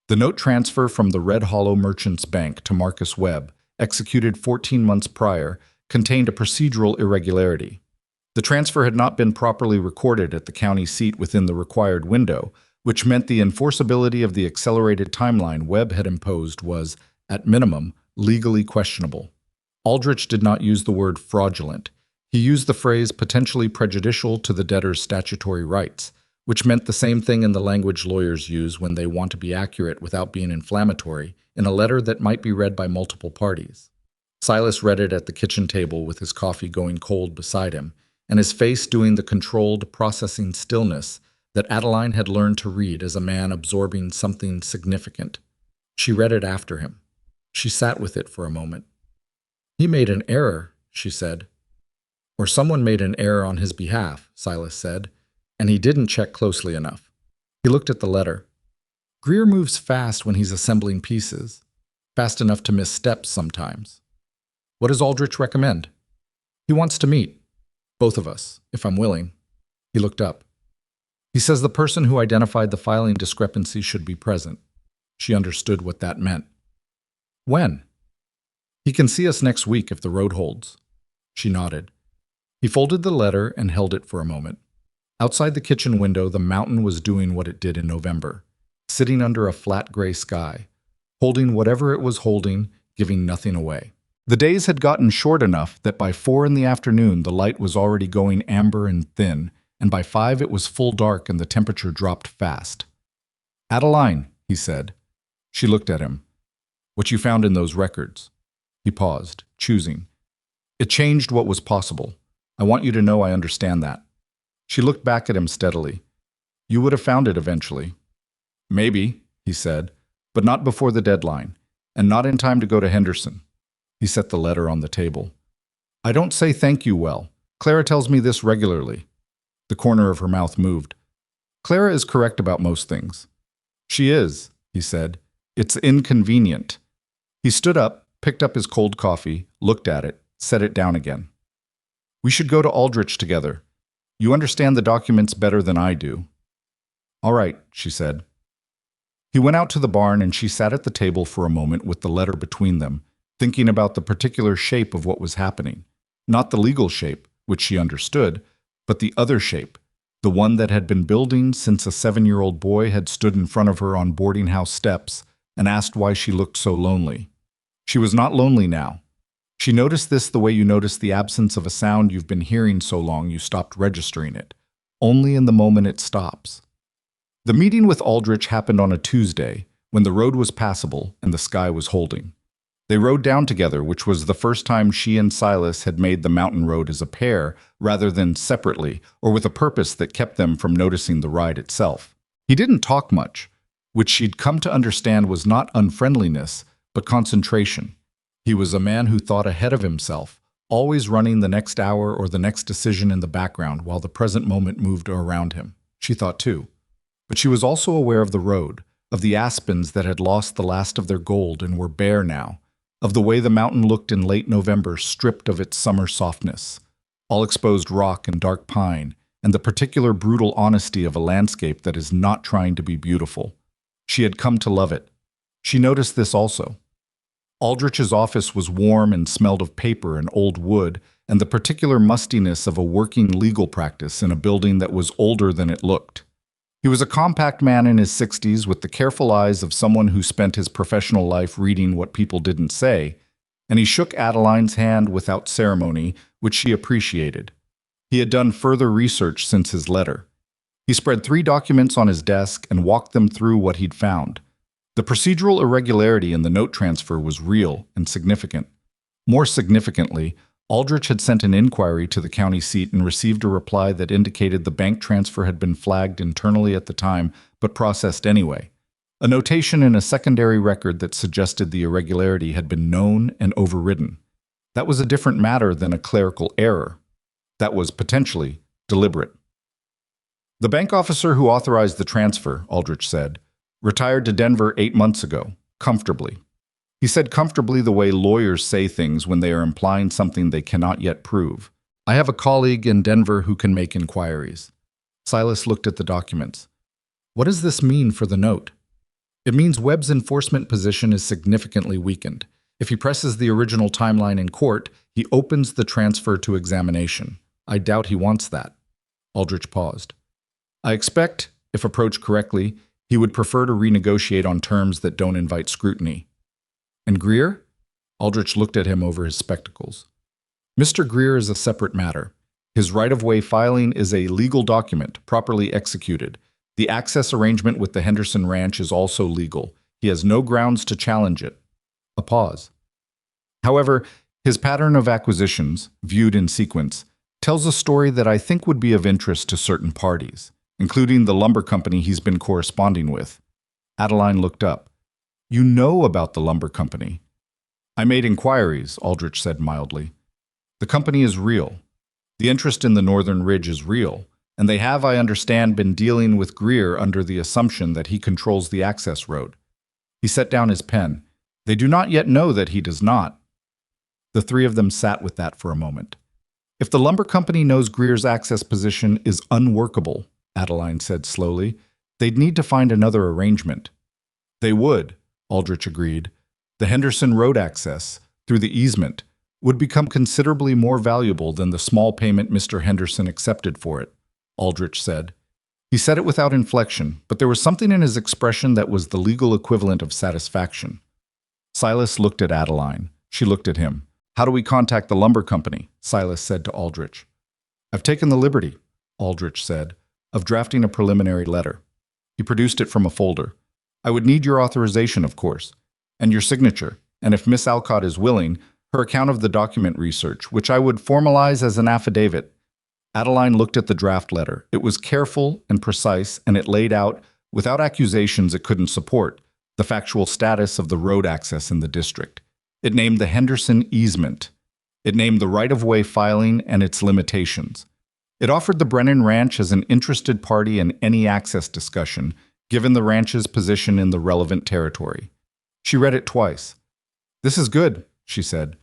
The note transfer from the Red Hollow Merchants Bank to Marcus Webb, executed 14 months prior, contained a procedural irregularity. The transfer had not been properly recorded at the county seat within the required window, which meant the enforceability of the accelerated timeline Webb had imposed was, at minimum, legally questionable. Aldrich did not use the word fraudulent. He used the phrase potentially prejudicial to the debtor's statutory rights, which meant the same thing in the language lawyers use when they want to be accurate without being inflammatory, in a letter that might be read by multiple parties. Silas read it at the kitchen table with his coffee going cold beside him, and his face doing the controlled, processing stillness that Adeline had learned to read as a man absorbing something significant. She read it after him. She sat with it for a moment. "He made an error," she said. "Or someone made an error on his behalf," Silas said, "and he didn't check closely enough." He looked at the letter. "Greer moves fast when he's assembling pieces, fast enough to miss steps sometimes. What does Aldrich recommend?" "He wants to meet. Both of us, if I'm willing." He looked up. "He says the person who identified the filing discrepancy should be present." She understood what that meant. "When?" "He can see us next week if the road holds." She nodded. He folded the letter and held it for a moment. Outside the kitchen window, the mountain was doing what it did in November, sitting under a flat gray sky, holding whatever it was holding, giving nothing away. The days had gotten short enough that by 4 in the afternoon the light was already going amber and thin, and by 5 it was full dark and the temperature dropped fast. "Adeline," he said. She looked at him. "What you found in those records?" He paused, choosing. "It changed what was possible. I want you to know I understand that." She looked back at him steadily. "You would have found it eventually." "Maybe," he said, "but not before the deadline, and not in time to go to Henderson." He set the letter on the table. "I don't say thank you well. Clara tells me this regularly." The corner of her mouth moved. "Clara is correct about most things." "She is," he said. "It's inconvenient." He stood up, picked up his cold coffee, looked at it, set it down again. "We should go to Aldrich together. You understand the documents better than I do." "All right," she said. He went out to the barn and she sat at the table for a moment with the letter between them, thinking about the particular shape of what was happening. Not the legal shape, which she understood, but the other shape, the one that had been building since a 7-year-old boy had stood in front of her on boarding house steps and asked why she looked so lonely. She was not lonely now. She noticed this the way you notice the absence of a sound you've been hearing so long you stopped registering it, only in the moment it stops. The meeting with Aldrich happened on a Tuesday, when the road was passable and the sky was holding. They rode down together, which was the first time she and Silas had made the mountain road as a pair rather than separately, or with a purpose that kept them from noticing the ride itself. He didn't talk much, which she'd come to understand was not unfriendliness, but concentration. He was a man who thought ahead of himself, always running the next hour or the next decision in the background while the present moment moved around him. She thought too. But she was also aware of the road, of the aspens that had lost the last of their gold and were bare now, of the way the mountain looked in late November stripped of its summer softness, all exposed rock and dark pine, and the particular brutal honesty of a landscape that is not trying to be beautiful. She had come to love it. She noticed this also. Aldrich's office was warm and smelled of paper and old wood, and the particular mustiness of a working legal practice in a building that was older than it looked. He was a compact man in his 60s with the careful eyes of someone who spent his professional life reading what people didn't say, and he shook Adeline's hand without ceremony, which she appreciated. He had done further research since his letter. He spread 3 documents on his desk and walked them through what he'd found. The procedural irregularity in the note transfer was real and significant. More significantly, Aldrich had sent an inquiry to the county seat and received a reply that indicated the bank transfer had been flagged internally at the time, but processed anyway. A notation in a secondary record that suggested the irregularity had been known and overridden. That was a different matter than a clerical error. That was potentially deliberate. The bank officer who authorized the transfer, Aldrich said, retired to Denver 8 months ago, comfortably. He said comfortably the way lawyers say things when they are implying something they cannot yet prove. I have a colleague in Denver who can make inquiries. Silas looked at the documents. What does this mean for the note? It means Webb's enforcement position is significantly weakened. If he presses the original timeline in court, he opens the transfer to examination. I doubt he wants that. Aldrich paused. I expect, if approached correctly, he would prefer to renegotiate on terms that don't invite scrutiny. And Greer? Aldrich looked at him over his spectacles. Mr. Greer is a separate matter. His right-of-way filing is a legal document, properly executed. The access arrangement with the Henderson Ranch is also legal. He has no grounds to challenge it. A pause. However, his pattern of acquisitions, viewed in sequence, tells a story that I think would be of interest to certain parties, including the lumber company he's been corresponding with. Adeline looked up. You know about the lumber company. I made inquiries, Aldrich said mildly. The company is real. The interest in the Northern Ridge is real, and they have, I understand, been dealing with Greer under the assumption that he controls the access road. He set down his pen. They do not yet know that he does not. The 3 of them sat with that for a moment. If the lumber company knows Greer's access position is unworkable, Adeline said slowly, they'd need to find another arrangement. They would, Aldrich agreed. The Henderson Road access, through the easement, would become considerably more valuable than the small payment Mr. Henderson accepted for it, Aldrich said. He said it without inflection, but there was something in his expression that was the legal equivalent of satisfaction. Silas looked at Adeline. She looked at him. How do we contact the lumber company? Silas said to Aldrich. I've taken the liberty, Aldrich said, of drafting a preliminary letter. He produced it from a folder. I would need your authorization, of course, and your signature, and if Miss Alcott is willing, her account of the document research, which I would formalize as an affidavit. Adeline looked at the draft letter. It was careful and precise, and it laid out, without accusations it couldn't support, the factual status of the road access in the district. It named the Henderson easement. It named the right-of-way filing and its limitations. It offered the Brennan Ranch as an interested party in any access discussion, given the ranch's position in the relevant territory. She read it twice. This is good, she said.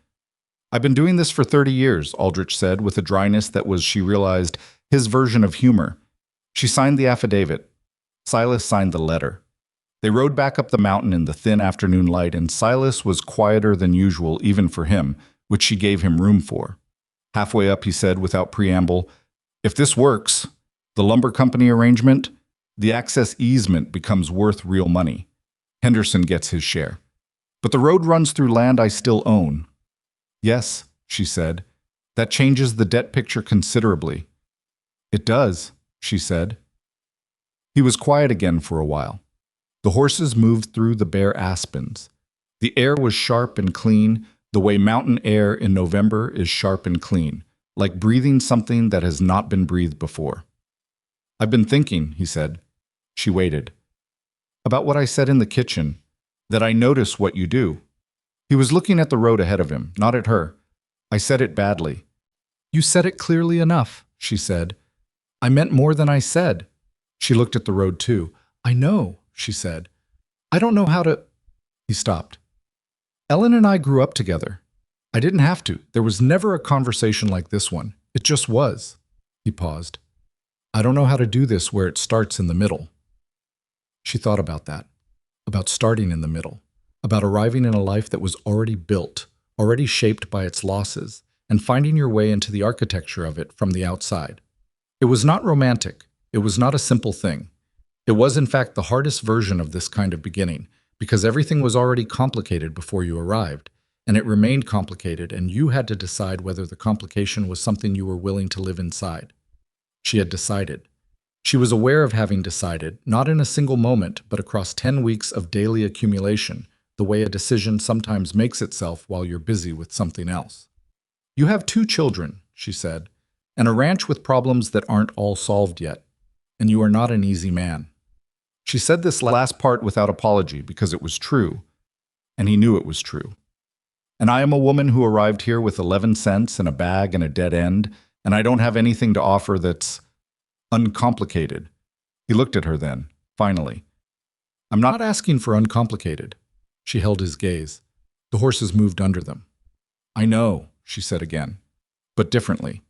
I've been doing this for 30 years, Aldrich said with a dryness that was, she realized, his version of humor. She signed the affidavit. Silas signed the letter. They rode back up the mountain in the thin afternoon light, and Silas was quieter than usual even for him, which she gave him room for. Halfway up, he said without preamble, if this works, the lumber company arrangement, the access easement becomes worth real money. Henderson gets his share. But the road runs through land I still own. Yes, she said. That changes the debt picture considerably. It does, she said. He was quiet again for a while. The horses moved through the bare aspens. The air was sharp and clean, the way mountain air in November is sharp and clean, like breathing something that has not been breathed before. I've been thinking, he said. She waited. About what I said in the kitchen, that I notice what you do. He was looking at the road ahead of him, not at her. I said it badly. You said it clearly enough, she said. I meant more than I said. She looked at the road too. I know, she said. I don't know how to. He stopped. Ellen and I grew up together. I didn't have to. There was never a conversation like this one. It just was. He paused. I don't know how to do this where it starts in the middle. She thought about that, about starting in the middle, about arriving in a life that was already built, already shaped by its losses, and finding your way into the architecture of it from the outside. It was not romantic. It was not a simple thing. It was, in fact, the hardest version of this kind of beginning, because everything was already complicated before you arrived, and it remained complicated, and you had to decide whether the complication was something you were willing to live inside. She had decided. She was aware of having decided, not in a single moment, but across 10 weeks of daily accumulation, the way a decision sometimes makes itself while you're busy with something else. You have 2 children, she said, and a ranch with problems that aren't all solved yet, and you are not an easy man. She said this last part without apology because it was true, and he knew it was true. And I am a woman who arrived here with 11 cents and a bag and a dead end, and I don't have anything to offer that's uncomplicated. He looked at her then, finally. I'm not asking for uncomplicated. She held his gaze. The horses moved under them. I know, she said again, but differently.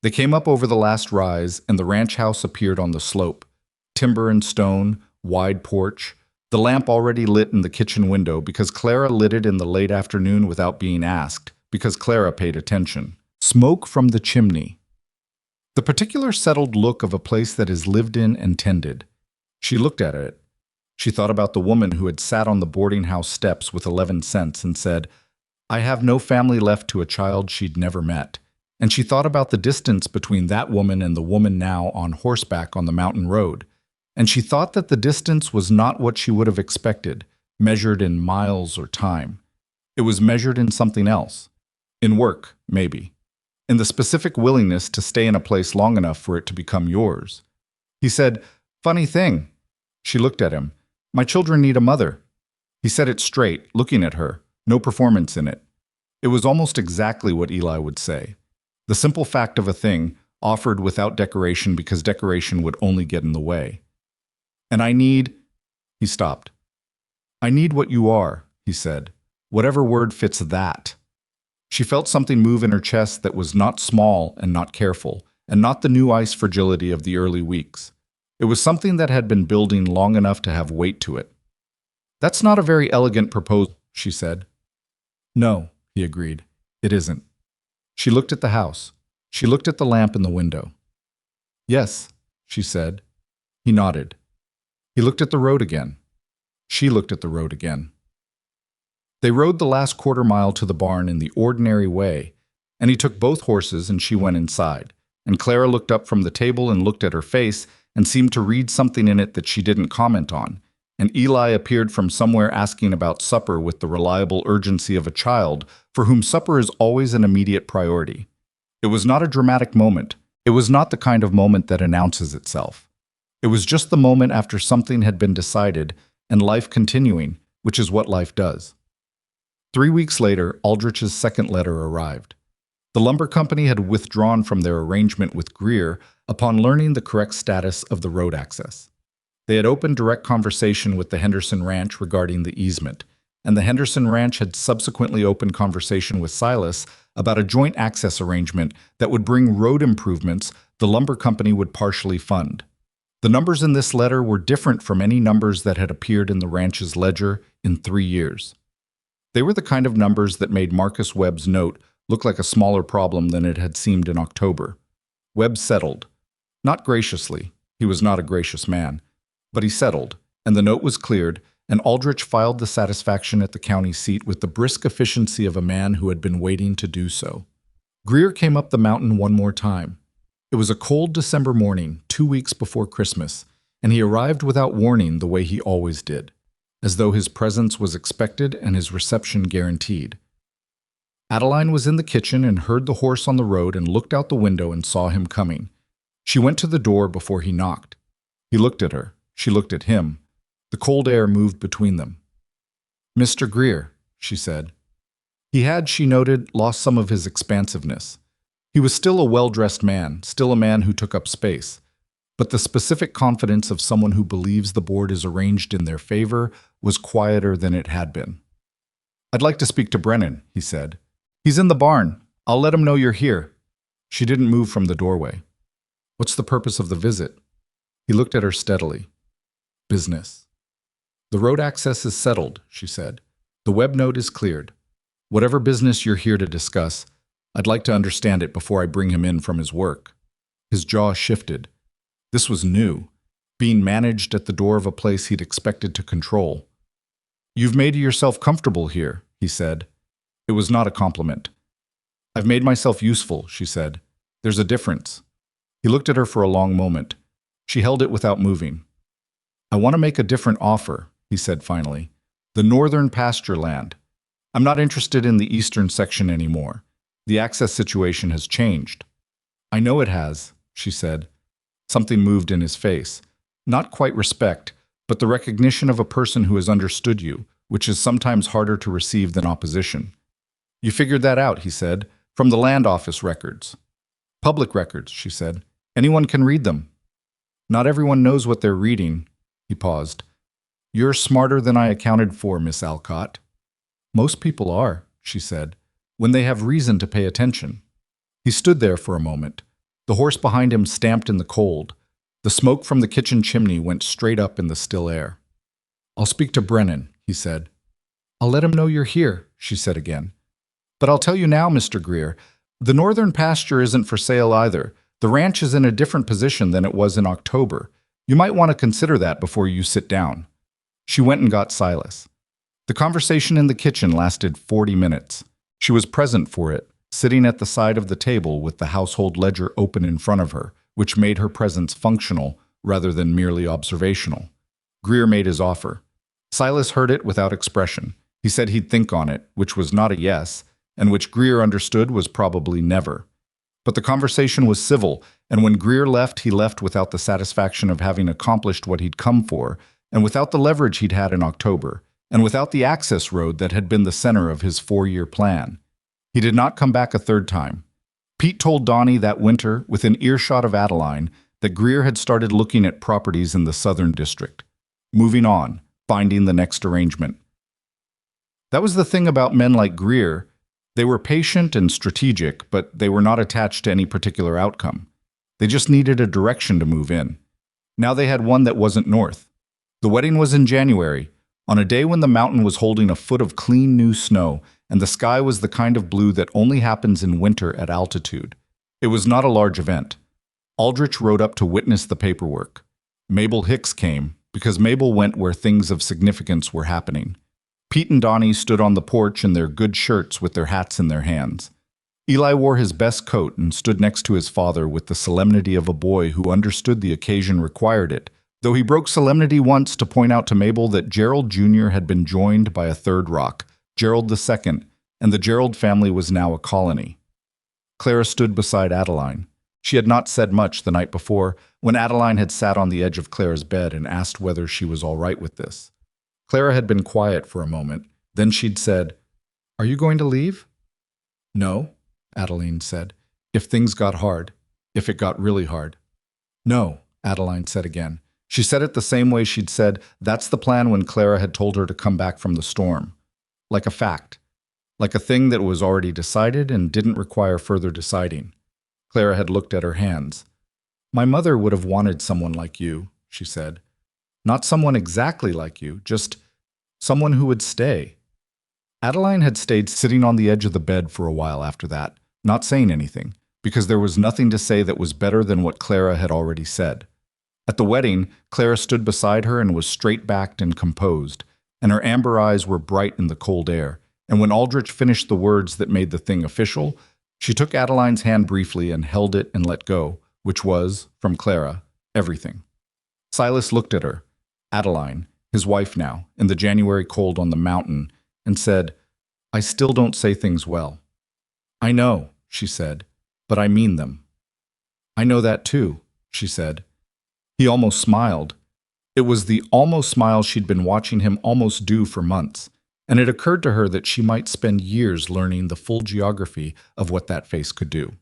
They came up over the last rise, and the ranch house appeared on the slope. Timber and stone, wide porch, the lamp already lit in the kitchen window because Clara lit it in the late afternoon without being asked, because Clara paid attention. Smoke from the chimney. The particular settled look of a place that is lived in and tended. She looked at it. She thought about the woman who had sat on the boarding house steps with 11 cents and said, I have no family left to a child she'd never met. And she thought about the distance between that woman and the woman now on horseback on the mountain road. And she thought that the distance was not what she would have expected, measured in miles or time. It was measured in something else. In work, maybe. In the specific willingness to stay in a place long enough for it to become yours. He said, Funny thing. She looked at him. My children need a mother. He said it straight, looking at her, no performance in it. It was almost exactly what Eli would say. The simple fact of a thing, offered without decoration because decoration would only get in the way. And I need, he stopped. I need what you are, he said. Whatever word fits that. She felt something move in her chest that was not small and not careful, and not the new ice fragility of the early weeks. It was something that had been building long enough to have weight to it. That's not a very elegant proposal, she said. No, he agreed. It isn't. She looked at the house. She looked at the lamp in the window. Yes, she said. He nodded. He looked at the road again. She looked at the road again. They rode the last quarter mile to the barn in the ordinary way, and he took both horses and she went inside, and Clara looked up from the table and looked at her face and seemed to read something in it that she didn't comment on, and Eli appeared from somewhere asking about supper with the reliable urgency of a child for whom supper is always an immediate priority. It was not a dramatic moment. It was not the kind of moment that announces itself. It was just the moment after something had been decided and life continuing, which is what life does. 3 weeks later, Aldrich's second letter arrived. The lumber company had withdrawn from their arrangement with Greer upon learning the correct status of the road access. They had opened direct conversation with the Henderson Ranch regarding the easement, and the Henderson Ranch had subsequently opened conversation with Silas about a joint access arrangement that would bring road improvements the lumber company would partially fund. The numbers in this letter were different from any numbers that had appeared in the ranch's ledger in 3 years. They were the kind of numbers that made Marcus Webb's note look like a smaller problem than it had seemed in October. Webb settled. Not graciously. He was not a gracious man. But he settled, and the note was cleared, and Aldrich filed the satisfaction at the county seat with the brisk efficiency of a man who had been waiting to do so. Greer came up the mountain one more time. It was a cold December morning, 2 weeks before Christmas, and he arrived without warning the way he always did, as though his presence was expected and his reception guaranteed. Adeline was in the kitchen and heard the horse on the road and looked out the window and saw him coming. She went to the door before he knocked. He looked at her. She looked at him. The cold air moved between them. Mr. Greer, she said. He had, she noted, lost some of his expansiveness. He was still a well-dressed man, still a man who took up space. but the specific confidence of someone who believes the board is arranged in their favor was quieter than it had been. "I'd like to speak to Brennan," he said. "He's in the barn. I'll let him know you're here." She didn't move from the doorway. "What's the purpose of the visit?" He looked at her steadily. "Business." "The road access is settled," she said. "The web note is cleared. Whatever business you're here to discuss, I'd like to understand it before I bring him in from his work." His jaw shifted. This was new, being managed at the door of a place he'd expected to control. "You've made yourself comfortable here," he said. It was not a compliment. "I've made myself useful," she said. "There's a difference." He looked at her for a long moment. She held it without moving. "I want to make a different offer," he said finally. "The northern pasture land. I'm not interested in the eastern section anymore. The access situation has changed." "I know it has," she said. Something moved in his face. Not quite respect, but the recognition of a person who has understood you, which is sometimes harder to receive than opposition. "You figured that out," he said, "from the land office records." "Public records," she said. "Anyone can read them." "Not everyone knows what they're reading." He paused. "You're smarter than I accounted for, Miss Alcott." "Most people are," she said, "when they have reason to pay attention." He stood there for a moment. The horse behind him stamped in the cold. The smoke from the kitchen chimney went straight up in the still air. "I'll speak to Brennan," he said. "I'll let him know you're here," she said again. "But I'll tell you now, Mr. Greer, the northern pasture isn't for sale either. The ranch is in a different position than it was in October. You might want to consider that before you sit down." She went and got Silas. The conversation in the kitchen lasted 40 minutes. She was present for it, sitting at the side of the table with the household ledger open in front of her, which made her presence functional rather than merely observational. Greer made his offer. Silas heard it without expression. He said he'd think on it, which was not a yes, and which Greer understood was probably never. But the conversation was civil, and when Greer left, he left without the satisfaction of having accomplished what he'd come for, and without the leverage he'd had in October, and without the access road that had been the center of his 4-year plan. He did not come back a third time. Pete told Donnie that winter, within earshot of Adeline, that Greer had started looking at properties in the Southern District. Moving on, finding the next arrangement. That was the thing about men like Greer. They were patient and strategic, but they were not attached to any particular outcome. They just needed a direction to move in. Now they had one that wasn't north. The wedding was in January, on a day when the mountain was holding a foot of clean new snow, and the sky was the kind of blue that only happens in winter at altitude. It was not a large event. Aldrich rode up to witness the paperwork. Mabel Hicks came, because Mabel went where things of significance were happening. Pete and Donnie stood on the porch in their good shirts with their hats in their hands. Eli wore his best coat and stood next to his father with the solemnity of a boy who understood the occasion required it, though he broke solemnity once to point out to Mabel that Gerald Jr. had been joined by a third rock, Gerald II, and the Gerald family was now a colony. Clara stood beside Adeline. She had not said much the night before, when Adeline had sat on the edge of Clara's bed and asked whether she was all right with this. Clara had been quiet for a moment. Then she'd said, "Are you going to leave?" "No," Adeline said. "If things got hard. If it got really hard." "No," Adeline said again. She said it the same way she'd said, "That's the plan," when Clara had told her to come back from the storm. Like a fact. Like a thing that was already decided and didn't require further deciding. Clara had looked at her hands. "My mother would have wanted someone like you," she said. "Not someone exactly like you, just someone who would stay." Adeline had stayed sitting on the edge of the bed for a while after that, not saying anything, because there was nothing to say that was better than what Clara had already said. At the wedding, Clara stood beside her and was straight-backed and composed, and her amber eyes were bright in the cold air, and when Aldrich finished the words that made the thing official, she took Adeline's hand briefly and held it and let go, which was, from Clara, everything. Silas looked at her, Adeline, his wife now, in the January cold on the mountain, and said, "I still don't say things well." "I know," she said, "but I mean them." "I know that too," she said. He almost smiled. It was the almost smile she'd been watching him almost do for months, and it occurred to her that she might spend years learning the full geography of what that face could do.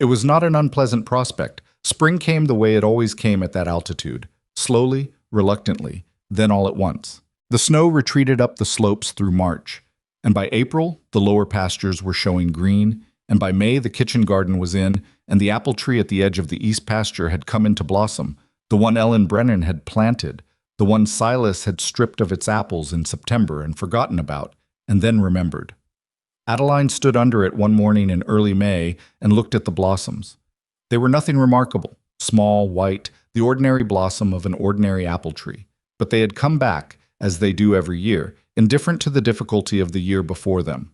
It was not an unpleasant prospect, Spring came the way it always came at that altitude, slowly, reluctantly, then all at once. The snow retreated up the slopes through March, and by April, the lower pastures were showing green, and by May, the kitchen garden was in, and the apple tree at the edge of the east pasture had come into blossom, the one Ellen Brennan had planted, the one Silas had stripped of its apples in September and forgotten about, and then remembered. Adeline stood under it one morning in early May and looked at the blossoms. They were nothing remarkable, small, white, the ordinary blossom of an ordinary apple tree, but they had come back, as they do every year, indifferent to the difficulty of the year before them.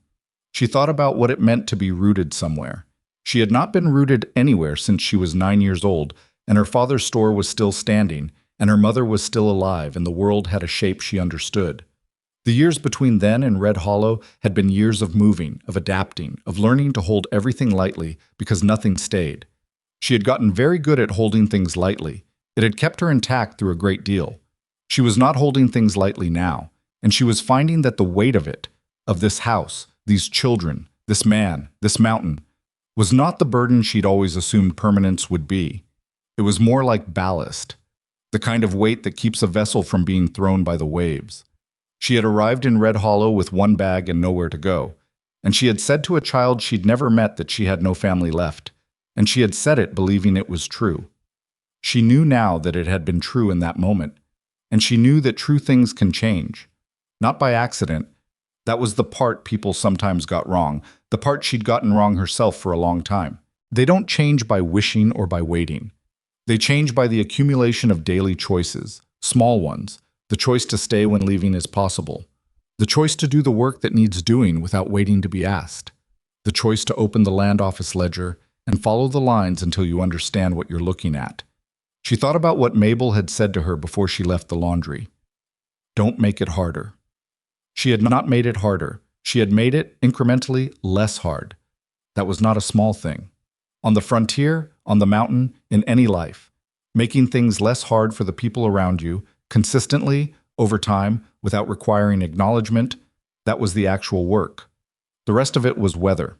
She thought about what it meant to be rooted somewhere. She had not been rooted anywhere since she was 9 years old, and her father's store was still standing, and her mother was still alive, and the world had a shape she understood. The years between then and Red Hollow had been years of moving, of adapting, of learning to hold everything lightly because nothing stayed. She had gotten very good at holding things lightly. It had kept her intact through a great deal. She was not holding things lightly now, and she was finding that the weight of it, of this house, these children, this man, this mountain, was not the burden she'd always assumed permanence would be. It was more like ballast, the kind of weight that keeps a vessel from being thrown by the waves. She had arrived in Red Hollow with one bag and nowhere to go, and she had said to a child she'd never met that she had no family left, and she had said it believing it was true. She knew now that it had been true in that moment, and she knew that true things can change. Not by accident. That was the part people sometimes got wrong, the part she'd gotten wrong herself for a long time. They don't change by wishing or by waiting. They change by the accumulation of daily choices, small ones, the choice to stay when leaving is possible, the choice to do the work that needs doing without waiting to be asked, the choice to open the land office ledger and follow the lines until you understand what you're looking at. She thought about what Mabel had said to her before she left the laundry. Don't make it harder. She had not made it harder. She had made it incrementally less hard. That was not a small thing. On the frontier, on the mountain, in any life, making things less hard for the people around you, consistently, over time, without requiring acknowledgement, that was the actual work. The rest of it was weather.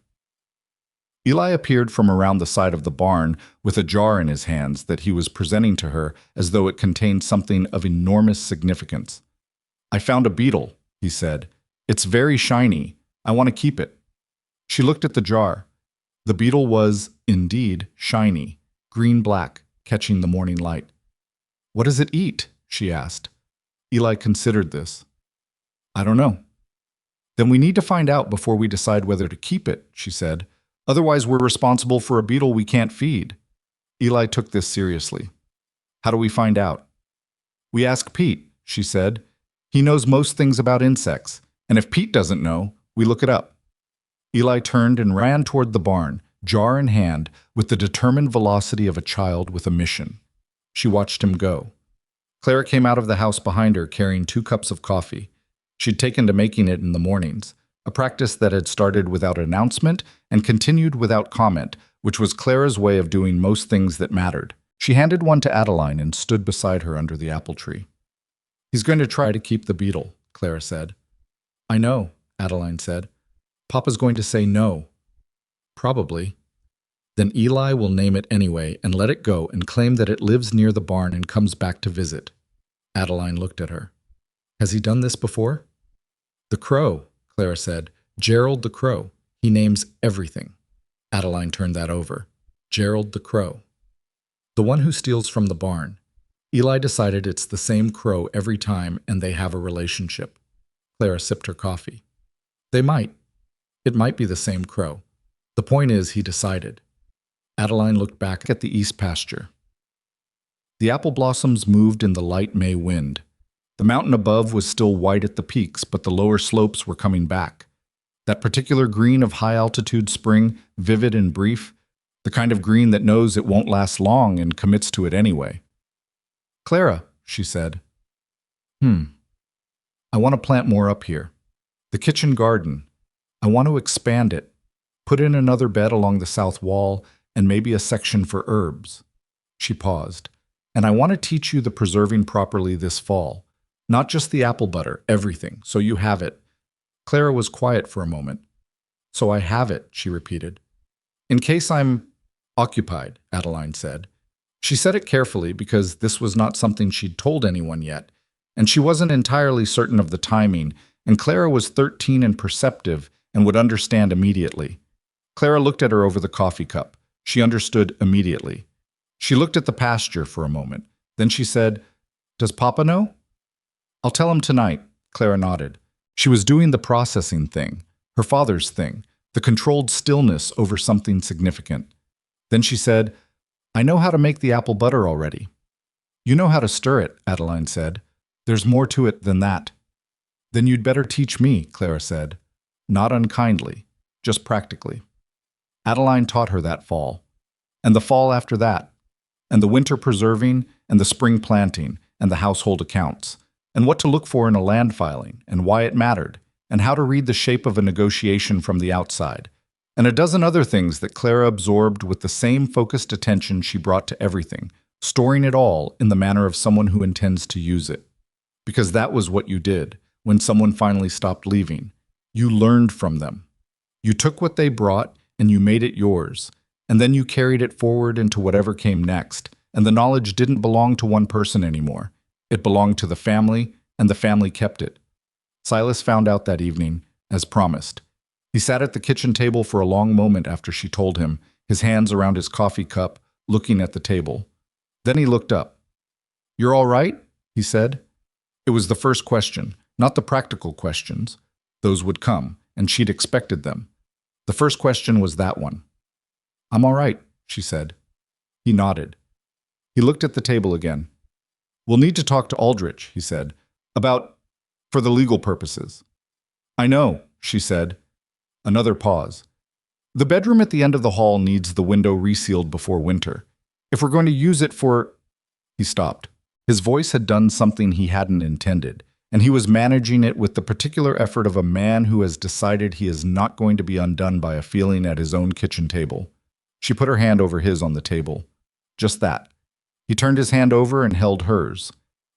Eli appeared from around the side of the barn with a jar in his hands that he was presenting to her as though it contained something of enormous significance. I found a beetle, he said. It's very shiny. I want to keep it. She looked at the jar. The beetle was, indeed, shiny, green-black, catching the morning light. What does it eat? She asked. Eli considered this. I don't know. Then we need to find out before we decide whether to keep it, she said. Otherwise, we're responsible for a beetle we can't feed. Eli took this seriously. How do we find out? We ask Pete, she said. He knows most things about insects, and if Pete doesn't know, we look it up. Eli turned and ran toward the barn, jar in hand, with the determined velocity of a child with a mission. She watched him go. Clara came out of the house behind her carrying 2 cups of coffee. She'd taken to making it in the mornings, a practice that had started without announcement and continued without comment, which was Clara's way of doing most things that mattered. She handed one to Adeline and stood beside her under the apple tree. He's going to try to keep the beetle, Clara said. I know, Adeline said. Papa's going to say no. Probably. Then Eli will name it anyway and let it go and claim that it lives near the barn and comes back to visit. Adeline looked at her. Has he done this before? The crow, Clara said. Gerald the crow. He names everything. Adeline turned that over. Gerald the crow. The one who steals from the barn. Eli decided it's the same crow every time and they have a relationship. Clara sipped her coffee. They might. It might be the same crow. The point is, he decided. Adeline looked back at the east pasture. The apple blossoms moved in the light May wind. The mountain above was still white at the peaks, but the lower slopes were coming back. That particular green of high-altitude spring, vivid and brief, the kind of green that knows it won't last long and commits to it anyway. Clara, she said. I want to plant more up here. The kitchen garden. I want to expand it. Put in another bed along the south wall and maybe a section for herbs. She paused. And I want to teach you the preserving properly this fall. Not just the apple butter, everything, so you have it. Clara was quiet for a moment. So I have it, she repeated. In case I'm occupied, Adeline said. She said it carefully because this was not something she'd told anyone yet, and she wasn't entirely certain of the timing, and Clara was 13 and perceptive and would understand immediately. Clara looked at her over the coffee cup. She understood immediately. She looked at the pasture for a moment. Then she said, "Does Papa know?" "I'll tell him tonight," Clara nodded. She was doing the processing thing, her father's thing, the controlled stillness over something significant. Then she said, "I know how to make the apple butter already." "You know how to stir it," Adeline said. "There's more to it than that." "Then you'd better teach me," Clara said. Not unkindly, just practically. Adeline taught her that fall, and the fall after that, and the winter preserving, and the spring planting, and the household accounts, and what to look for in a land filing, and why it mattered, and how to read the shape of a negotiation from the outside, and a dozen other things that Clara absorbed with the same focused attention she brought to everything, storing it all in the manner of someone who intends to use it. Because that was what you did when someone finally stopped leaving. You learned from them. You took what they brought and you made it yours, and then you carried it forward into whatever came next, and the knowledge didn't belong to one person anymore. It belonged to the family, and the family kept it. Silas found out that evening, as promised. He sat at the kitchen table for a long moment after she told him, his hands around his coffee cup, looking at the table. Then he looked up. "You're all right?" he said. It was the first question, not the practical questions. Those would come, and she'd expected them. The first question was that one. "I'm all right," she said. He nodded. He looked at the table again. "We'll need to talk to Aldrich," he said, for the legal purposes." "I know," she said. Another pause. "The bedroom at the end of the hall needs the window resealed before winter. If we're going to use it for—" He stopped. His voice had done something he hadn't intended, and he was managing it with the particular effort of a man who has decided he is not going to be undone by a feeling at his own kitchen table. She put her hand over his on the table. Just that. He turned his hand over and held hers.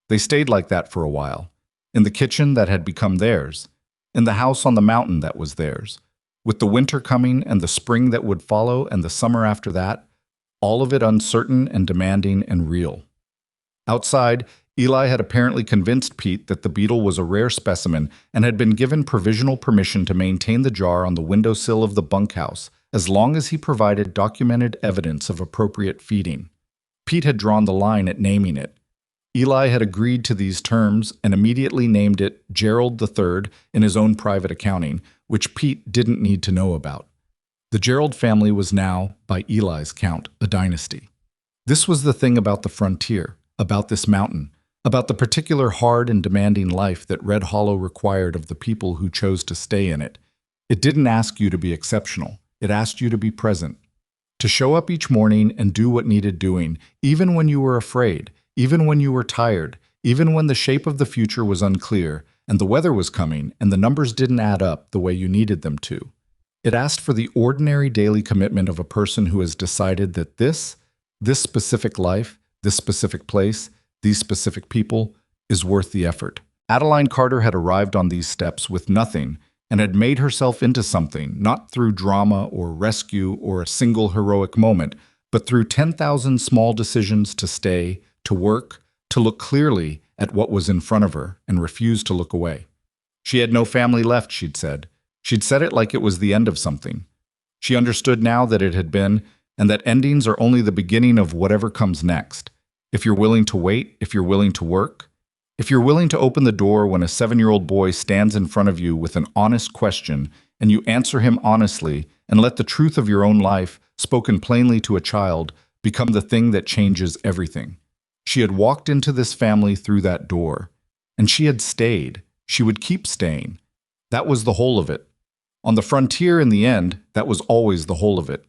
They stayed like that for a while. In the kitchen that had become theirs. In the house on the mountain that was theirs. With the winter coming and the spring that would follow and the summer after that, all of it uncertain and demanding and real. Outside, Eli had apparently convinced Pete that the beetle was a rare specimen and had been given provisional permission to maintain the jar on the windowsill of the bunkhouse as long as he provided documented evidence of appropriate feeding. Pete had drawn the line at naming it. Eli had agreed to these terms and immediately named it Gerald III in his own private accounting, which Pete didn't need to know about. The Gerald family was now, by Eli's count, a dynasty. This was the thing about the frontier, about this mountain, about the particular hard and demanding life that Red Hollow required of the people who chose to stay in it. It didn't ask you to be exceptional. It asked you to be present, to show up each morning and do what needed doing, even when you were afraid, even when you were tired, even when the shape of the future was unclear, and the weather was coming, and the numbers didn't add up the way you needed them to. It asked for the ordinary daily commitment of a person who has decided that this specific life, this specific place, these specific people, is worth the effort. Adeline Carter had arrived on these steps with nothing and had made herself into something, not through drama or rescue or a single heroic moment, but through 10,000 small decisions to stay, to work, to look clearly at what was in front of her and refuse to look away. She had no family left, she'd said. She'd said it like it was the end of something. She understood now that it had been, and that endings are only the beginning of whatever comes next. If you're willing to wait, if you're willing to work, if you're willing to open the door when a 7-year-old boy stands in front of you with an honest question and you answer him honestly and let the truth of your own life, spoken plainly to a child, become the thing that changes everything. She had walked into this family through that door, and she had stayed. She would keep staying. That was the whole of it. On the frontier in the end, that was always the whole of it.